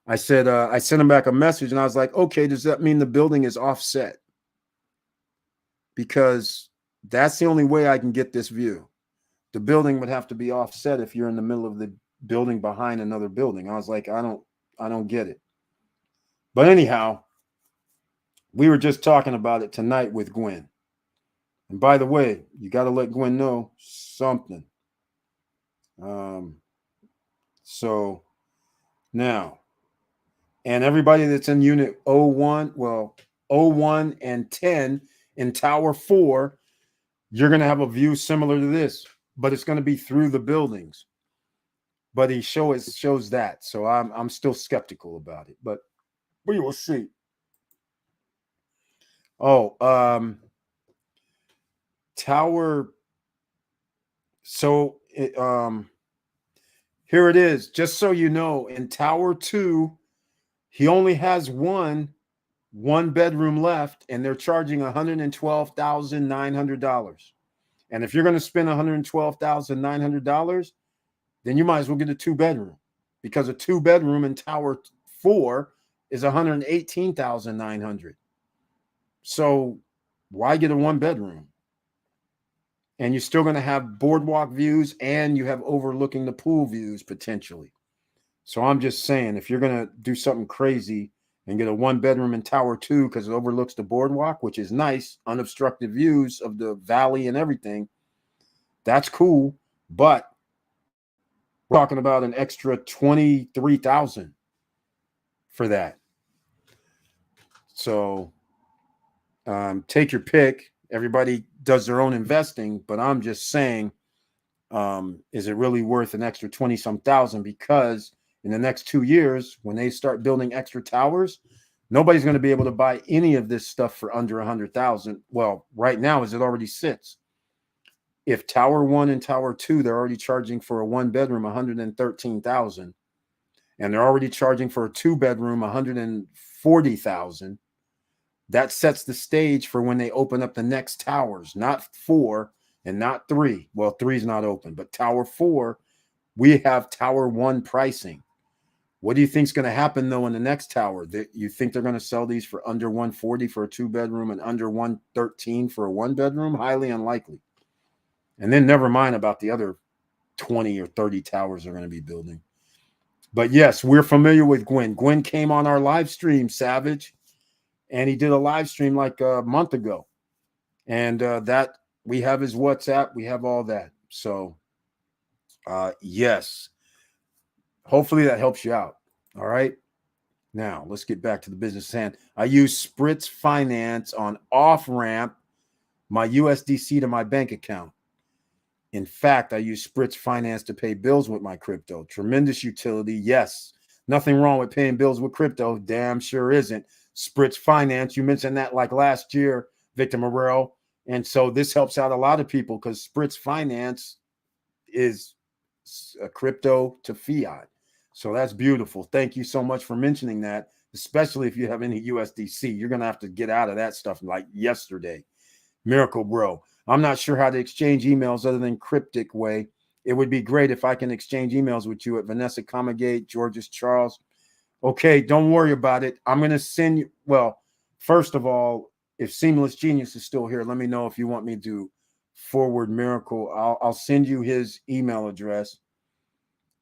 I said, I sent him back a message, and I was like, okay, does that mean the building is offset? Because that's the only way I can get this view. The building would have to be offset if you're in the middle of the building behind another building. I was like, I don't get it. But anyhow, we were just talking about it tonight with Gwen. And by the way, you got to let Gwen know something. So now, and everybody that's in unit 01, well, 01 and 10 in Tower 4, you're going to have a view similar to this, but it's going to be through the buildings. But he shows that. So I'm still skeptical about it, but we will see. Oh, Tower. So here it is. Just so you know, in Tower 2, he only has one bedroom left, and they're charging $112,900. And if you're going to spend $112,900, then you might as well get a 2-bedroom, because a 2-bedroom in Tower 4 is $118,900. So why get a 1-bedroom? And you're still going to have boardwalk views, and you have overlooking the pool views potentially. So I'm just saying, if you're going to do something crazy and get a 1-bedroom in Tower 2 because it overlooks the boardwalk, which is nice, unobstructed views of the valley and everything, that's cool. But we're talking about an extra $23,000 for that. So take your pick. Everybody does their own investing, but I'm just saying, is it really worth an extra 20-some thousand? Because in the next 2 years, when they start building extra towers, nobody's going to be able to buy any of this stuff for under 100,000. Well, right now, as it already sits, if Tower 1 and Tower 2, they're already charging for a 1-bedroom $113,000, and they're already charging for a 2-bedroom $140,000. That sets the stage for when they open up the next towers, not 4 and not 3. Well, 3 is not open, but Tower 4, we have Tower 1 pricing. What do you think is going to happen, though, in the next tower? You think they're going to sell these for under 140 for a 2-bedroom and under 113 for a 1-bedroom? Highly unlikely. And then never mind about the other 20 or 30 towers they're going to be building. But yes, we're familiar with Gwen. Gwen came on our live stream, Savage, and he did a live stream like a month ago. And that we have his WhatsApp, we have all that. So yes, hopefully that helps you out. All right. Now let's get back to the business hand. I use Spritz Finance on off ramp my USDC to my bank account. In fact, I use Spritz Finance to pay bills with my crypto. Tremendous utility. Yes. Nothing wrong with paying bills with crypto. Damn sure isn't. Spritz Finance, you mentioned that like last year, Victor Morrell. And so this helps out a lot of people because Spritz Finance is a crypto to fiat. So that's beautiful. Thank you so much for mentioning that, especially if you have any USDC. You're going to have to get out of that stuff like yesterday. Miracle Bro. I'm not sure how to exchange emails other than cryptic way. It would be great if I can exchange emails with you at Vanessa Comagate, Georges Charles. Okay, don't worry about it. I'm going to send you. Well, first of all, if Seamless Genius is still here, let me know if you want me to forward Miracle. I'll send you his email address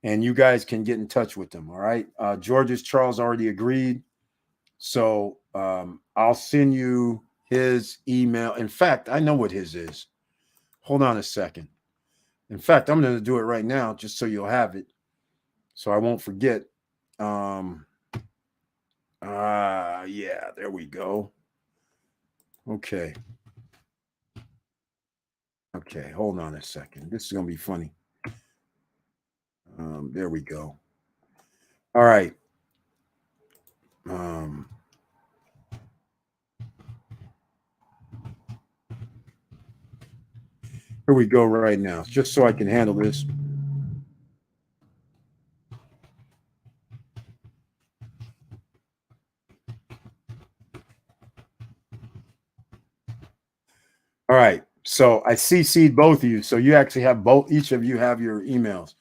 and you guys can get in touch with him. All right. Georges Charles already agreed. So I'll send you his email. In fact, I know what his is. Hold on a second. In fact, I'm going to do it right now just so you'll have it. So I won't forget. Yeah, there we go. Okay. Okay, hold on a second. This is going to be funny. There we go. All right. Here we go right now, just so I can handle this. All right. So I CC'd both of you. So you actually have both, each of you have your emails.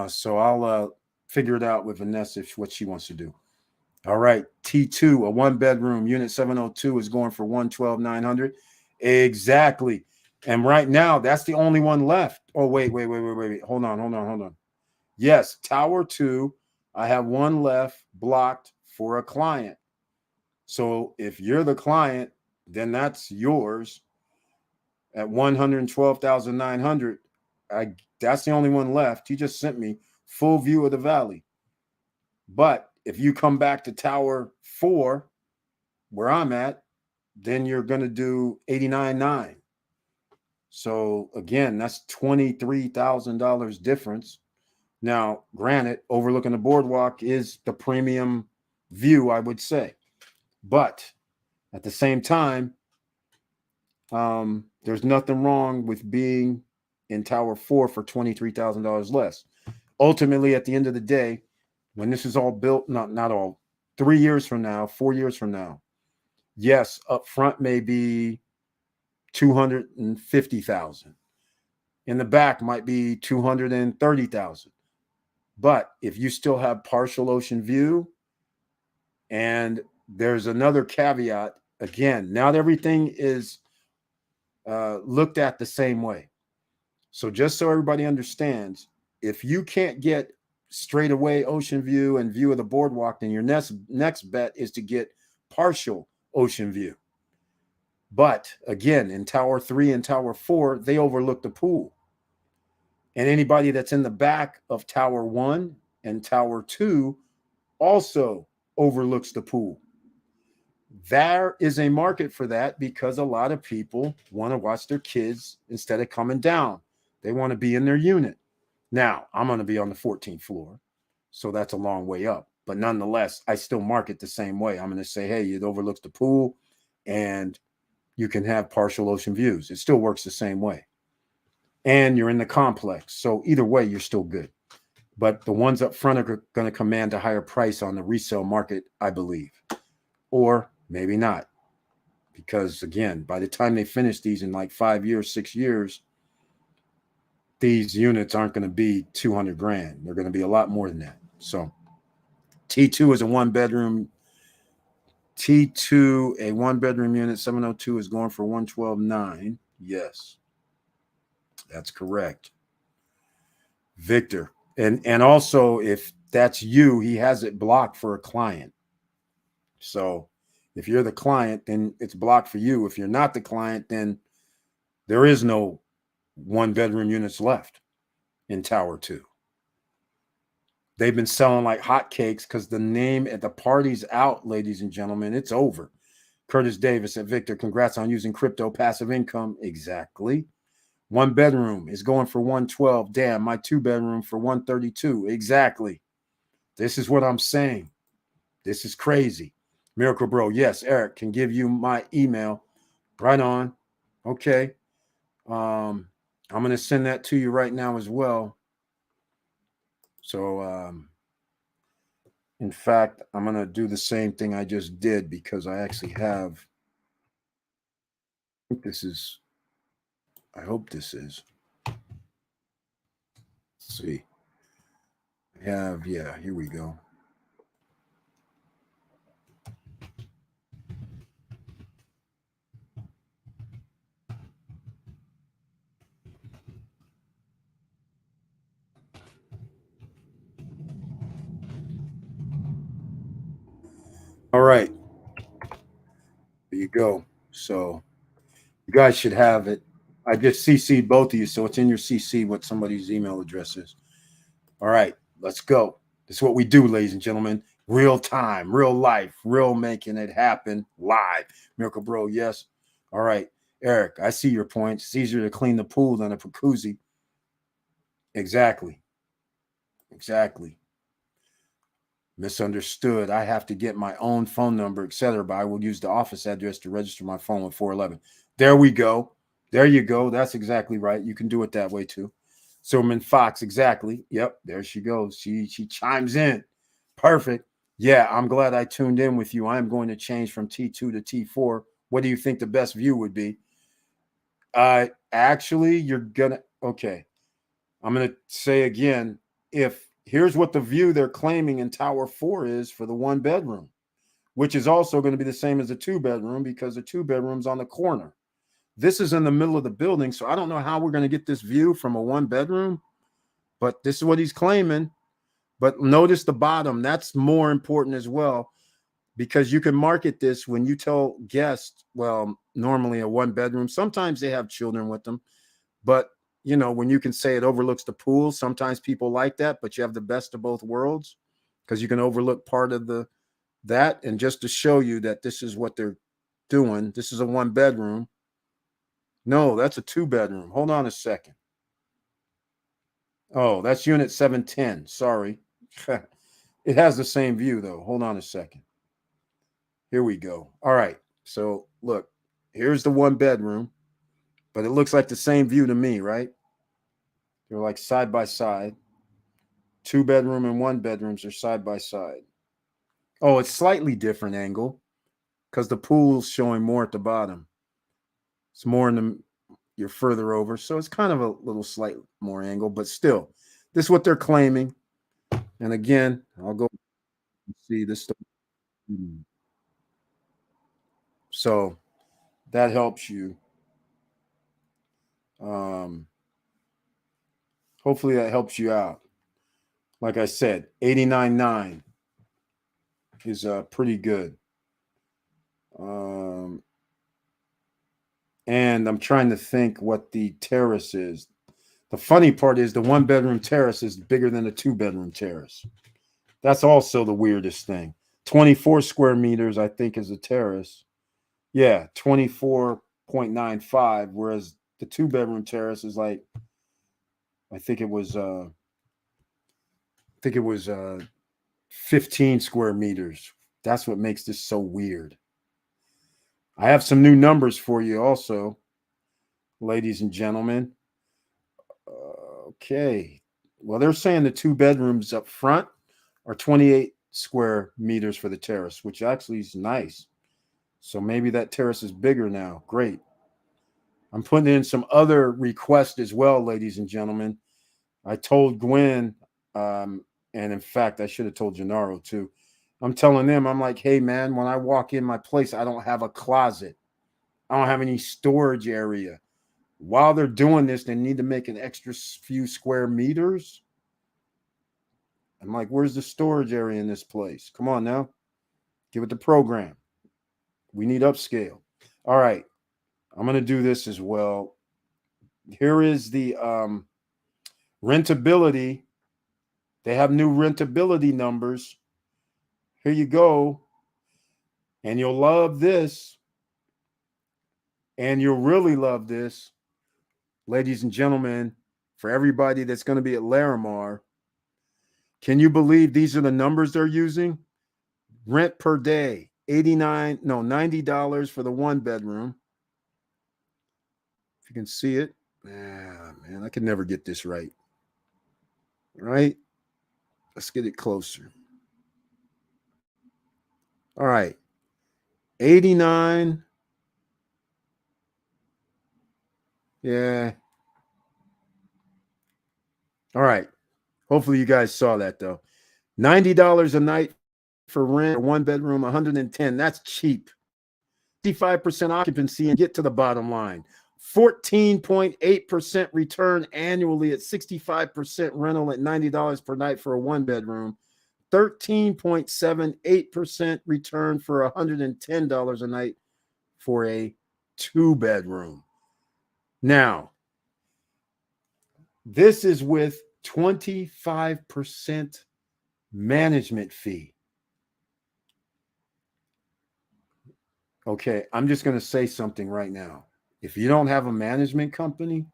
So I'll figure it out with Vanessa what she wants to do. All right. T2, a one bedroom unit 702 is going for 112,900. Exactly. And right now, that's the only one left. Oh, wait. Hold on. Yes, Tower 2, I have one left blocked for a client. So if you're the client, then that's yours at 112,900. That's the only one left. He just sent me full view of the valley. But if you come back to Tower 4, where I'm at, then you're going to do 89.9. So again, that's $23,000 difference. Now, granted, overlooking the boardwalk is the premium view, I would say. But at the same time, there's nothing wrong with being in Tower 4 for $23,000 less. Ultimately, at the end of the day, when this is all built, not all, 3 years from now, 4 years from now, yes, up front may be 250,000. In the back might be 230,000. But if you still have partial ocean view, and there's another caveat, again, not everything is looked at the same way. So just so everybody understands, if you can't get straight away ocean view and view of the boardwalk, then your next bet is to get partial ocean view. But again, in Tower 3 and Tower 4, they overlook the pool. And anybody that's in the back of Tower 1 and Tower 2 also overlooks the pool. There is a market for that because a lot of people want to watch their kids instead of coming down. They want to be in their unit. Now, I'm going to be on the 14th floor, so that's a long way up. But nonetheless, I still market the same way. I'm going to say, hey, it overlooks the pool and you can have partial ocean views. It still works the same way. And you're in the complex. So either way, you're still good. But the ones up front are going to command a higher price on the resale market, I believe. Or maybe not. Because again, by the time they finish these in like 5 years, 6 years, these units aren't going to be 200 grand. They're going to be a lot more than that. So T2 is a one bedroom. T2, a one bedroom unit, 702 is going for 112.9. Yes, that's correct. Victor. And also if that's you. He has it blocked for a client. So if you're the client, then it's blocked for you. If you're not the client, then there is no 1-bedroom units left in Tower 2. They've been selling like hotcakes because the name at the party's out, ladies and gentlemen. It's over. Curtis Davis at Victor, congrats on using crypto passive income. Exactly. 1-bedroom is going for 112. Damn, my 2-bedroom for 132. Exactly. This is what I'm saying. This is crazy. Miracle Bro, yes, Eric can give you my email. Right on. Okay. I'm going to send that to you right now as well. So, in fact, I'm going to do the same thing I just did because I actually have. I think this is. I hope this is. Let's see. I have, yeah, here we go. All right. There you go. So you guys should have it. I just CC'd both of you, so it's in your CC what somebody's email address is. All right, let's go. This is what we do, ladies and gentlemen. Real time, real life, real making it happen live. Miracle Bro, yes. All right, Eric, I see your point. It's easier to clean the pool than a jacuzzi. Exactly. Exactly. Misunderstood. I have to get my own phone number, etc. But I will use the office address to register my phone with 411. There we go. There you go. That's exactly right. You can do it that way too. Silverman Fox, exactly. Yep, there she goes. She chimes in. Perfect. Yeah, I'm glad I tuned in with you. I'm going to change from T2 to T4. What do you think the best view would be? Actually, you're gonna okay. I'm gonna say again, if here's what the view they're claiming in Tower 4 is for the 1-bedroom, which is also going to be the same as the 2-bedroom because the 2-bedroom's on the corner. This is in the middle of the building, so I don't know how we're going to get this view from a 1-bedroom, but this is what he's claiming. But notice the bottom, that's more important as well, because you can market this when you tell guests, well, normally a 1-bedroom, sometimes they have children with them, but you know, when you can say it overlooks the pool, sometimes people like that, but you have the best of both worlds because you can overlook part of that. And just to show you that this is what they're doing, this is a 1-bedroom. No, that's a 2-bedroom. Hold on a second. Oh, that's unit 710. Sorry. It has the same view though. Hold on a second. Here we go. All right. So look, here's the 1-bedroom, but it looks like the same view to me, right? They're like side by side. 2-bedroom and 1-bedrooms are side by side. Oh, it's slightly different angle because the pool's showing more at the bottom. It's more in the, you're further over. So it's kind of a little slight more angle, but still, this is what they're claiming. And again, I'll go see this stuff. So that helps you. Hopefully that helps you out. Like I said, 89.9 is pretty good. And I'm trying to think what the terrace is. The funny part is the 1-bedroom terrace is bigger than a 2-bedroom terrace. That's also the weirdest thing. 24 square meters, I think, is a terrace. Yeah, 24.95, whereas the 2-bedroom terrace is like, I think it was 15 square meters. That's what makes this so weird. I have some new numbers for you also, ladies and gentlemen. Okay. Well, they're saying the 2 bedrooms up front are 28 square meters for the terrace, which actually is nice. So maybe that terrace is bigger now. Great. I'm putting in some other requests as well, ladies and gentlemen. I told Gwen, and in fact, I should have told Gennaro too. I'm telling them, I'm like, hey, man, when I walk in my place, I don't have a closet. I don't have any storage area. While they're doing this, they need to make an extra few square meters. I'm like, where's the storage area in this place? Come on now. Give it the program. We need upscale. All right. I'm going to do this as well. Here is the rentability. They have new rentability numbers. Here you go. And you'll love this. And you'll really love this, ladies and gentlemen, for everybody that's going to be at Larimar. Can you believe these are the numbers they're using? Rent per day, $90 for the 1-bedroom. If you can see it. Ah, man, I can never get this right. All right. Let's get it closer. All right. 89. Yeah. All right. Hopefully you guys saw that though. $90 a night for rent, 1-bedroom, 110. That's cheap. 55% occupancy, and get to the bottom line. 14.8% return annually at 65% rental at $90 per night for a 1-bedroom. 13.78% return for $110 a night for a 2-bedroom. Now, this is with 25% management fee. Okay, I'm just going to say something right now. If you don't have a management company,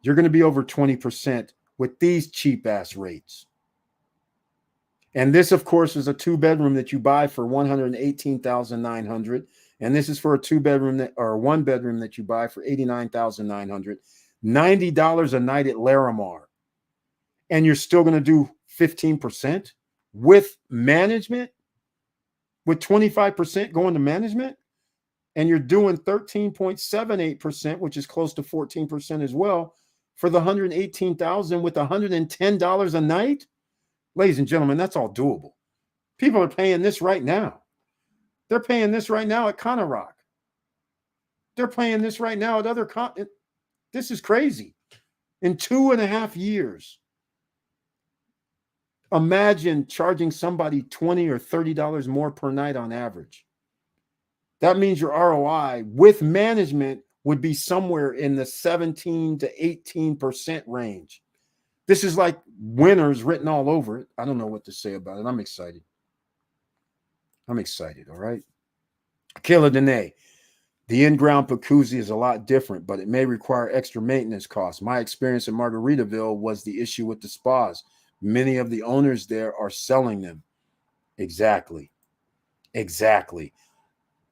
you're going to be over 20% with these cheap ass rates. And this, of course, is a 2-bedroom that you buy for $118,900. And this is for a 2-bedroom or a 1-bedroom that you buy for $89,900. $90 a night at Larimar. And you're still going to do 15% with management, with 25% going to management. And you're doing 13.78%, which is close to 14% as well, for the $118,000 with $110 a night. Ladies and gentlemen, that's all doable. People are paying this right now. They're paying this right now at Conarock. They're paying this right now at other this is crazy. In 2.5 years, imagine charging somebody $20 or $30 more per night on average. That means your ROI with management would be somewhere in the 17 to 18% range. This is like winners written all over it. I don't know what to say about it. I'm excited. All right. Kayla Dene, the in-ground jacuzzi is a lot different, but it may require extra maintenance costs. My experience in Margaritaville was the issue with the spas. Many of the owners there are selling them. Exactly.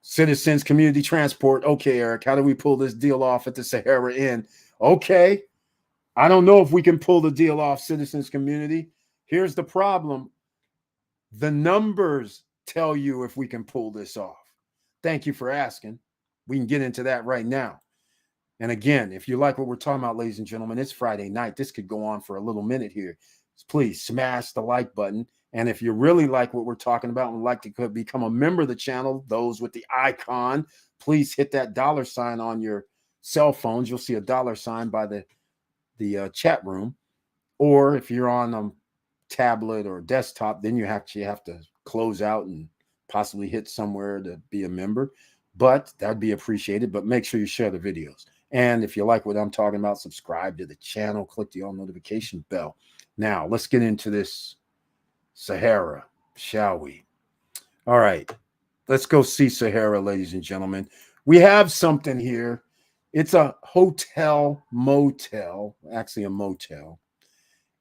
Citizens Community Transport. Okay, Eric, how do we pull this deal off at the Sahara Inn? Okay. I don't know if we can pull the deal off, Citizens Community. Here's the problem. The numbers tell you if we can pull this off. Thank you for asking. We can get into that right now. And again, if you like what we're talking about, ladies and gentlemen, it's Friday night. This could go on for a little minute here. Please smash the like button. And if you really like what we're talking about and would like to become a member of the channel, those with the icon, please hit that $sign on your cell phones. You'll see a $sign by the chat room. Or if you're on a tablet or desktop, then you actually have to close out and possibly hit somewhere to be a member. But that'd be appreciated. But make sure you share the videos. And if you like what I'm talking about, subscribe to the channel, click the all notification bell. Now, let's get into this Sahara, shall we? All right, let's go see Sahara, ladies and gentlemen. We have something here. It's a hotel motel, actually a motel.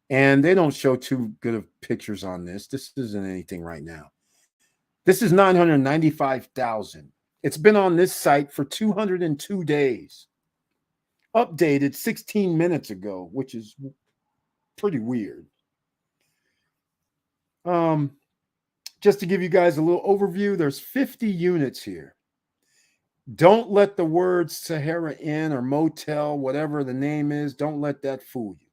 And they don't show too good of pictures on this. This isn't anything right now. This is $995,000. It's been on this site for 202 days. Updated 16 minutes ago, which is pretty weird. Just to give you guys a little overview, there's 50 units here. Don't let the words Sahara Inn or motel, whatever the name is, don't let that fool you.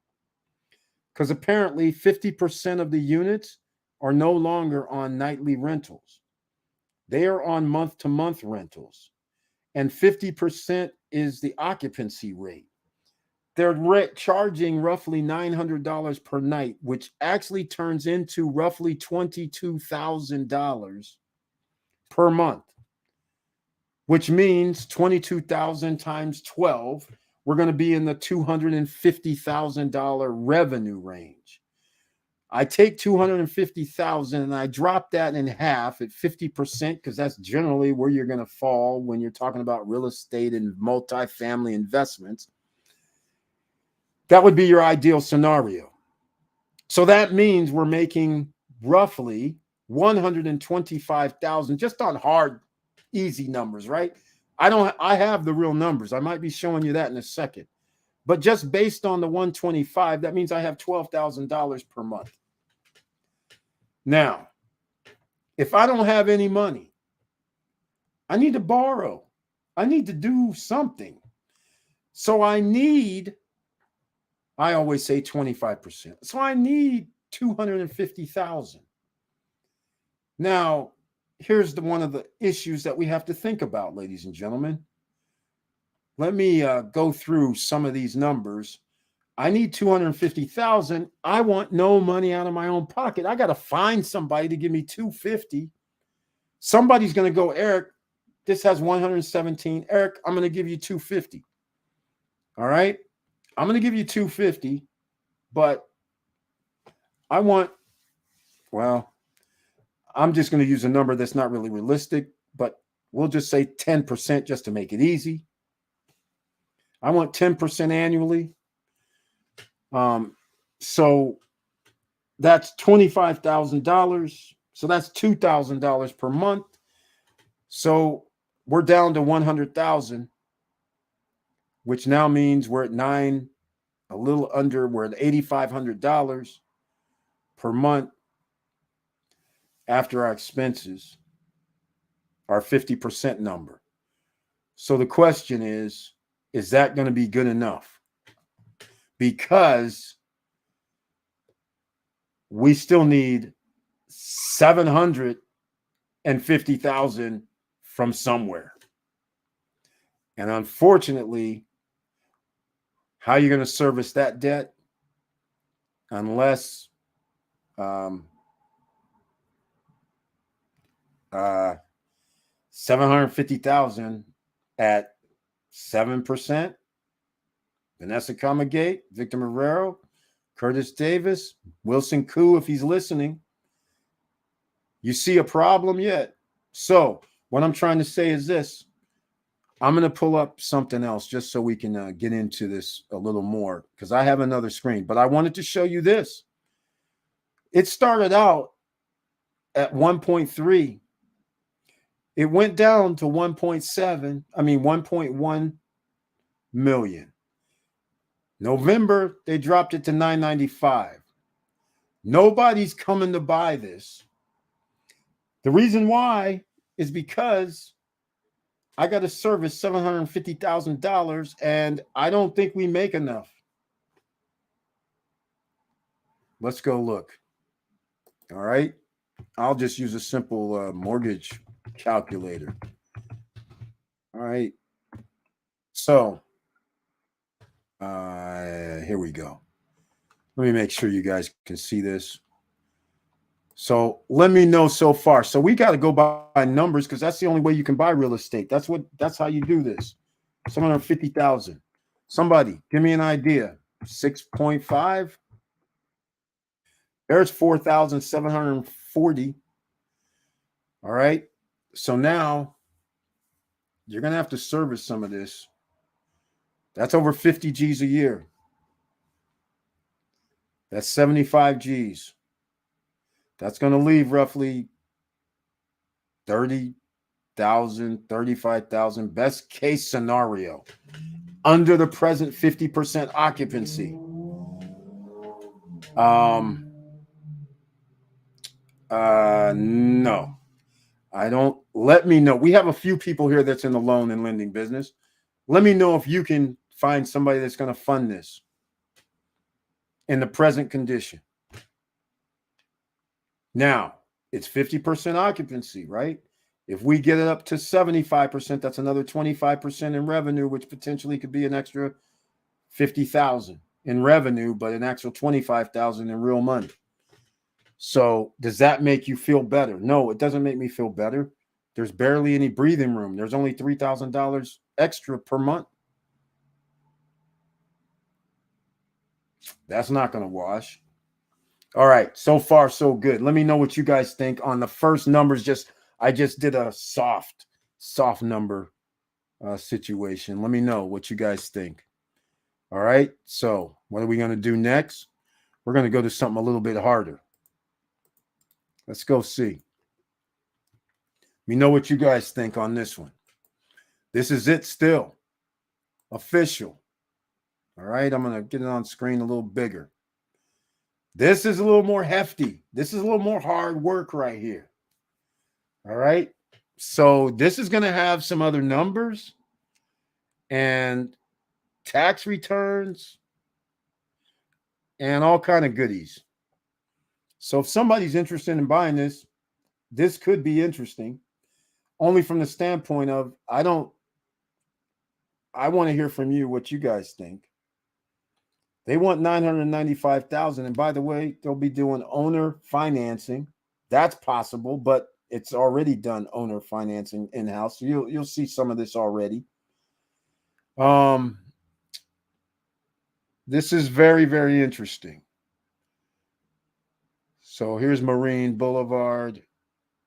Because apparently 50% of the units are no longer on nightly rentals. They are on month-to-month rentals. And 50% is the occupancy rate. they're charging roughly $900 per night, which actually turns into roughly $22,000 per month, which means 22,000 times 12, we're going to be in the $250,000 revenue range. I take 250,000 and I drop that in half at 50%, because that's generally where you're going to fall when you're talking about real estate and multifamily investments. That would be your ideal scenario. So that means we're making roughly 125,000 just on hard, easy numbers, right? I have the real numbers. I might be showing you that in a second. But just based on the 125, that means I have $12,000 per month. Now, if I don't have any money, I need to borrow. I need to do something. So I always say 25%. So I need 250,000. Now, here's one of the issues that we have to think about, ladies and gentlemen. Let me go through some of these numbers. I need 250,000. I want no money out of my own pocket. I got to find somebody to give me 250. Somebody's going to go, Eric, this has 117. Eric, I'm going to give you 250. All right. I'm going to give you 250, but I'm just going to use a number that's not really realistic, but we'll just say 10% just to make it easy. I want 10% annually. So that's $25,000. So that's $2,000 per month. So we're down to 100,000, which now means we're at we're at $8,500 per month after our expenses, our 50% number. So the question is that going to be good enough? Because we still need 750,000 from somewhere. And unfortunately, how are you going to service that debt unless 750,000 at 7%? Vanessa Comagate, Victor Marrero, Curtis Davis, Wilson Koo, if he's listening. You see a problem yet? So what I'm trying to say is this. I'm going to pull up something else just so we can get into this a little more, because I have another screen. But I wanted to show you this. It started out at 1.3. It went down to 1.1 million. November, they dropped it to 995. Nobody's coming to buy this. The reason why is because I got to service $750,000, and I don't think we make enough. Let's go look. All right. I'll just use a simple mortgage calculator. All right. So here we go. Let me make sure you guys can see this. So let me know so far. So we got to go by numbers, because that's the only way you can buy real estate. That's how you do this. 750,000. Somebody give me an idea. 6.5. There's 4,740. All right. So now you're going to have to service some of this. That's over 50 G's a year. That's 75 G's. That's going to leave roughly 30,000, 35,000, best case scenario, under the present 50% occupancy. No, I don't. Let me know. We have a few people here that's in the loan and lending business. Let me know if you can find somebody that's going to fund this in the present condition. Now, it's 50% occupancy, right? If we get it up to 75%, that's another 25% in revenue, which potentially could be an extra $50,000 in revenue, but an actual $25,000 in real money. So does that make you feel better? No, it doesn't make me feel better. There's barely any breathing room. There's only $3,000 extra per month. That's not going to wash. All right, so far so good. Let me know what you guys think on the first numbers. I just did a soft number situation. Let me know what you guys think. All right, so what are we going to do next? We're going to go to something a little bit harder. Let's go see. Let me know what you guys think on this one. This is it still. Official. All right, I'm going to get it on screen a little bigger. This is a little more hefty. This is a little more hard work right here. All right. So this is going to have some other numbers and tax returns and all kind of goodies. So if somebody's interested in buying this, this could be interesting. Only from the standpoint of I want to hear from you what you guys think. They want $995,000, and by the way, they'll be doing owner financing. That's possible, but it's already done owner financing in-house. So you'll see some of this already. This is very, very interesting. So here's Marine Boulevard.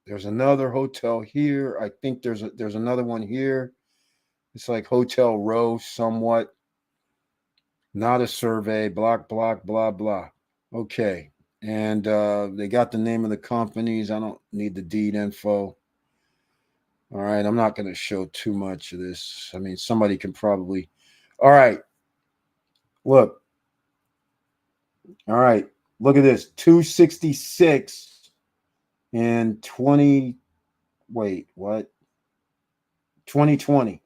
There's another hotel here. I think there's another one here. It's like Hotel Row somewhat. Not a survey, block, blah, blah. Okay. And they got the name of the companies. I don't need the deed info. All right. I'm not going to show too much of this. I mean, somebody can probably. All right. Look. All right. Look at this. 266 in 20. Wait, what? 2020.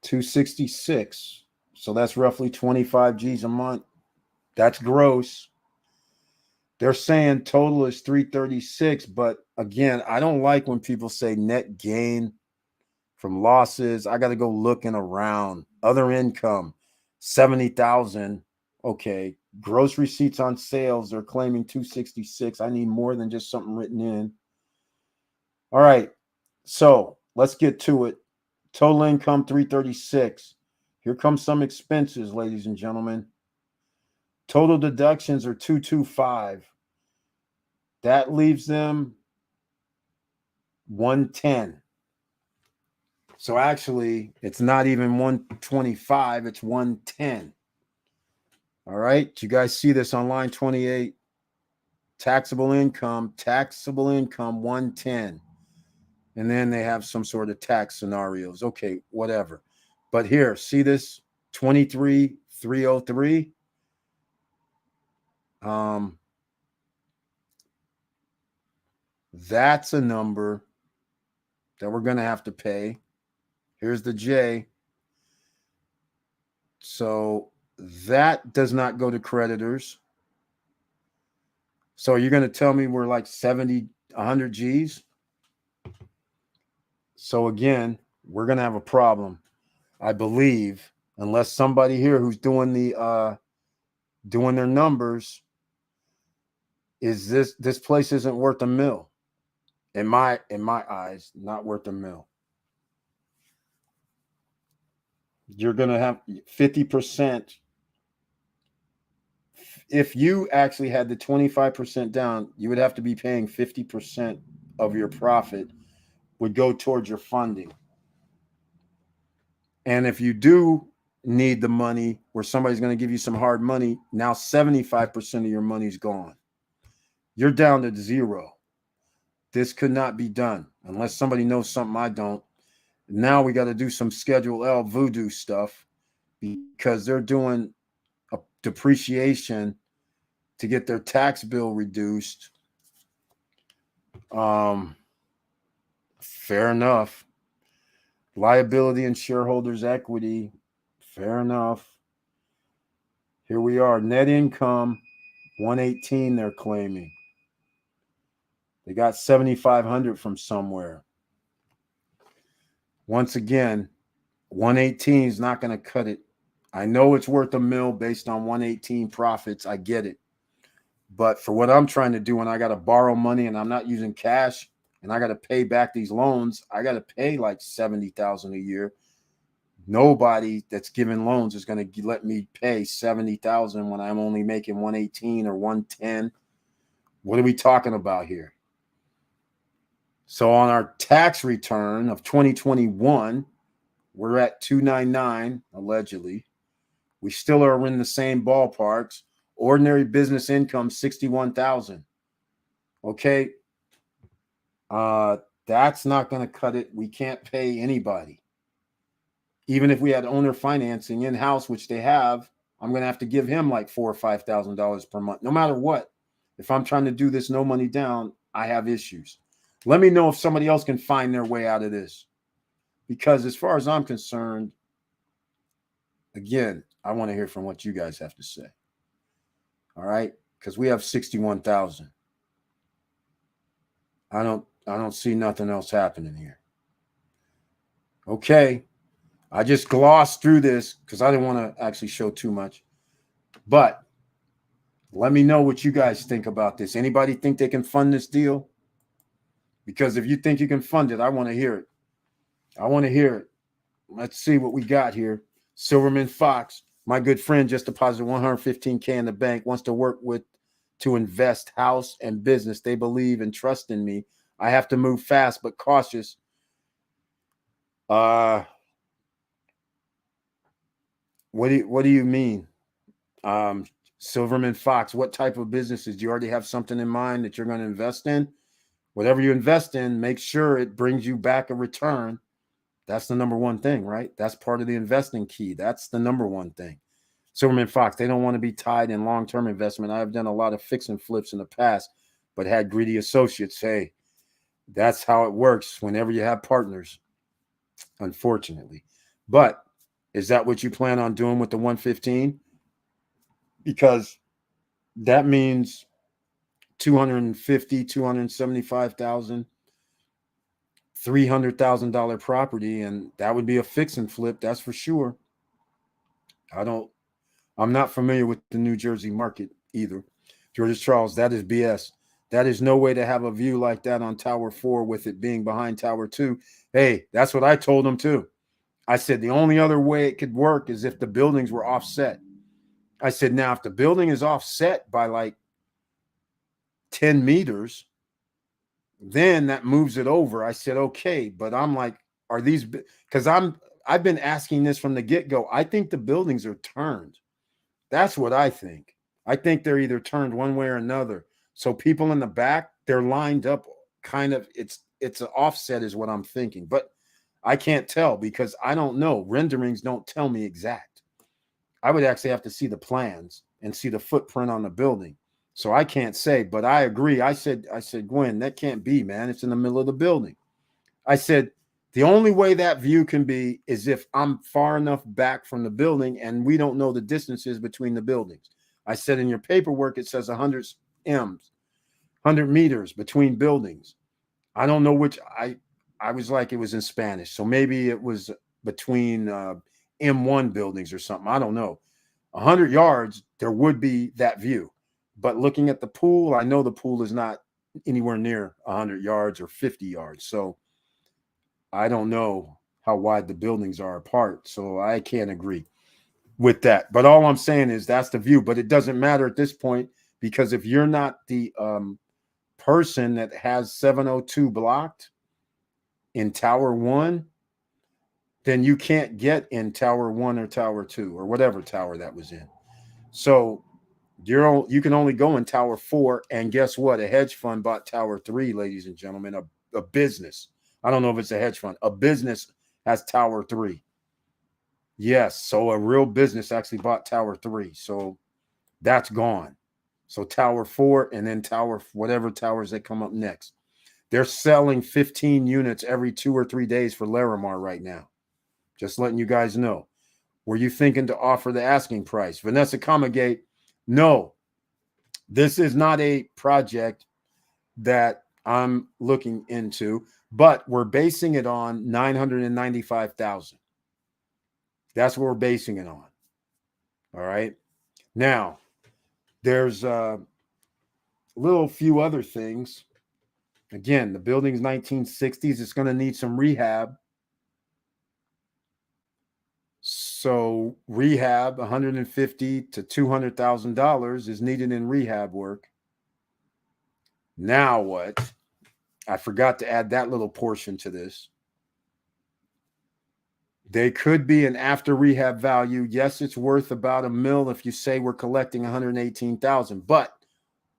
266. So that's roughly 25 G's a month. That's gross. They're saying total is 336, but again, I don't like when people say net gain from losses. I got to go looking around. Other income, 70,000. Okay. Gross receipts on sales, they're claiming 266. I need more than just something written in. All right. So let's get to it. Total income, 336. Here comes some expenses, ladies and gentlemen. Total deductions are 225. That leaves them 110. So actually, it's not even 125, it's 110. All right. Do you guys see this on line 28? Taxable income, 110. And then they have some sort of tax scenarios. Okay, whatever. But here, see this 23,303? That's a number that we're going to have to pay. Here's the J. So that does not go to creditors. So you're going to tell me we're like 70, 100 G's? So again, we're going to have a problem, I believe, unless somebody here who's doing their numbers is this place isn't worth a mill. In my eyes, not worth a mill. You're going to have 50%. If you actually had the 25% down, you would have to be paying 50% of your profit would go towards your funding. And if you do need the money where somebody's going to give you some hard money, now 75% of your money's gone. You're down to zero. This could not be done unless somebody knows something I don't. Now we got to do some Schedule L voodoo stuff because they're doing a depreciation to get their tax bill reduced. Fair enough. Liability and shareholders' equity. Fair enough. Here we are. Net income, 118 they're claiming. They got 7,500 from somewhere. Once again, 118 is not going to cut it I know it's worth $1 million based on 118 profits. I get it. But for what I'm trying to do, when I got to borrow money and I'm not using cash and I got to pay back these loans, I got to pay like $70,000 a year. Nobody that's giving loans is going to let me pay $70,000 when I'm only making 118 or 110. What are we talking about here? So on our tax return of 2021, we're at 299 allegedly. We still are in the same ballparks. Ordinary business income 61,000. Okay, that's not going to cut it. We can't pay anybody. Even if we had owner financing in house, which they have, I'm going to have to give him like $4,000 or $5,000 per month, no matter what. If I'm trying to do this no money down, I have issues. Let me know if somebody else can find their way out of this, because as far as I'm concerned, again, I want to hear from what you guys have to say. All right, because we have 61,000. I don't see nothing else happening here. Okay. I just glossed through this because I didn't want to actually show too much. But let me know what you guys think about this. Anybody think they can fund this deal? Because if you think you can fund it, I want to hear it. I want to hear it. Let's see what we got here. Silverman Fox, my good friend, just deposited $115K in the bank, wants to work with to invest house and business. They believe and trust in me. I have to move fast but cautious. What do you mean? Silverman Fox, what type of businesses? Do you already have something in mind that you're going to invest in? Whatever you invest in, make sure it brings you back a return. That's the number one thing, right? That's part of the investing key. That's the number one thing. Silverman Fox, they don't want to be tied in long-term investment. I've done a lot of fix and flips in the past, but had greedy associates. Hey, that's how it works whenever you have partners, unfortunately. But is that what you plan on doing with the 115? Because that means 250, 275,000, $300,000 property, and that would be a fix and flip, that's for sure. I'm not familiar with the New Jersey market either. George Charles, that is BS. That is no way to have a view like that on Tower 4 with it being behind Tower 2. Hey, that's what I told them too. I said the only other way it could work is if the buildings were offset. I said, now, if the building is offset by like 10 meters, then that moves it over. I said, okay, but I'm like, are these, because I've been asking this from the get-go. I think the buildings are turned. That's what I think. I think they're either turned one way or another. So people in the back, they're lined up kind of, it's an offset is what I'm thinking. But I can't tell because I don't know. Renderings don't tell me exact. I would actually have to see the plans and see the footprint on the building. So I can't say, but I agree. I said, Gwen, that can't be, man. It's in the middle of the building. I said, the only way that view can be is if I'm far enough back from the building and we don't know the distances between the buildings. I said in your paperwork, it says 100 M's, 100 meters between buildings. I don't know which, I was like, it was in Spanish. So maybe it was between M1 buildings or something. I don't know. 100 yards, there would be that view. But looking at the pool, I know the pool is not anywhere near 100 yards or 50 yards. So I don't know how wide the buildings are apart. So I can't agree with that. But all I'm saying is that's the view. But it doesn't matter at this point, because if you're not the person that has 702 blocked in Tower 1, then you can't get in Tower 1 or Tower 2 or whatever tower that was in. So you can only go in Tower 4. And guess what? A hedge fund bought Tower 3, ladies and gentlemen. A business. I don't know if it's a hedge fund. A business has Tower 3. Yes. So a real business actually bought Tower 3. So that's gone. So Tower 4 and then Tower, whatever towers that come up next. They're selling 15 units every 2 or 3 days for Larimar right now. Just letting you guys know. Were you thinking to offer the asking price? Vanessa Comagate, no. This is not a project that I'm looking into, but we're basing it on 995,000. That's what we're basing it on. All right. Now, there's a little few other things. Again, the building's 1960s. It's going to need some rehab. So rehab, $150,000 to $200,000 is needed in rehab work. Now what? I forgot to add that little portion to this. They could be an after rehab value. Yes, it's worth about $1 million if you say we're collecting 118,000, but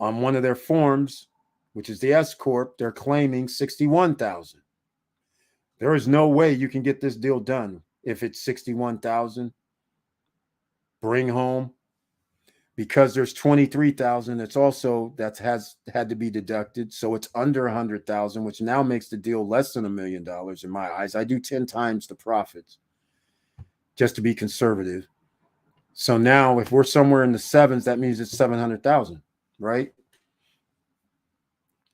on one of their forms, which is the S corp, they're claiming 61,000. There is no way you can get this deal done if it's 61,000. Bring home, because there's 23,000 that's also that has had to be deducted, so it's under 100,000, which now makes the deal less than $1 million in my eyes. I do 10 times the profits just to be conservative. So now if we're somewhere in the sevens, that means it's 700,000, right?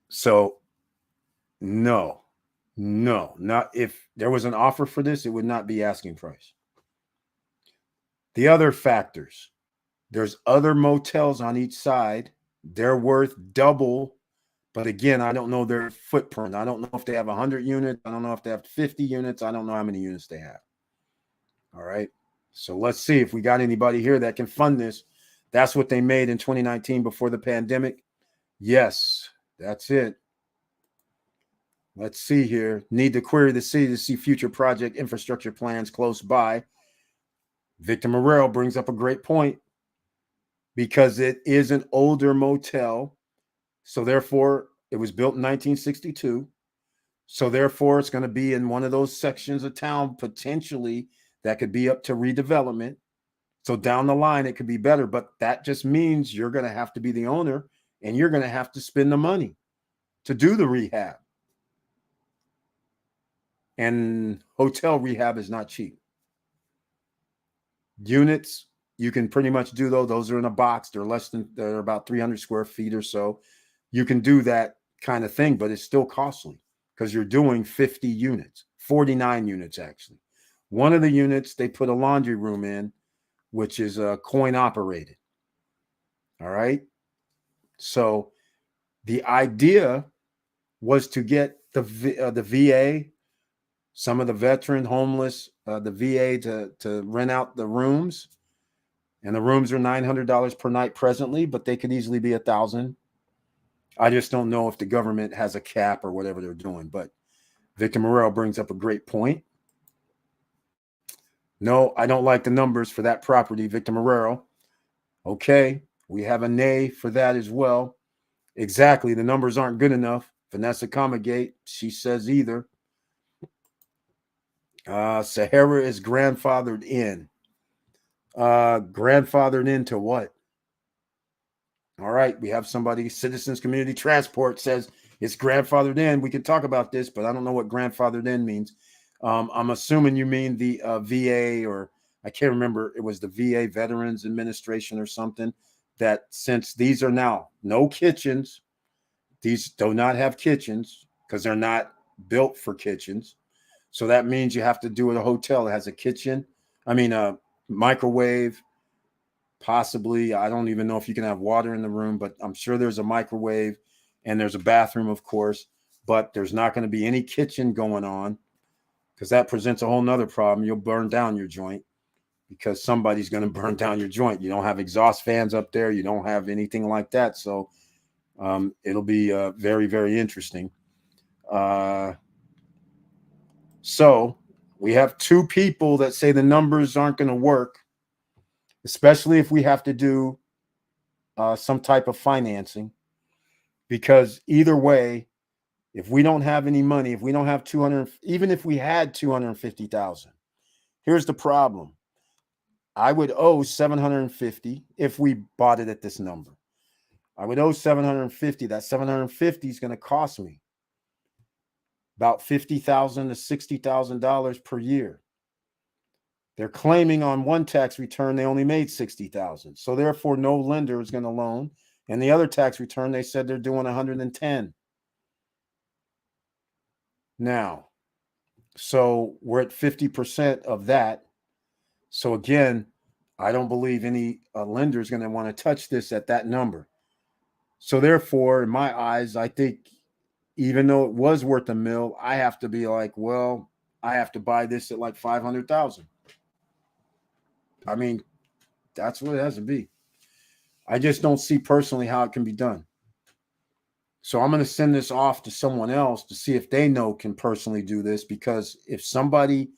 So no, not if there was an offer for this, it would not be asking price. The other factors, there's other motels on each side. They're worth double. But again, I don't know their footprint. I don't know if they have 100 units. I don't know if they have 50 units. I don't know how many units they have. All right. So let's see if we got anybody here that can fund this. That's what they made in 2019 before the pandemic. Yes, that's it. Let's see here. Need to query the city to see future project infrastructure plans close by. Victor Morrell brings up a great point because it is an older motel. So therefore, it was built in 1962. So therefore, it's going to be in one of those sections of town potentially that could be up to redevelopment. So down the line, it could be better. But that just means you're going to have to be the owner and you're going to have to spend the money to do the rehab. And hotel rehab is not cheap. Units, you can pretty much do those. Those are in a box. They're about 300 square feet or so. You can do that kind of thing, but it's still costly because you're doing 50 units, 49 units actually. One of the units, they put a laundry room in, which is coin operated. All right. So the idea was to get the VA, some of the veteran homeless, the VA to rent out the rooms. And the rooms are $900 per night presently, but they could easily be $1,000. I just don't know if the government has a cap or whatever they're doing. But Victor Morrell brings up a great point. No, I don't like the numbers for that property, Victor Morrell. Okay, we have a nay for that as well. Exactly, the numbers aren't good enough. Vanessa Comagate, she says either. Sahara is grandfathered in. Grandfathered into what? All right, we have somebody, Citizens Community Transport says it's grandfathered in. We can talk about this, but I don't know what grandfathered in means. I'm assuming you mean the VA, or I can't remember. It was the VA Veterans Administration or something, that since these are now no kitchens, these do not have kitchens because they're not built for kitchens. So that means you have to do it a hotel that has a kitchen. I mean, a microwave, possibly. I don't even know if you can have water in the room, but I'm sure there's a microwave and there's a bathroom, of course, but there's not going to be any kitchen going on because that presents a whole nother problem. You'll burn down your joint because somebody's going to burn down your joint. You don't have exhaust fans up there. You don't have anything like that. So it'll be very, very interesting. So we have two people that say the numbers aren't going to work, especially if we have to do some type of financing, because either way, if we don't have any money, if we don't have 200, even if we had 250,000, here's the problem. I would owe 750 if we bought it at this number. I would owe 750. That 750 is going to cost me about $50,000 to $60,000 per year. They're claiming on one tax return they only made 60,000. So therefore, no lender is going to loan. And the other tax return, they said they're doing 110. Now, so we're at 50% of that. So again, I don't believe any lender is going to want to touch this at that number. So therefore, in my eyes, I think even though it was worth $1 million, I have to be like, well, I have to buy this at like 500,000. I mean, that's what it has to be. I just don't see personally how it can be done. So I'm going to send this off to someone else to see if they know can personally do this, because if somebody,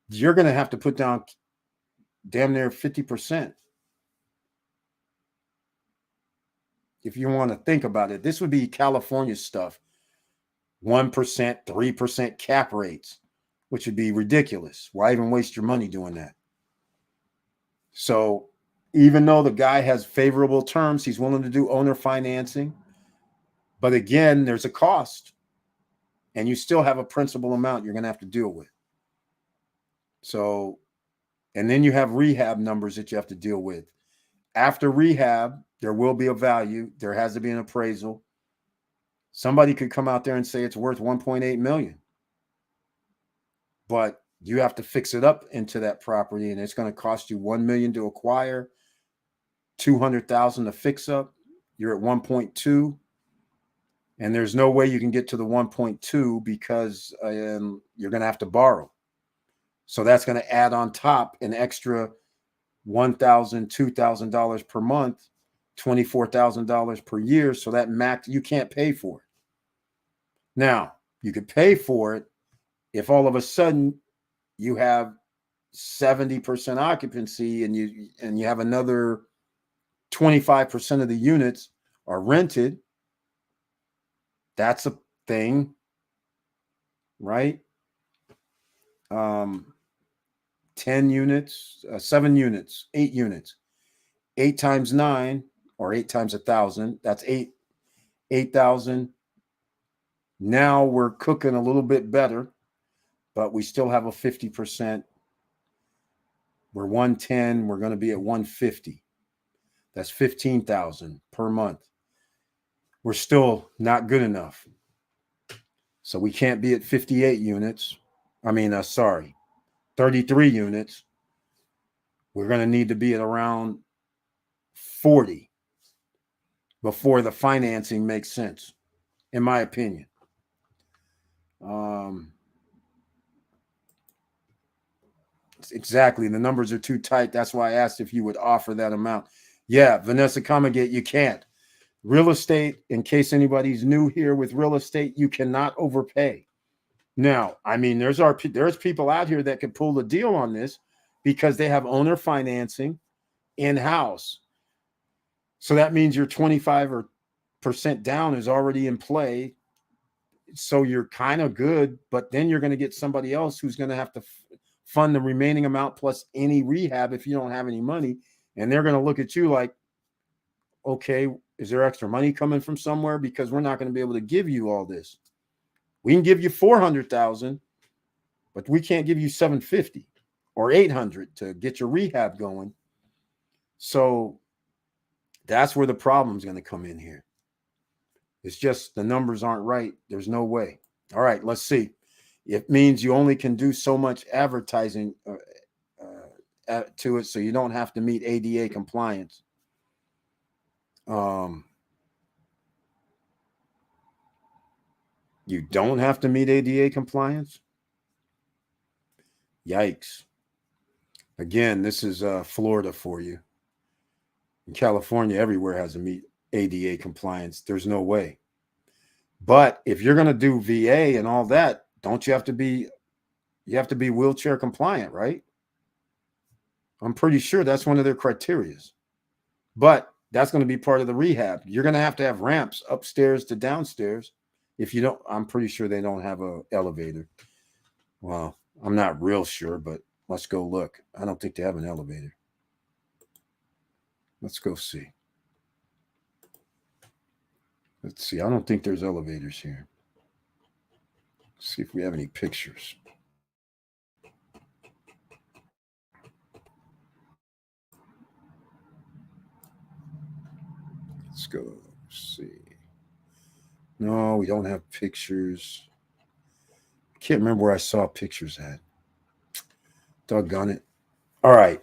you're going to have to put down damn near 50%. If you want to think about it, this would be California stuff. 1%, 3% cap rates, which would be ridiculous. Why even waste your money doing that? So even though the guy has favorable terms, he's willing to do owner financing. But again, there's a cost. And you still have a principal amount you're going to have to deal with. So, and then you have rehab numbers that you have to deal with. After rehab, there will be a value. There has to be an appraisal. Somebody could come out there and say it's worth 1.8 million. But you have to fix it up into that property, and it's going to cost you 1 million to acquire, 200,000 to fix up. You're at 1.2, and there's no way you can get to the 1.2 because you're going to have to borrow. So that's going to add on top an extra $1,000, $2,000 per month, $24,000 per year. So that max, you can't pay for it. Now, you could pay for it if all of a sudden you have 70% occupancy and you have another 25% of the units are rented. That's a thing, right? 10 units, 7 units, 8 units, 8 times 9 or 8 times 1,000. That's 8,000. Now we're cooking a little bit better, but we still have a 50%. We're 110. We're going to be at 150. That's 15,000 per month. We're still not good enough. So we can't be at 58 units. 33 units. We're going to need to be at around 40 before the financing makes sense, in my opinion. Exactly. The numbers are too tight. That's why I asked if you would offer that amount. Yeah, Vanessa Comagate, you can't. Real estate, in case anybody's new here with real estate, you cannot overpay. Now, I mean, there's people out here that could pull the deal on this because they have owner financing in-house. So that means your 25% down is already in play. So you're kind of good, but then you're going to get somebody else who's going to have to fund the remaining amount plus any rehab if you don't have any money. And they're going to look at you like, okay, is there extra money coming from somewhere? Because we're not going to be able to give you all this. We can give you 400,000, but we can't give you 750 or 800 to get your rehab going. So that's where the problem's going to come in here. It's just the numbers aren't right. There's no way. All right, let's see. It means you only can do so much advertising to it, so you don't have to meet ADA compliance. You don't have to meet ADA compliance? Yikes. Again, this is Florida for you. In California, everywhere has to meet ADA compliance. There's no way. But if you're going to do VA and all that, don't you have to be wheelchair compliant, right? I'm pretty sure that's one of their criteria. But that's going to be part of the rehab. You're going to have ramps upstairs to downstairs. If you don't, I'm pretty sure they don't have an elevator. Well, I'm not real sure, but let's go look. I don't think they have an elevator. Let's go see. Let's see. I don't think there's elevators here. Let's see if we have any pictures. Let's go see. No, we don't have pictures. I can't remember where I saw pictures at. Doggone it. All right.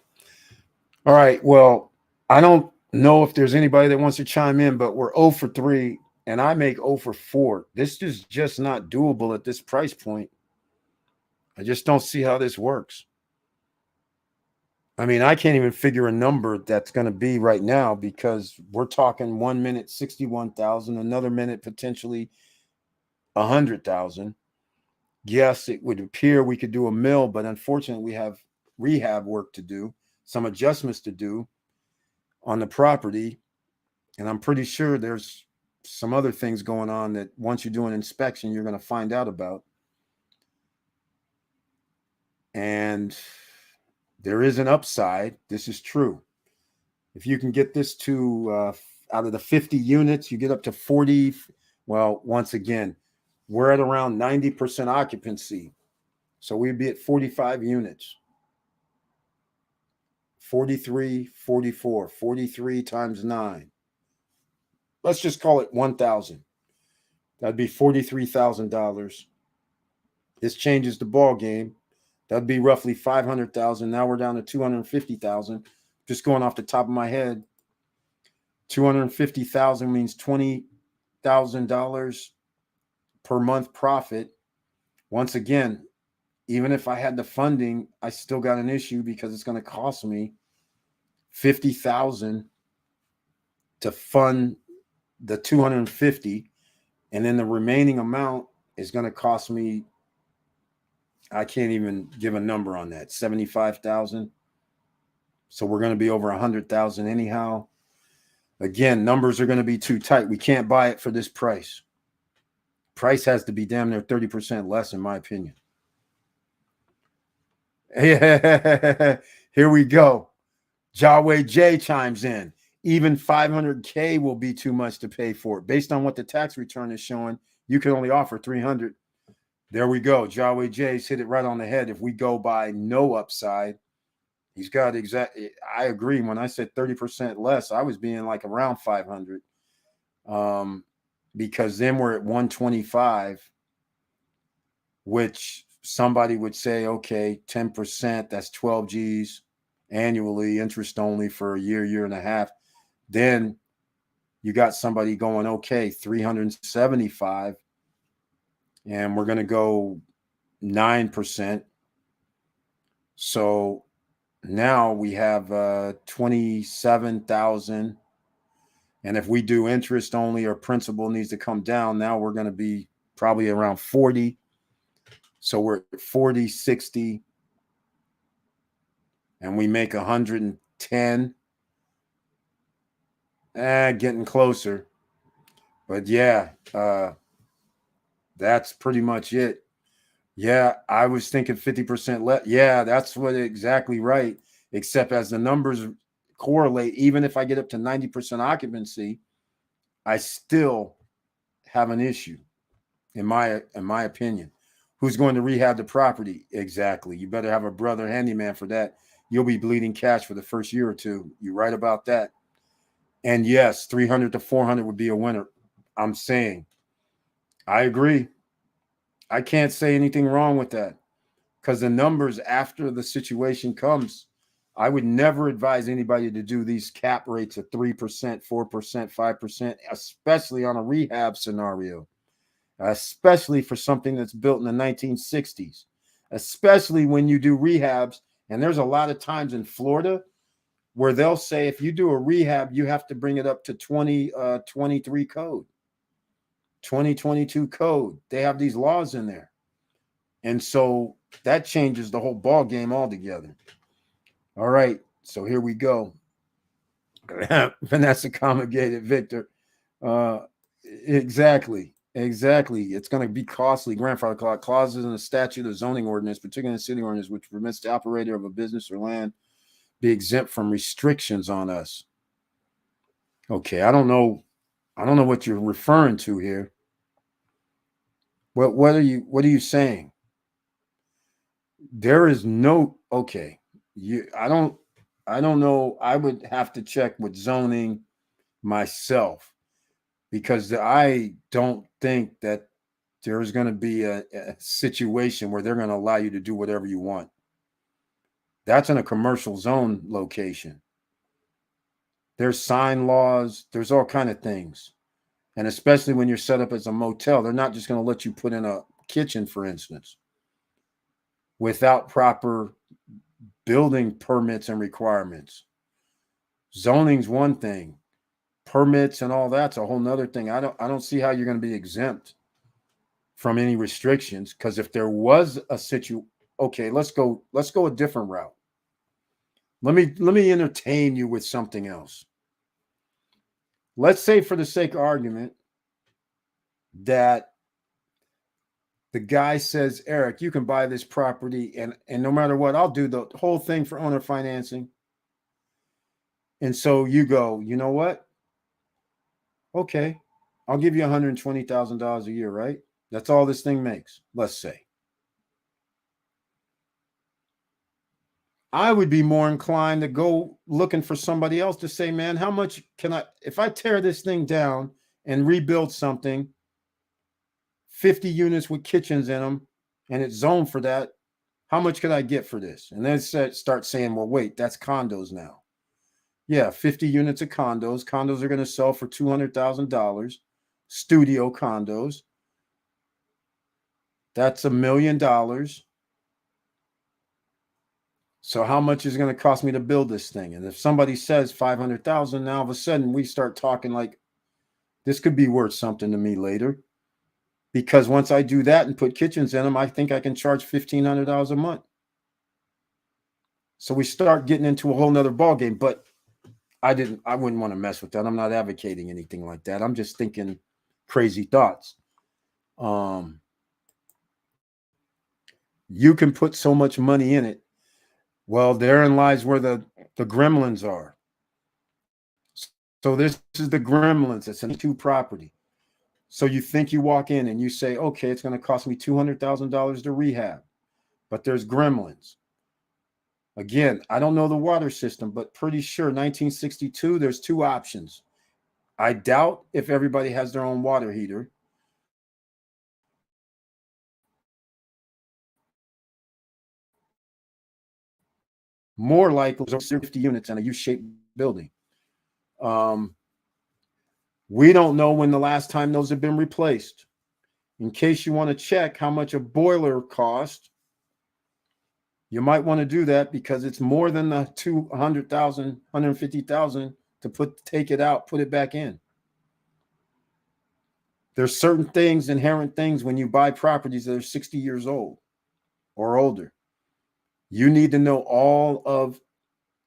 All right. Well, I don't know if there's anybody that wants to chime in, but we're 0 for 3 and I make 0 for 4. This is just not doable at this price point. I just don't see how this works. I mean, I can't even figure a number that's going to be right now because we're talking 1 minute 61,000, another minute potentially 100,000. Yes, it would appear we could do a mill, but unfortunately, we have rehab work to do, some adjustments to do on the property. And I'm pretty sure there's some other things going on that once you do an inspection, you're going to find out about. And there is an upside. This is true. If you can get this to out of the 50 units, you get up to 40. Well, once again, we're at around 90% occupancy. So we'd be at 45 units. 43, 44, 43 times 9. Let's just call it 1,000. That'd be $43,000. This changes the ball game. That'd be roughly 500,000. Now we're down to 250,000. Just going off the top of my head, 250,000 means $20,000 per month profit. Once again, even if I had the funding, I still got an issue because it's going to cost me 50,000 to fund the 250, and then the remaining amount is going to cost me, I can't even give a number on that, 75,000. So we're going to be over 100,000 anyhow. Again, numbers are going to be too tight. We can't buy it for this price. Price has to be damn near 30% less, in my opinion. Here we go. Jawway J chimes in. Even 500K will be too much to pay for it. Based on what the tax return is showing, you can only offer 300. There we go. Jawway J's hit it right on the head. If we go by no upside, he's got exactly. I agree. When I said 30% less, I was being like around 500. Because then we're at 125, which somebody would say, okay, 10%, that's 12 G's annually, interest only for a year, year and a half. Then you got somebody going, okay, 375, and we're going to go 9%. So now we have 27,000. And if we do interest only or principal needs to come down, now we're going to be probably around 40. So we're at 40, 60, and we make 110. Getting closer. But yeah, that's pretty much it. Yeah, I was thinking 50% less. Yeah, that's what exactly right. Except as the numbers correlate, even if I get up to 90% occupancy, I still have an issue, in my opinion. Who's going to rehab the property? Exactly. You better have a brother handyman for that. You'll be bleeding cash for the first year or two. You're right about that. And yes, 300 to 400 would be a winner. I'm saying, I agree. I can't say anything wrong with that because the numbers after the situation comes, I would never advise anybody to do these cap rates of 3%, 4%, 5%, especially on a rehab scenario, especially for something that's built in the 1960s, especially when you do rehabs. And there's a lot of times in Florida where they'll say if you do a rehab, you have to bring it up to 2023 code, 2022 code. They have these laws in there. And so that changes the whole ball game altogether. All right, so here we go. Vanessa Comagated, Victor. Exactly. It's going to be costly. Grandfather clauses in the statute of zoning ordinance, particularly in the city ordinance, which permits the operator of a business or land be exempt from restrictions on us. Okay, I don't know what you're referring to here. What are you saying? There is no okay. I don't know. I would have to check with zoning myself because I don't think that there's going to be a situation where they're going to allow you to do whatever you want. That's in a commercial zone location. There's sign laws. There's all kind of things. And especially when you're set up as a motel, they're not just going to let you put in a kitchen, for instance, without proper building permits and requirements. Zoning's one thing. Permits and all that's a whole nother thing. I don't see how you're going to be exempt from any restrictions, because if there was a okay, let's go a different route. Let me entertain you with something else. Let's say, for the sake of argument, that the guy says, Eric, you can buy this property, and no matter what, I'll do the whole thing for owner financing. And so you go, you know what? Okay, I'll give you $120,000 a year, right? That's all this thing makes, let's say. I would be more inclined to go looking for somebody else to say, man, how much can I, if I tear this thing down and rebuild something, 50 units with kitchens in them, and it's zoned for that, how much could I get for this? And then start saying, well, wait, that's condos now. Yeah, 50 units of condos. Condos are going to sell for $200,000. Studio condos. That's $1 million. So how much is it going to cost me to build this thing? And if somebody says 500,000, now all of a sudden we start talking like this could be worth something to me later. Because once I do that and put kitchens in them, I think I can charge $1,500 a month. So we start getting into a whole nother ballgame. But I wouldn't want to mess with that. I'm not advocating anything like that. I'm just thinking crazy thoughts. You can put so much money in it. Well, therein lies where the gremlins are. So this is the gremlins. It's an E2 property. So you think you walk in and you say, okay, it's going to cost me $200,000 to rehab, but there's gremlins. Again, I don't know the water system, but pretty sure 1962, there's two options. I doubt if everybody has their own water heater. More likely, there's 50 units in a U-shaped building. We don't know when the last time those have been replaced. In case you want to check how much a boiler cost, you might want to do that, because it's more than the 200,000, 150,000 to take it out, put it back in. There's certain things, inherent things, when you buy properties that are 60 years old or older. You need to know all of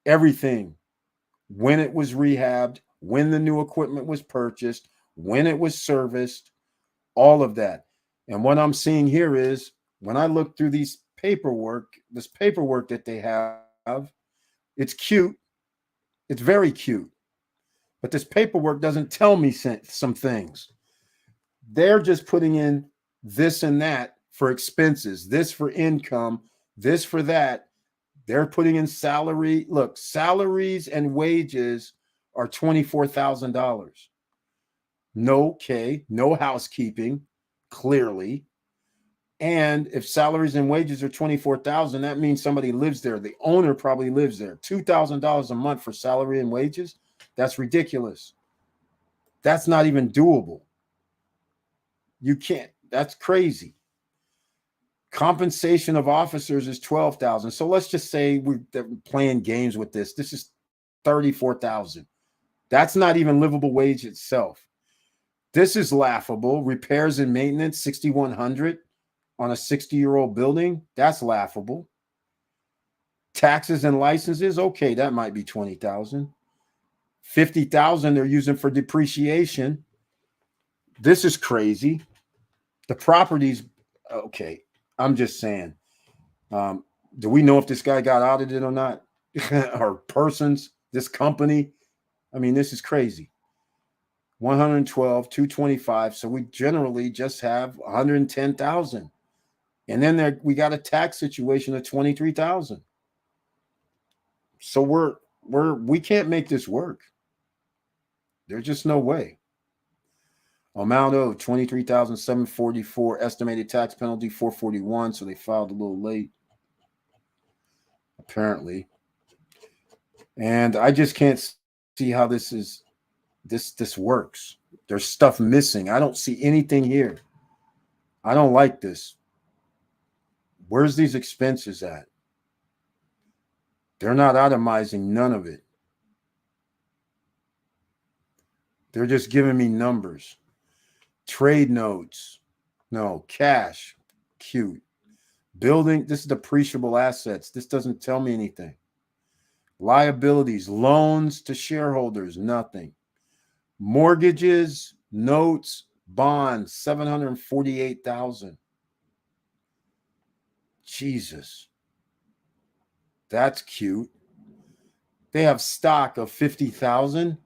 everything, when it was rehabbed, when the new equipment was purchased, when it was serviced, all of that. And what I'm seeing here is, when I look through this paperwork that they have, it's cute. It's very cute. But this paperwork doesn't tell me some things. They're just putting in this and that for expenses, this for income, this for that. They're putting in salary. Look, salaries and wages are $24,000. No housekeeping, clearly. And if salaries and wages are $24,000, that means somebody lives there. The owner probably lives there. $2,000 a month for salary and wages, that's ridiculous. That's not even doable. You can't. That's crazy. Compensation of officers is $12,000. So let's just say we're playing games with this. This is $34,000. That's not even livable wage itself. This is laughable. Repairs and maintenance, $6,100 on a 60-year-old building. That's laughable. Taxes and licenses, okay, that might be $20,000. $50,000 they're using for depreciation. This is crazy. The properties, okay, I'm just saying. Do we know if this guy got audited or not? Or persons, this company? I mean, this is crazy. 112, 225. So we generally just have 110,000. And then we got a tax situation of 23,000. So we can't make this work. There's just no way. Amount owed $23,744. Estimated tax penalty $441. So they filed a little late, apparently. And I just can't see how this works. There's stuff missing. I don't see anything here. I don't like this. Where's these expenses at? They're not itemizing none of it. They're just giving me numbers. Trade notes. No, cash. Cute. Building, this is depreciable assets. This doesn't tell me anything. Liabilities, loans to shareholders, nothing. Mortgages, notes, bonds, 748,000. Jesus. That's cute. They have stock of 50,000.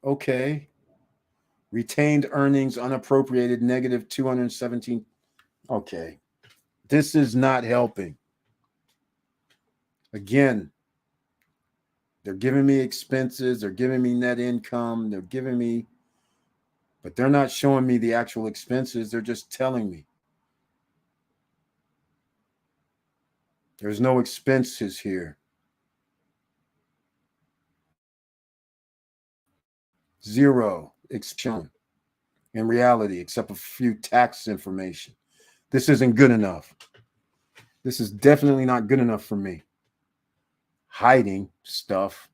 Okay. Retained earnings unappropriated negative 217. Okay. This is not helping. Again, they're giving me expenses, they're giving me net income, they're giving me, but they're not showing me the actual expenses. They're just telling me. There's no expenses here. Zero shown in reality, except a few tax information. This isn't good enough. This is definitely not good enough for me. Hiding stuff.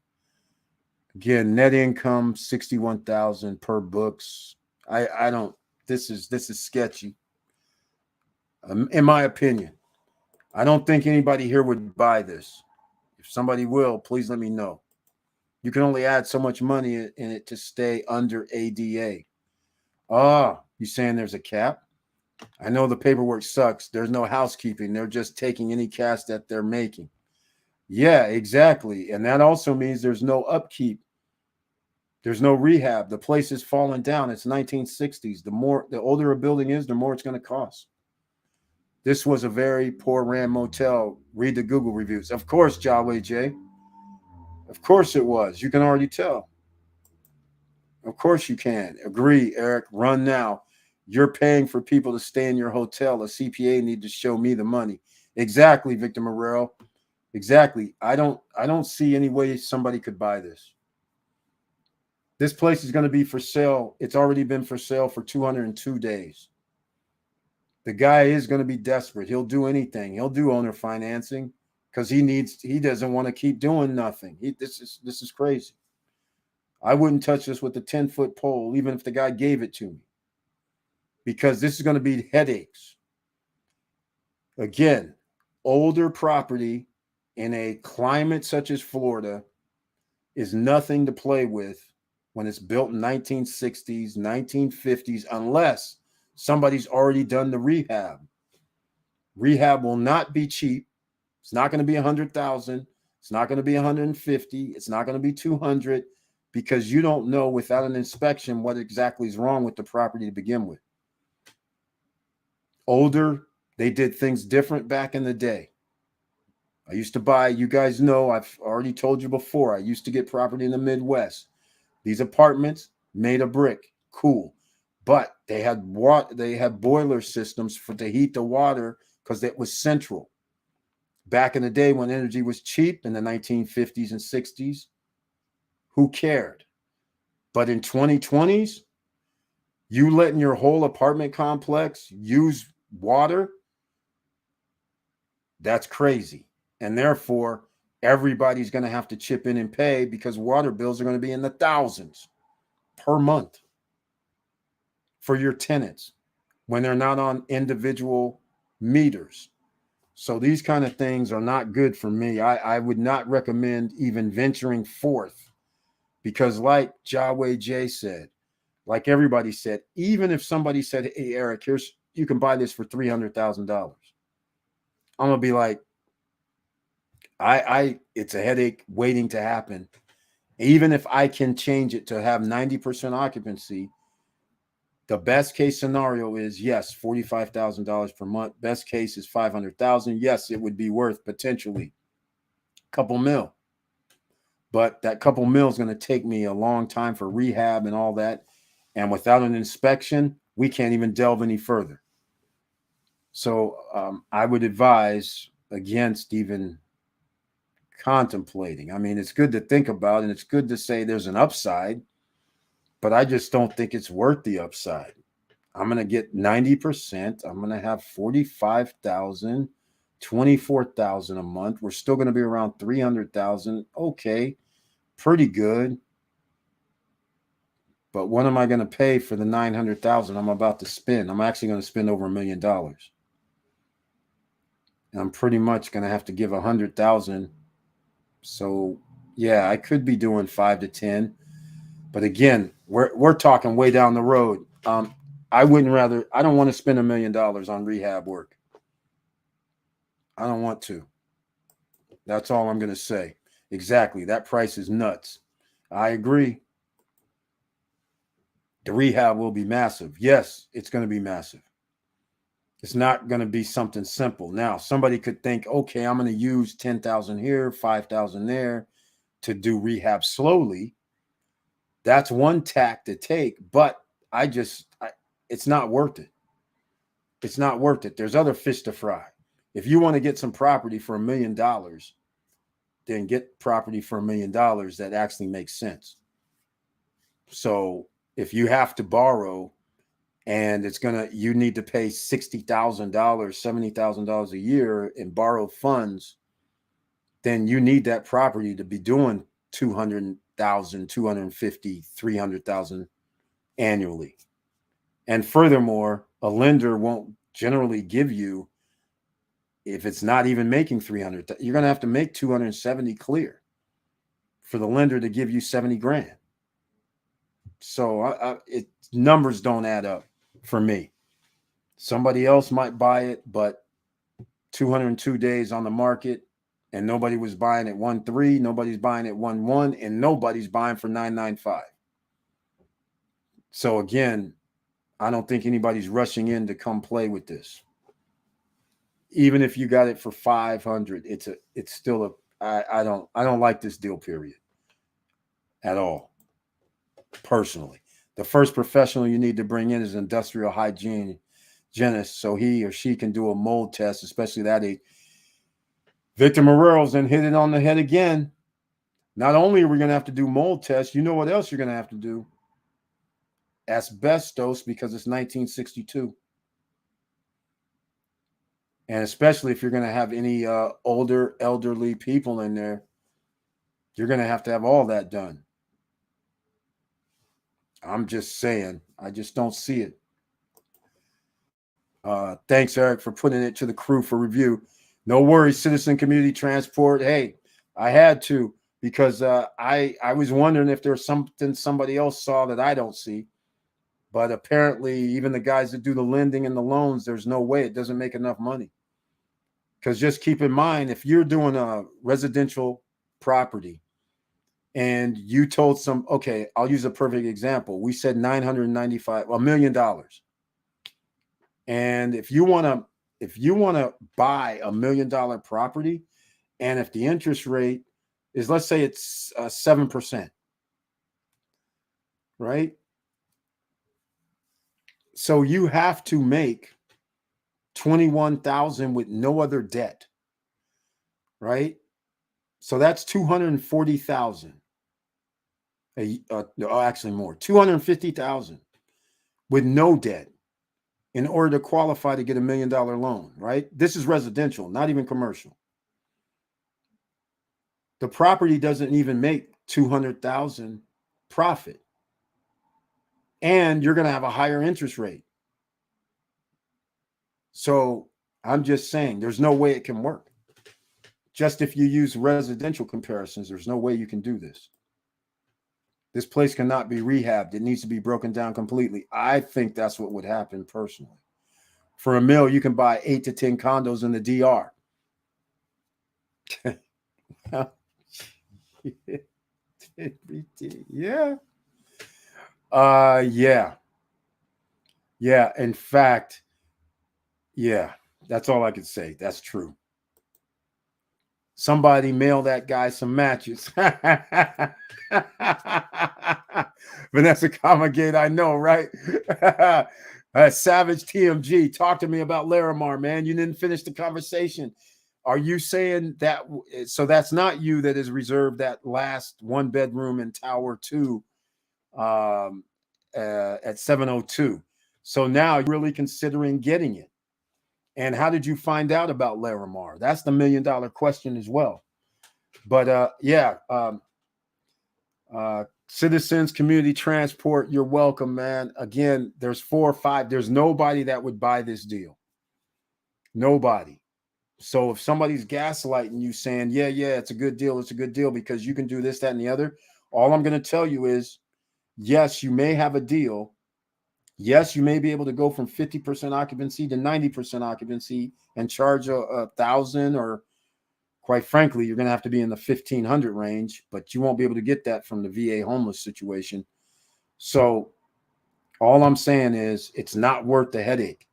Again, net income 61,000 per books. I don't. This is sketchy. In my opinion, I don't think anybody here would buy this. If somebody will, please let me know. You can only add so much money in it to stay under ADA. You saying there's a cap? I know the paperwork sucks. There's no housekeeping. They're just taking any cash that they're making. Yeah, exactly. And that also means there's no upkeep. There's no rehab. The place is falling down. It's 1960s. The older a building is, the more it's going to cost. This was a very poor ran motel. Read the Google reviews. Of course, Jaway J. Of course it was. You can already tell. Of course you can. Agree, Eric. Run now. You're paying for people to stay in your hotel. A CPA need to show me the money. Exactly, Victor Morrell. Exactly. I don't see any way somebody could buy this. This place is going to be for sale. It's already been for sale for 202 days. The guy is going to be desperate. He'll do anything. He'll do owner financing because he doesn't want to keep doing nothing. This is crazy. I wouldn't touch this with a 10-foot pole, even if the guy gave it to me, because this is going to be headaches. Again, older property in a climate such as Florida is nothing to play with when it's built in 1960s, 1950s, unless somebody's already done the rehab. Rehab will not be cheap. It's not going to be 100,000. It's not going to be 150. It's not going to be 200, because you don't know without an inspection what exactly is wrong with the property to begin with. Older, they did things different back in the day. I used to buy, you guys know, I've already told you before, I used to get property in the Midwest. These apartments made of brick, cool. But they had boiler systems to heat the water because it was central. Back in the day when energy was cheap in the 1950s and 60s, who cared? But in 2020s, you letting your whole apartment complex use water, that's crazy. And therefore, everybody's going to have to chip in and pay, because water bills are going to be in the thousands per month for your tenants when they're not on individual meters. So these kind of things are not good for me. I would not recommend even venturing forth, because like Jaway J said, like everybody said, even if somebody said, hey, Eric, you can buy this for $300,000. I'm going to be like, it's a headache waiting to happen. Even if I can change it to have 90% occupancy, the best case scenario is, yes, $45,000 per month. Best case is $500,000. Yes, it would be worth potentially a couple mil. But that couple mil is going to take me a long time for rehab and all that. And without an inspection, we can't even delve any further. So I would advise against even contemplating. I mean, it's good to think about, and it's good to say there's an upside, but I just don't think it's worth the upside. I'm going to get 90%. I'm going to have 45,000, 24,000 a month. We're still going to be around 300,000. Okay, pretty good. But what am I going to pay for the 900,000 I'm about to spend? I'm actually going to spend over $1 million. And I'm pretty much going to have to give 100,000. So yeah, I could be doing 5 to 10. But again, we're talking way down the road. I don't want to spend $1 million on rehab work. I don't want to. That's all I'm going to say. Exactly. That price is nuts. I agree. The rehab will be massive. Yes, it's going to be massive. It's not going to be something simple. Now, somebody could think, okay, I'm going to use 10,000 here, 5,000 there to do rehab slowly. That's one tack to take, but it's not worth it. It's not worth it. There's other fish to fry. If you want to get some property for $1 million, then get property for $1 million that actually makes sense. So if you have to borrow and you need to pay $60,000, $70,000 a year in borrowed funds, then you need that property to be doing 200,000, 250, 300,000 annually. And furthermore, a lender won't generally give you, if it's not even making 300, you're going to have to make 270 clear for the lender to give you 70 grand. So numbers don't add up for me. Somebody else might buy it, but 202 days on the market and nobody was buying at 1.3, nobody's buying at 1.1, and nobody's buying for 9.95. So again, I don't think anybody's rushing in to come play with this. Even if you got it for 500, it's still I don't like this deal, period, at all. Personally, the first professional you need to bring in is an industrial hygienist, so he or she can do a mold test, especially that age. Victor Morelos then hit it on the head again. Not only are we going to have to do mold tests, you know what else you're going to have to do? Asbestos, because it's 1962. And especially if you're going to have any older, elderly people in there, you're going to have all that done. I'm just saying, I just don't see it. Thanks, Eric, for putting it to the crew for review. No worries, Citizen Community Transport. Hey, I had to, because I was wondering if there's something somebody else saw that I don't see. But apparently, even the guys that do the lending and the loans, there's no way. It doesn't make enough money. Because just keep in mind, if you're doing a residential property and you told okay, I'll use a perfect example. We said $1 million. And if you want to buy $1 million property, and if the interest rate is, let's say it's 7%, right? So you have to make 21,000 with no other debt, right? So that's 240,000. Actually more, 250,000 with no debt in order to qualify to get $1 million loan, right? This is residential, not even commercial. The property doesn't even make 200,000 profit. And you're going to have a higher interest rate. So I'm just saying there's no way it can work. Just if you use residential comparisons, there's no way you can do this. This place cannot be rehabbed. It needs to be broken down completely. I think that's what would happen personally. For $1 million, you can buy 8 to 10 condos in the DR. Yeah. Yeah. In fact, yeah, that's all I could say. That's true. Somebody mail that guy some matches. Vanessa Comagate, I know, right? Savage TMG, talk to me about Larimar, man. You didn't finish the conversation. are you saying that? So that's not you that is reserved that last 1 bedroom in Tower 2 at 702. So now you're really considering getting it. And how did you find out about Larimar? That's the $1 million question as well. But Citizens Community Transport, you're welcome, man. Again, there's 4 or 5. There's nobody that would buy this deal. Nobody. So if somebody's gaslighting you saying, yeah, it's a good deal because you can do this, that, and the other, all I'm going to tell you is, yes, you may have a deal. Yes, you may be able to go from 50% occupancy to 90% occupancy and charge $1,000, or quite frankly, you're going to have to be in the 1,500 range, but you won't be able to get that from the VA homeless situation. So all I'm saying is it's not worth the headache.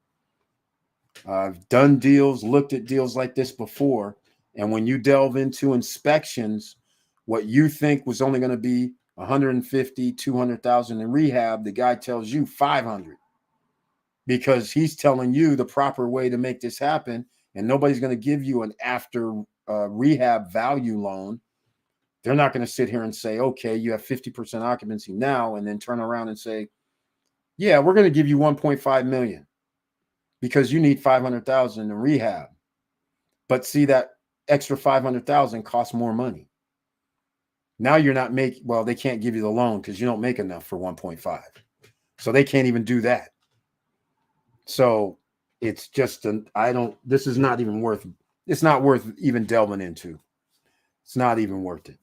I've done deals, looked at deals like this before. And when you delve into inspections, what you think was only going to be 150, 200,000 in rehab, the guy tells you 500 because he's telling you the proper way to make this happen. And nobody's going to give you an after rehab value loan. They're not going to sit here and say, okay, you have 50% occupancy now, and then turn around and say, yeah, we're going to give you 1.5 million because you need 500,000 in rehab. But see, that extra 500,000 costs more money. Now you're not making, well, they can't give you the loan because you don't make enough for 1.5. So they can't even do that. So it's just, this is not even worth, it's not worth even delving into. It's not even worth it.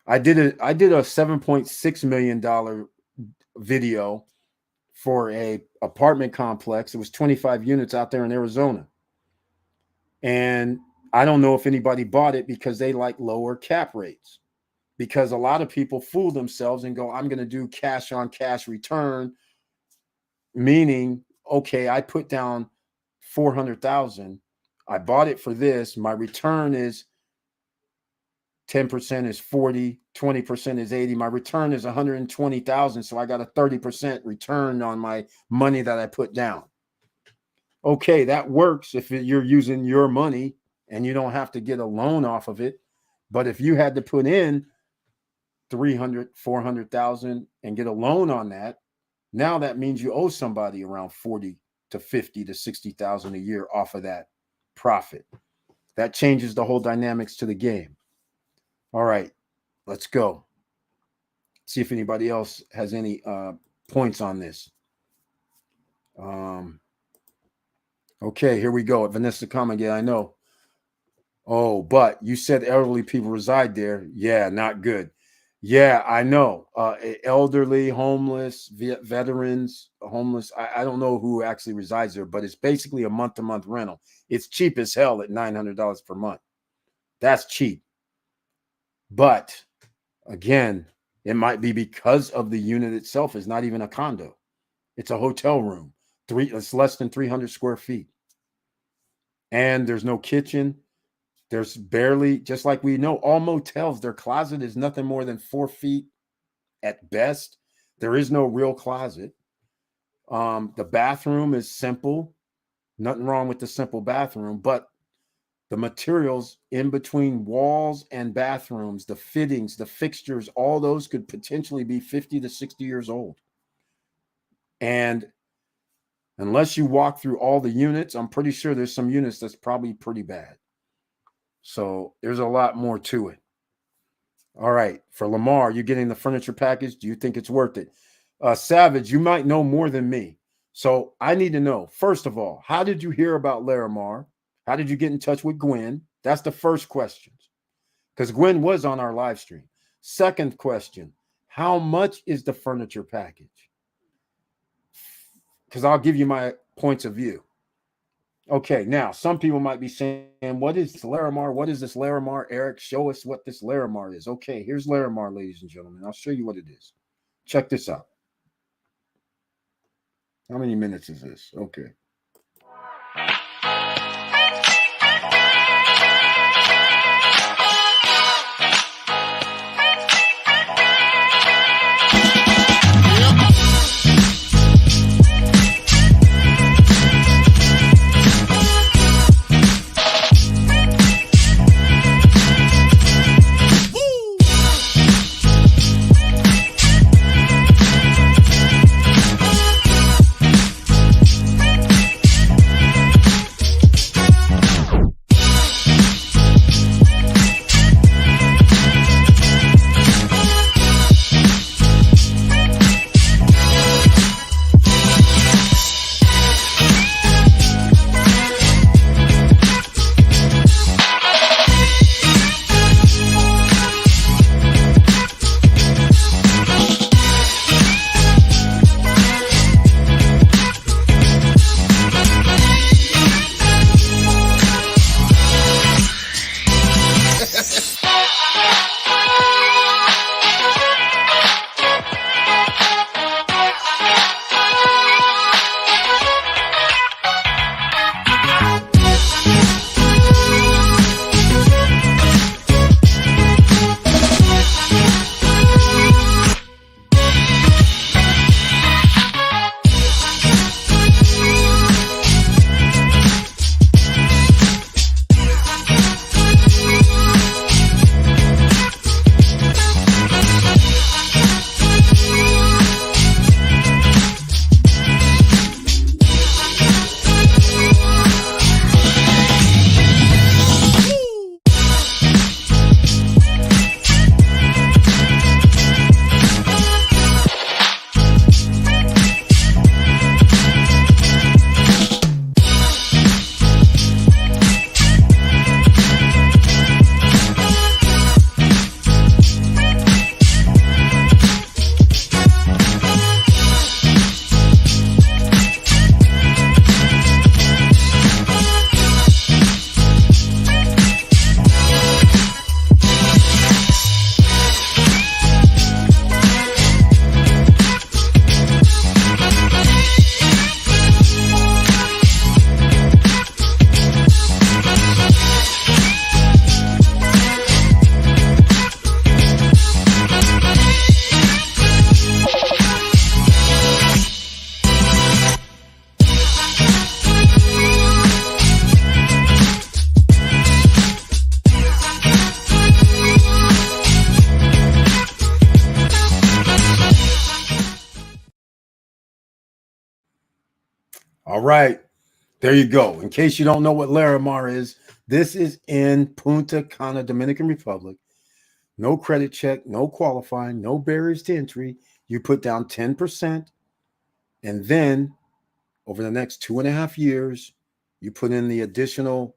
I did a $7.6 million video for a apartment complex. It was 25 units out there in Arizona. And I don't know if anybody bought it because they like lower cap rates. Because a lot of people fool themselves and go, I'm going to do cash on cash return, meaning, okay, I put down 400,000. I bought it for this. My return is 10% is 40, 20% is 80. My return is 120,000. So I got a 30% return on my money that I put down. Okay, that works if you're using your money and you don't have to get a loan off of it. But if you had to put in 300, 400,000 and get a loan on that, now that means you owe somebody around 40 to 50 to 60,000 a year off of that profit. That changes the whole dynamics to the game. All right, let's go. See if anybody else has any points on this. Okay, here we go. Vanessa comment, yeah, I know. Oh, but you said elderly people reside there. Yeah, not good. Yeah, I know. Elderly, homeless, veterans, homeless. I don't know who actually resides there, but it's basically a month-to-month rental. It's cheap as hell at $900 per month. That's cheap. But again, it might be because of the unit itself is not even a condo. It's a hotel room. It's less than 300 square feet. And there's no kitchen. There's barely, just like we know, all motels, their closet is nothing more than 4 feet at best. There is no real closet. The bathroom is simple. Nothing wrong with the simple bathroom, but the materials in between walls and bathrooms, the fittings, the fixtures, all those could potentially be 50 to 60 years old. And unless you walk through all the units, I'm pretty sure there's some units that's probably pretty bad. So there's a lot more to it. All right. For Lamar, you're getting the furniture package. Do you think it's worth it? Savage, you might know more than me. So I need to know, first of all, how did you hear about Larimar? How did you get in touch with Gwen? That's the first question. Because Gwen was on our live stream. Second question, how much is the furniture package? Because I'll give you my points of view. Okay, now some people might be saying, what is this Larimar? What is this Larimar? Eric, show us what this Larimar is. Okay, here's Larimar, ladies and gentlemen. I'll show you what it is. Check this out. How many minutes is this? Okay. All right. There you go. In case you don't know what Larimar is, this is in Punta Cana, Dominican Republic. No credit check, no qualifying, no barriers to entry. You put down 10%, and then over the next 2.5 years, you put in the additional,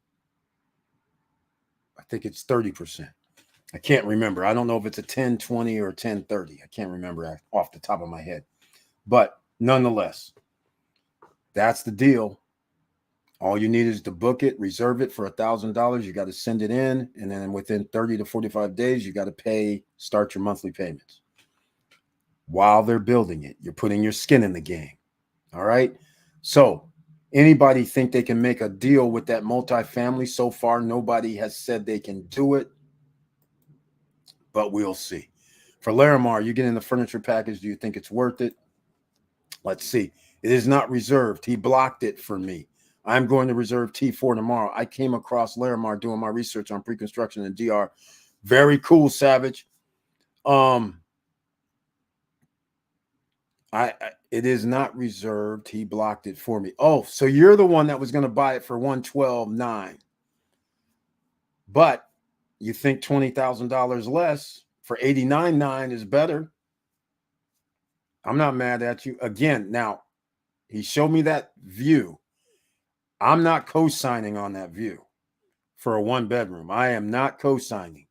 I think it's 30%. I can't remember. I don't know if it's a 10-20 or 10-30. I can't remember off the top of my head. But nonetheless, that's the deal. All you need is to book it, reserve it for $1,000. You got to send it in, and then within 30 to 45 days, you got to start your monthly payments. While they're building it, you're putting your skin in the game. All right. So, anybody think they can make a deal with that multifamily? So far, nobody has said they can do it, but we'll see. For Larimar, you get in the furniture package. Do you think it's worth it? Let's see. It is not reserved. He blocked it for me. I'm going to reserve T4 tomorrow. I came across Larimar doing my research on pre-construction and DR. Very cool, Savage. It is not reserved. He blocked it for me. Oh, so you're the one that was going to buy it for $112,900. But you think $20,000 less for $89,900 is better. I'm not mad at you. Again, now he showed me that view. I'm not co-signing on that view for a 1-bedroom. I am not co-signing,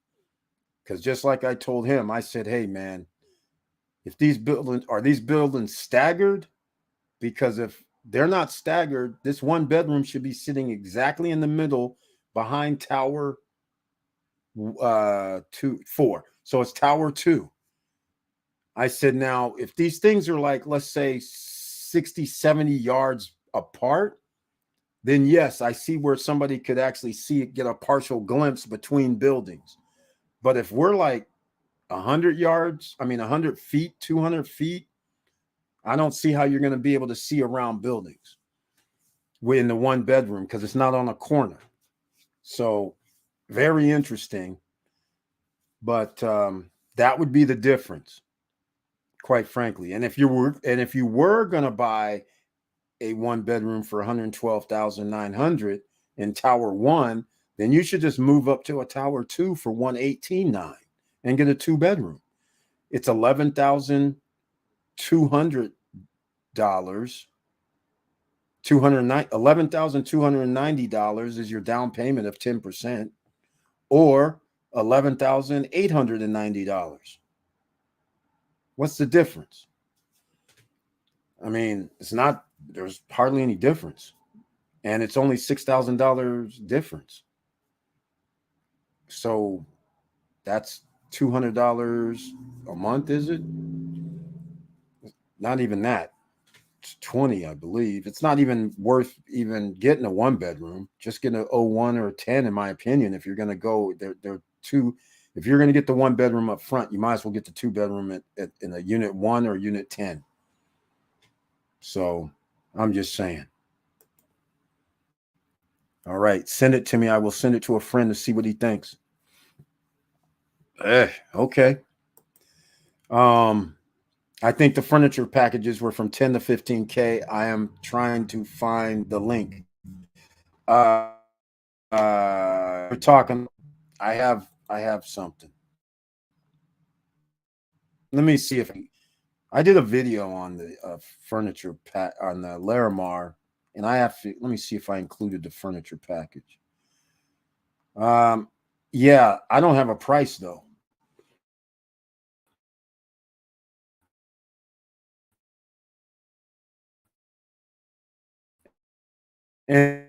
because just like I told him, I said, hey, man, if these buildings staggered? Because if they're not staggered, this 1-bedroom should be sitting exactly in the middle behind tower 4. So it's tower 2. I said, now, if these things are like, let's say 60, 70 yards apart, then yes, I see where somebody could actually see it, get a partial glimpse between buildings. But if we're like 100 feet, 200 feet, I don't see how you're going to be able to see around buildings in the 1-bedroom, because it's not on a corner. So very interesting. But that would be the difference, quite frankly. And if you were going to buy a 1-bedroom for $112,900 in Tower 1, then you should just move up to a Tower 2 for $118,900 and get a 2-bedroom. It's $11,200. $11,290 is your down payment of 10%, or $11,890. What's the difference? I mean, there's hardly any difference. And it's only $6,000 difference. So that's $200 a month, is it? Not even that. It's 20, I believe. It's not even worth even getting a 1-bedroom. Just get a 01 or a 10, in my opinion. If you're going to go, they're two. If you're going to get the 1-bedroom up front, you might as well get the 2-bedroom in a unit 1 or unit 10. So I'm just saying. All right, send it to me. I will send it to a friend to see what he thinks. Okay. I think the furniture packages were from 10 to 15K. I am trying to find the link. We're talking. I have something. Let me see if I did a video on the furniture on the Larimar, and let me see if I included the furniture package. Yeah, I don't have a price though. And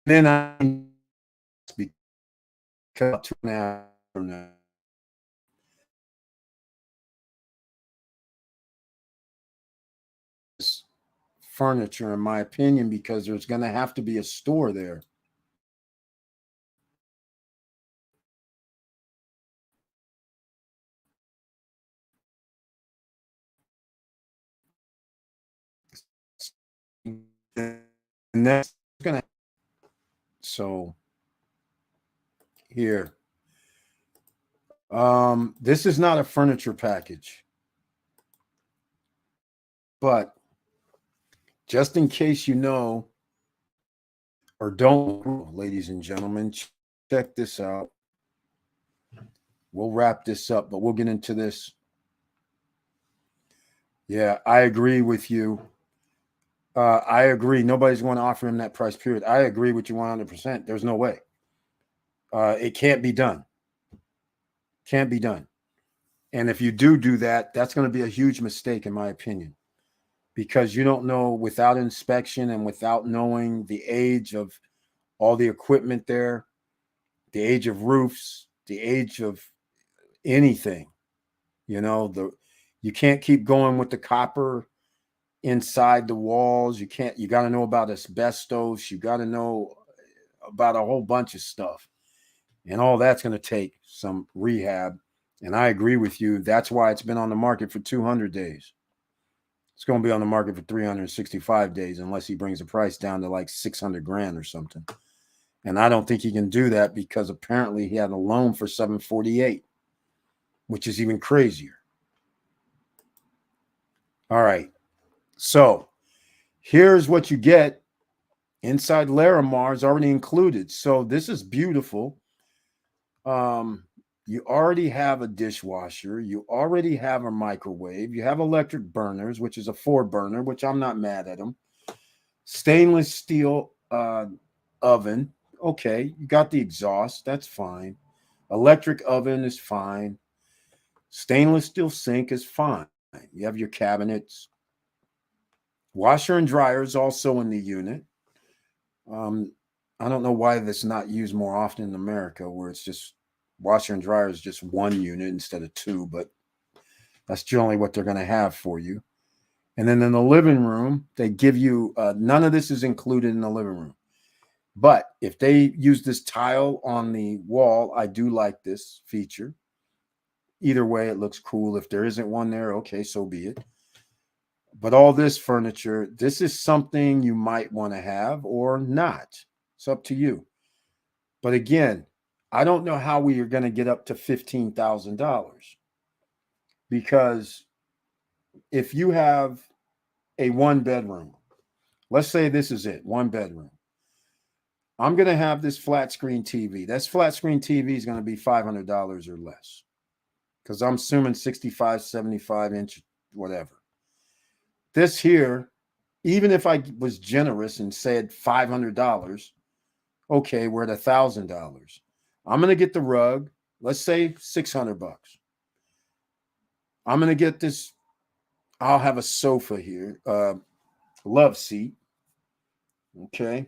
then I because 2.5 furniture, in my opinion, because there's going to have to be a store there. And that's going to, so here, this is not a furniture package, but Just in case you know or don't, ladies and gentlemen, check this out. We'll wrap this up, but we'll get into this. Yeah, I agree with you. I agree. Nobody's going to offer him that price, period. I agree with you 100%. There's no way. It can't be done. Can't be done. And if you do that, that's going to be a huge mistake, in my opinion, because you don't know without inspection and without knowing the age of all the equipment there, the age of roofs, the age of anything. You can't keep going with the copper inside the walls. You got to know about asbestos. You got to know about a whole bunch of stuff. And all that's going to take some rehab. And I agree with you. That's why it's been on the market for 200 days. It's going to be on the market for 365 days unless he brings the price down to like 600 grand or something. And I don't think he can do that because apparently he had a loan for 748, which is even crazier. All right. So here's what you get. Inside Larimar is already included. So this is beautiful. You already have a dishwasher. You already have a microwave. You have electric burners, which is a 4-burner, which I'm not mad at them. Stainless steel oven. Okay, you got the exhaust. That's fine. Electric oven is fine. Stainless steel sink is fine. You have your cabinets. Washer and dryer is also in the unit. I don't know why that's not used more often in America, where it's just washer and dryer is just one unit instead of two, but that's generally what they're going to have for you. And then in the living room, they give you none of this is included in the living room. But if they use this tile on the wall, I do like this feature. Either way, it looks cool. If there isn't one there, okay, so be it. But all this furniture, this is something you might want to have or not. It's up to you. But again, I don't know how we are going to get up to $15,000 because if you have a 1-bedroom, let's say this is it, 1-bedroom. I'm going to have this flat screen TV. This flat screen TV is going to be $500 or less because I'm assuming 65, 75 inch, whatever. This here, even if I was generous and said $500, okay, we're at $1,000. I'm going to get the rug. Let's say $600. I'm going to get this. I'll have a sofa here, love seat. Okay.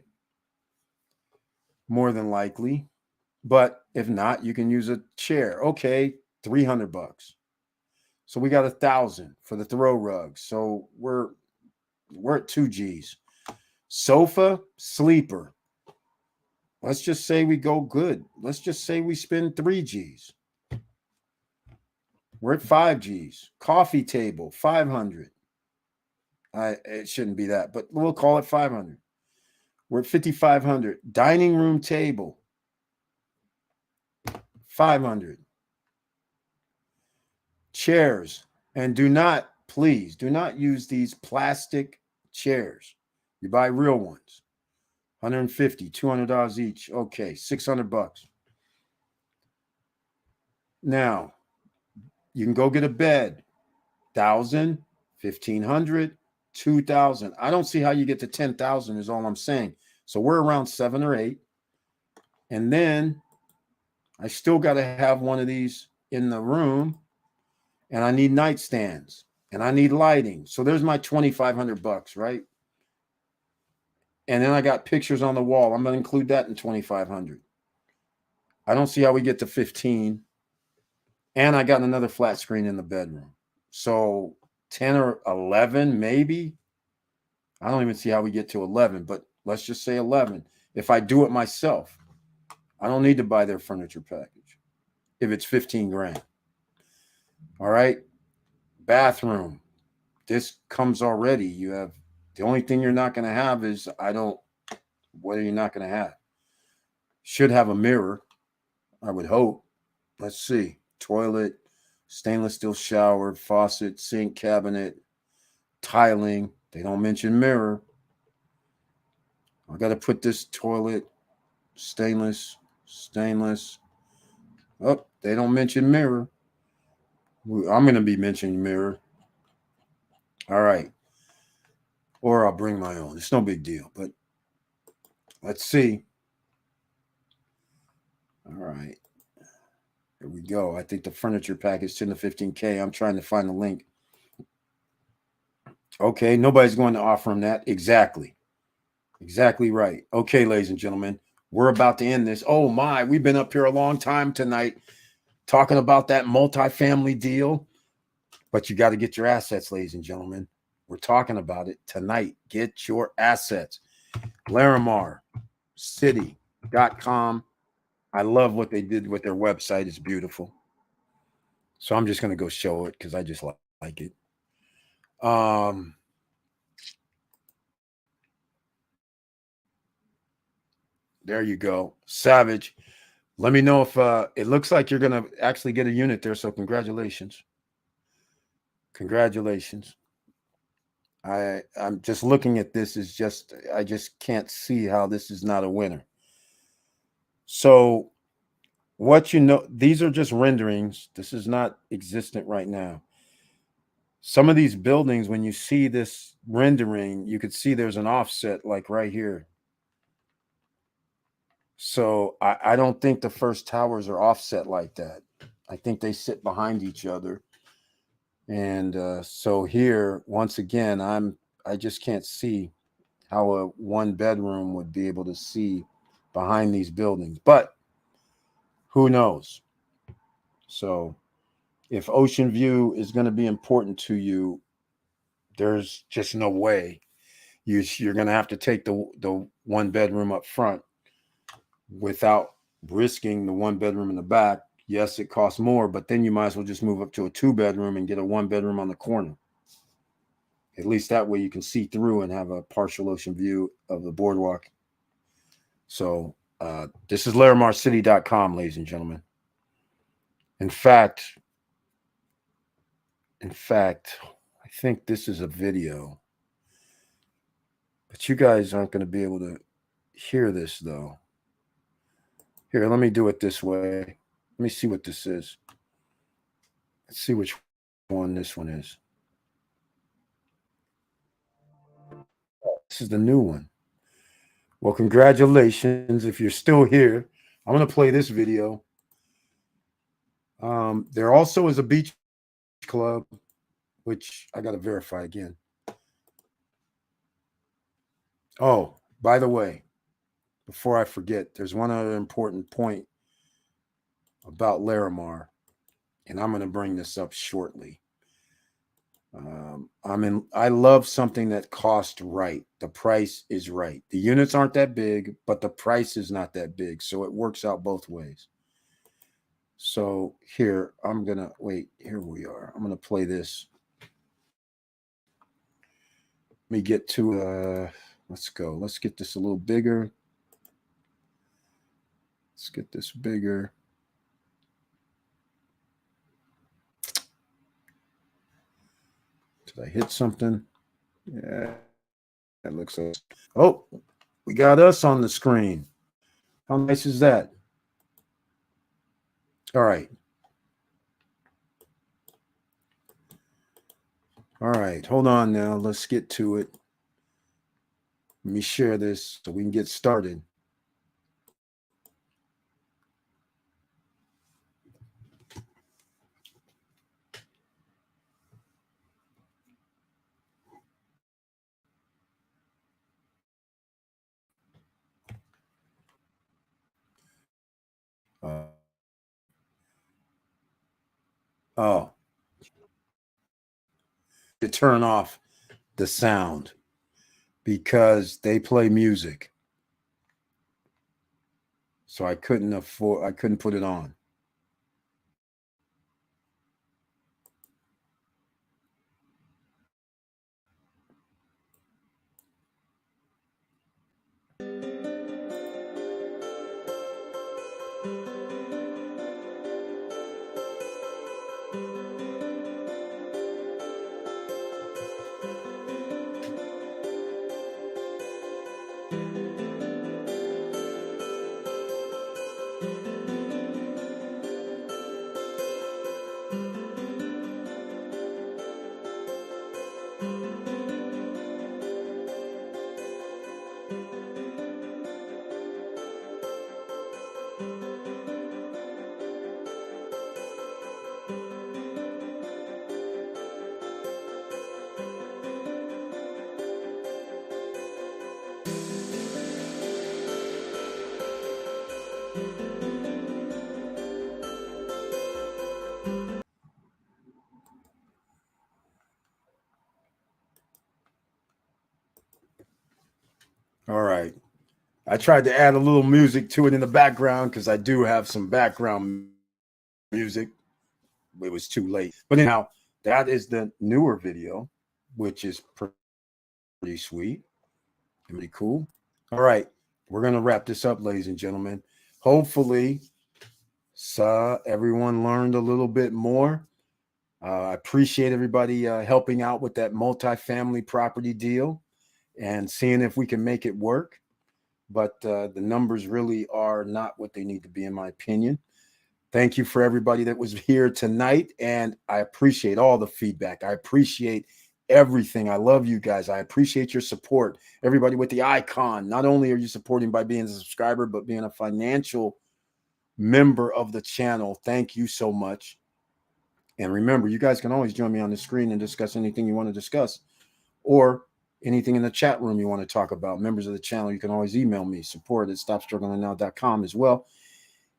More than likely. But if not, you can use a chair. Okay. $300. So we got 1,000 for the throw rug. So we're at 2 G's. Sofa, sleeper. Let's just say we go good. Let's just say we spend 3 G's. We're at 5 G's. Coffee table, 500. It shouldn't be that, but we'll call it 500. We're at 5,500. Dining room table, 500. Chairs, and please do not use these plastic chairs. You buy real ones. $150, $200 each. Okay, $600. Now, you can go get a bed. 1,000, 1,500, 2,000. I don't see how you get to 10,000 is all I'm saying. So we're around 7 or 8. And then I still got to have one of these in the room, and I need nightstands, and I need lighting. So there's my $2,500, right? And then I got pictures on the wall. I'm going to include that in 2,500. I don't see how we get to 15. And I got another flat screen in the bedroom. So 10 or 11, maybe. I don't even see how we get to 11, but let's just say 11. If I do it myself, I don't need to buy their furniture package if it's 15 grand. All right. Bathroom. This comes already. You have the only thing you're not going to have is what are you not going to have? Should have a mirror, I would hope. Let's see. Toilet, stainless steel shower, faucet, sink, cabinet, tiling. They don't mention mirror. I got to put this toilet stainless. Oh, they don't mention mirror. I'm going to be mentioning mirror. All right. Or I'll bring my own. It's no big deal, but let's see. All right. Here we go. I think the furniture package 10 to 15K. I'm trying to find the link. Okay, nobody's going to offer him that. Exactly. Exactly right. Okay, ladies and gentlemen, we're about to end this. Oh my, we've been up here a long time tonight talking about that multifamily deal. But you got to get your assets, ladies and gentlemen. We're talking about it tonight. Get your assets. LarimarCity.com. I love what they did with their website. It's beautiful. So I'm just going to go show it because I just like it. There you go. Savage. Let me know if it looks like you're going to actually get a unit there. So congratulations. Congratulations. I'm just looking at this I just can't see how this is not a winner. So what these are just renderings. This is not existent right now. Some of these buildings, when you see this rendering, you could see there's an offset like right here. So I don't think the first towers are offset like that. I think they sit behind each other. And so here, once again, I just can't see how a one bedroom would be able to see behind these buildings. But who knows? So if ocean view is going to be important to you, there's just no way you're going to have to take the one bedroom up front without risking the one bedroom in the back. Yes, it costs more, but then you might as well just move up to a 2-bedroom and get a 1-bedroom on the corner. At least that way you can see through and have a partial ocean view of the boardwalk. So this is LarimarCity.com, ladies and gentlemen. In fact, I think this is a video. But you guys aren't going to be able to hear this, though. Here, let me do it this way. Let me see what this is. Let's see which one this one is. This is the new one. Well, congratulations. If you're still here, I'm going to play this video. There also is a beach club, which I got to verify again. Oh, by the way, before I forget, there's one other important point about Larimar, and I'm going to bring this up shortly. I love something that costs right. The price is right. The units aren't that big, but the price is not that big. So it works out both ways. So here, here we are. I'm going to play this. Let me get to, let's go. Let's get this a little bigger. Let's get this bigger. Did I hit something? Yeah, that looks like. Oh, we got us on the screen. How nice is that? All right. All right. Hold on now. Let's get to it. Let me share this so we can get started. Oh, to turn off the sound because they play music. So I couldn't put it on. All right. I tried to add a little music to it in the background because I do have some background music. It was too late. But anyhow, that is the newer video, which is pretty sweet and pretty cool. All right. We're going to wrap this up, ladies and gentlemen. Hopefully, everyone learned a little bit more. I appreciate everybody helping out with that multifamily property deal and seeing if we can make it work. But the numbers really are not what they need to be, in my opinion. Thank you for everybody that was here tonight. And I appreciate all the feedback. I appreciate everything. I love you guys. I appreciate your support. Everybody with the icon. Not only are you supporting by being a subscriber, but being a financial member of the channel. Thank you so much. And remember, you guys can always join me on the screen and discuss anything you want to discuss, or anything in the chat room you want to talk about. Members of the channel, you can always email me, support@stopstrugglingnow.com as well.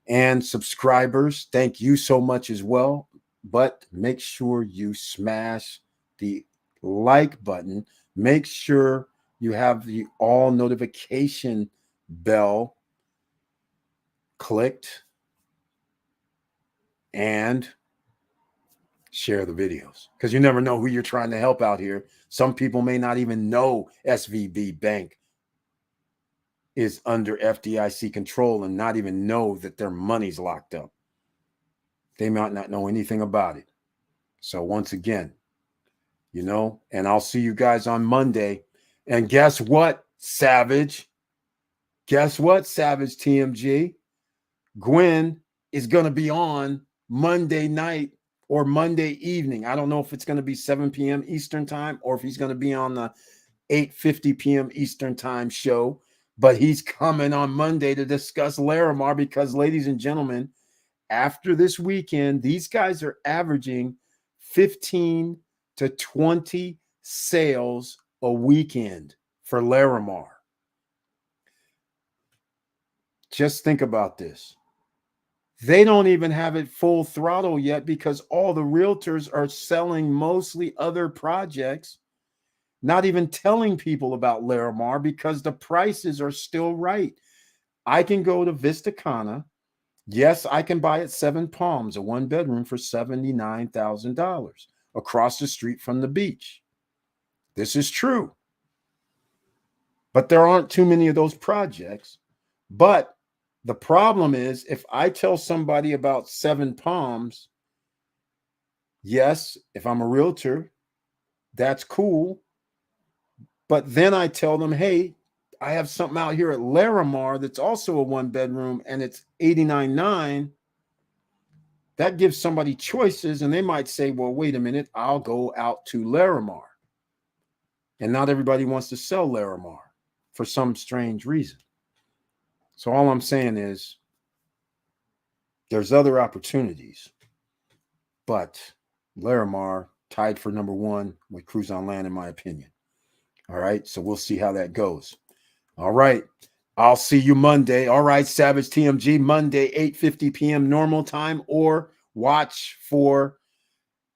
And subscribers, thank you so much as well. But make sure you smash the like button. Make sure you have the all notification bell clicked, and share the videos, because you never know who you're trying to help out here. Some people may not even know SVB Bank is under FDIC control and not even know that their money's locked up. They might not know anything about it. So once again, and I'll see you guys on Monday. And guess what, Savage? Guess what, Savage TMG? Gwen is going to be on Monday night or Monday evening. I don't know if it's going to be 7 p.m. Eastern time or if he's going to be on the 8:50 p.m. Eastern time show, but he's coming on Monday to discuss Larimar because, ladies and gentlemen, after this weekend, these guys are averaging 15 to 20 sales a weekend for Larimar. Just think about this. They don't even have it full throttle yet because all the realtors are selling mostly other projects, not even telling people about Larimar because the prices are still right. I can go to Vista Cana. Yes, I can buy at Seven Palms, a one-bedroom for $79,000 across the street from the beach. This is true. But there aren't too many of those projects. But the problem is, if I tell somebody about Seven Palms, yes, if I'm a realtor, that's cool. But then I tell them, hey, I have something out here at Larimar that's also a one-bedroom and it's $89,900. That gives somebody choices, and they might say, well, wait a minute, I'll go out to Larimar. And not everybody wants to sell Larimar for some strange reason. So all I'm saying is there's other opportunities, but Larimar tied for number one with Cruise on Land, in my opinion. All right, so we'll see how that goes. All right, I'll see you Monday. All right, Savage TMG, Monday, 8:50 p.m. normal time, or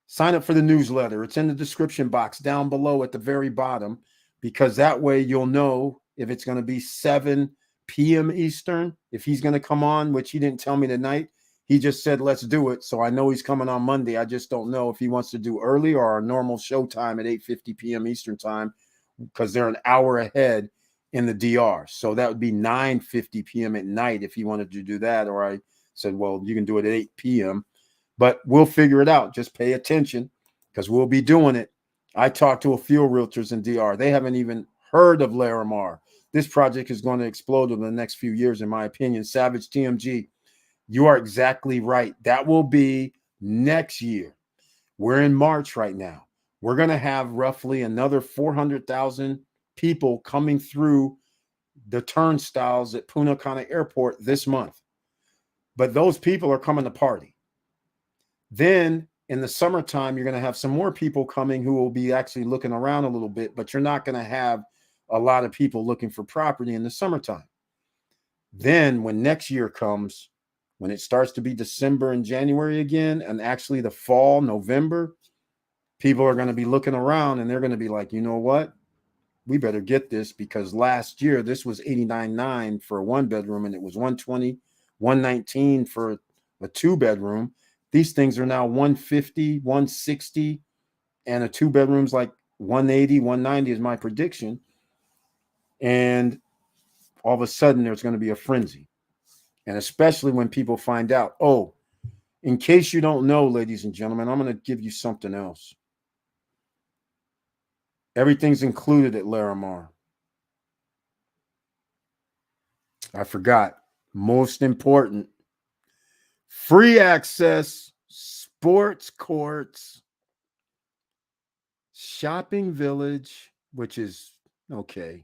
sign up for the newsletter. It's in the description box down below at the very bottom, because that way you'll know if it's going to be 7 p.m. Eastern, if he's going to come on, which he didn't tell me tonight. He just said, let's do it. So I know he's coming on Monday. I just don't know if he wants to do early or our normal show time at 8:50 p.m. Eastern time, because they're an hour ahead in the DR. So that would be 9:50 p.m. at night if he wanted to do that. Or I said, well, you can do it at 8 p.m. But we'll figure it out. Just pay attention because we'll be doing it. I talked to a few realtors in DR. They haven't even heard of Larimar. This project is going to explode in the next few years, in my opinion. Savage TMG, you are exactly right. That will be next year. We're in March right now. We're going to have roughly another 400,000 people coming through the turnstiles at Punta Cana Airport this month. But those people are coming to party. Then in the summertime, you're going to have some more people coming who will be actually looking around a little bit, but you're not going to have a lot of people looking for property in the summertime. Then when next year comes, when it starts to be December and January again, and actually the fall, November, people are going to be looking around and they're going to be like, you know what? we better get this because last year this was 89.9 for a one bedroom and it was 120, 119 for a two bedroom. These things are now 150, 160, and a two bedroom's like 180, 190 is my prediction. And all of a sudden there's going to be a frenzy. And especially when people find out, oh, in case you don't know, ladies and gentlemen, I'm going to give you something else. Everything's included at Larimar. I forgot. Most important. Free access, sports courts, shopping village, which is okay.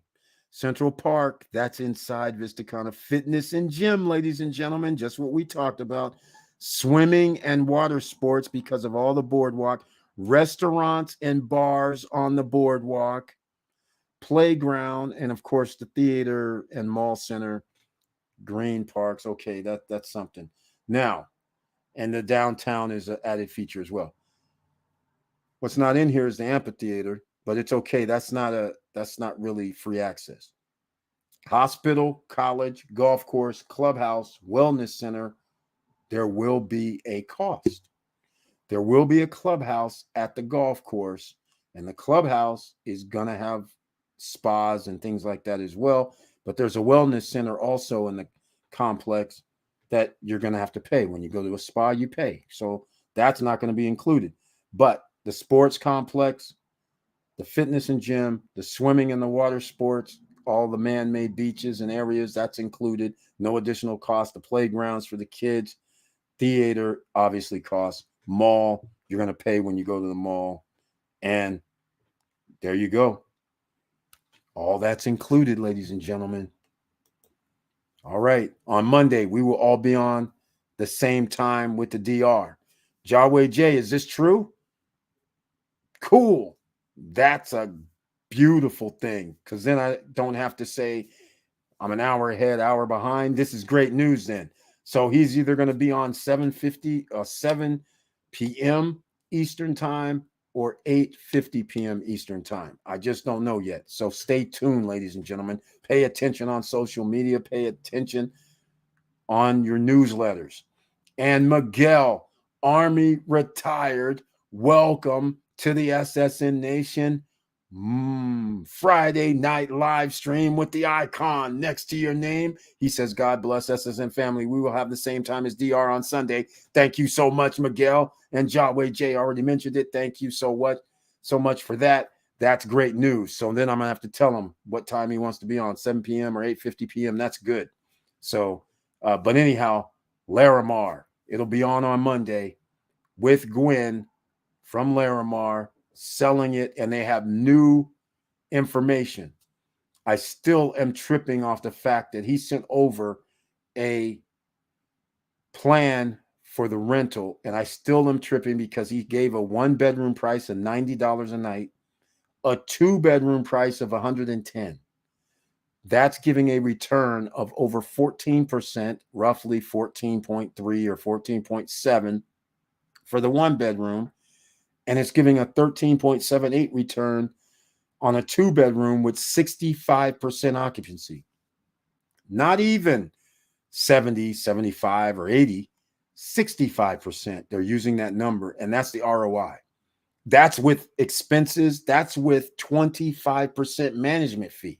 Central Park, that's inside Vistacana. Fitness and gym, ladies and gentlemen, just what we talked about. Swimming and water sports because of all the boardwalk. Restaurants and bars on the boardwalk. Playground, and of course the theater and mall center. Green parks. Okay, that's something. Now, and the downtown is an added feature as well. What's not in here is the amphitheater, but it's okay. That's not really free access. Hospital, college, golf course, clubhouse, wellness center, there will be a cost. There will be a clubhouse at the golf course, and the clubhouse is going to have spas and things like that as well. But there's a wellness center also in the complex that you're going to have to pay. When you go to a spa, you pay. So that's not going to be included. But the sports complex, the fitness and gym, the swimming and the water sports, all the man-made beaches and areas, that's included. No additional cost. The playgrounds for the kids, theater obviously costs. Mall, you're going to pay when you go to the mall. And there you go. All that's included, ladies and gentlemen. All right. On Monday, we will all be on the same time with the DR. Yahweh J, is this true? Cool. That's a beautiful thing because then I don't have to say I'm an hour ahead, hour behind. This is great news then. So he's either going to be on 7:50 or 7 p.m. Eastern time or 8:50 p.m. Eastern time. I just don't know yet. So stay tuned, ladies and gentlemen. Pay attention on social media. Pay attention on your newsletters. And Miguel, Army retired. Welcome to the SSN Nation. Friday night live stream with the icon next to your name. He says, God bless SSN family. We will have the same time as DR on Sunday. Thank you so much, Miguel. And Yahweh J already mentioned it. Thank you so much for that. That's great news. So then I'm going to have to tell him what time he wants to be on, 7 p.m. or 8:50 p.m. That's good. So, but anyhow, Larimar, it'll be on Monday with Gwen from Larimar, selling it, and they have new information. I still am tripping off the fact that he sent over a plan for the rental, and I still am tripping because he gave a one-bedroom price of $90 a night, a two-bedroom price of $110. That's giving a return of over 14%, roughly 14.3 or 14.7 for the one bedroom, and it's giving a 13.78 return on a two bedroom with 65% occupancy. Not even 70, 75, or 80, 65%. They're using that number, and that's the ROI. That's with expenses. That's with 25% management fee.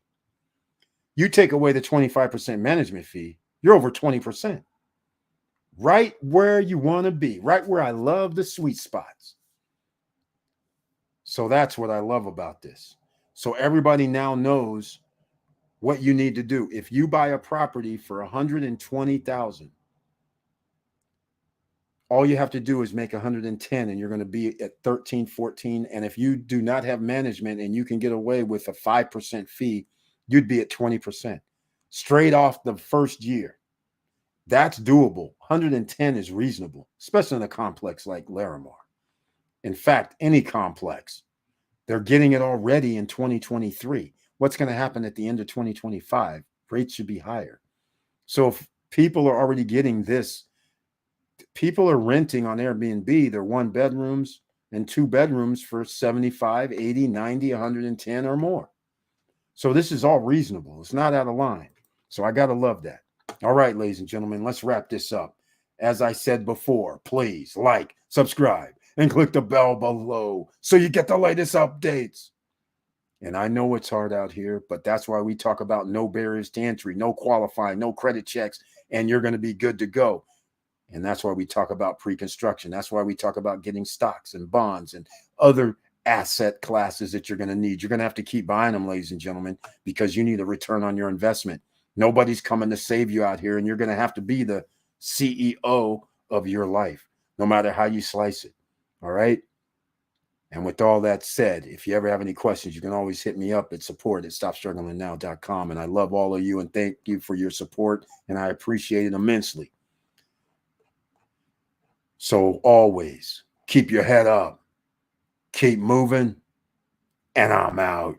You take away the 25% management fee, you're over 20%. Right where you want to be, right where I love the sweet spots. So that's what I love about this. So everybody now knows what you need to do. If you buy a property for $120,000, all you have to do is make 110 and you're going to be at 13, 14. And if you do not have management and you can get away with a 5% fee, you'd be at 20% straight off the first year. That's doable. 110 is reasonable, especially in a complex like Larimar. In fact, any complex. They're getting it already in 2023. What's going to happen at the end of 2025? Rates should be higher. So if people are already getting this, people are renting on Airbnb their one bedrooms and two bedrooms for 75, 80, 90, 110 or more. So this is all reasonable. It's not out of line. So I got to love that. All right, ladies and gentlemen, let's wrap this up. As I said before, please like, subscribe, and click the bell below so you get the latest updates. And I know it's hard out here, but that's why we talk about no barriers to entry, no qualifying, no credit checks, and you're going to be good to go. And that's why we talk about pre-construction. That's why we talk about getting stocks and bonds and other asset classes that you're going to need. You're going to have to keep buying them, ladies and gentlemen, because you need a return on your investment. Nobody's coming to save you out here, and you're going to have to be the CEO of your life, no matter how you slice it. All right? And with all that said, if you ever have any questions, you can always hit me up at support@stopstrugglingnow.com. And I love all of you and thank you for your support, and I appreciate it immensely. So always keep your head up, keep moving, and I'm out.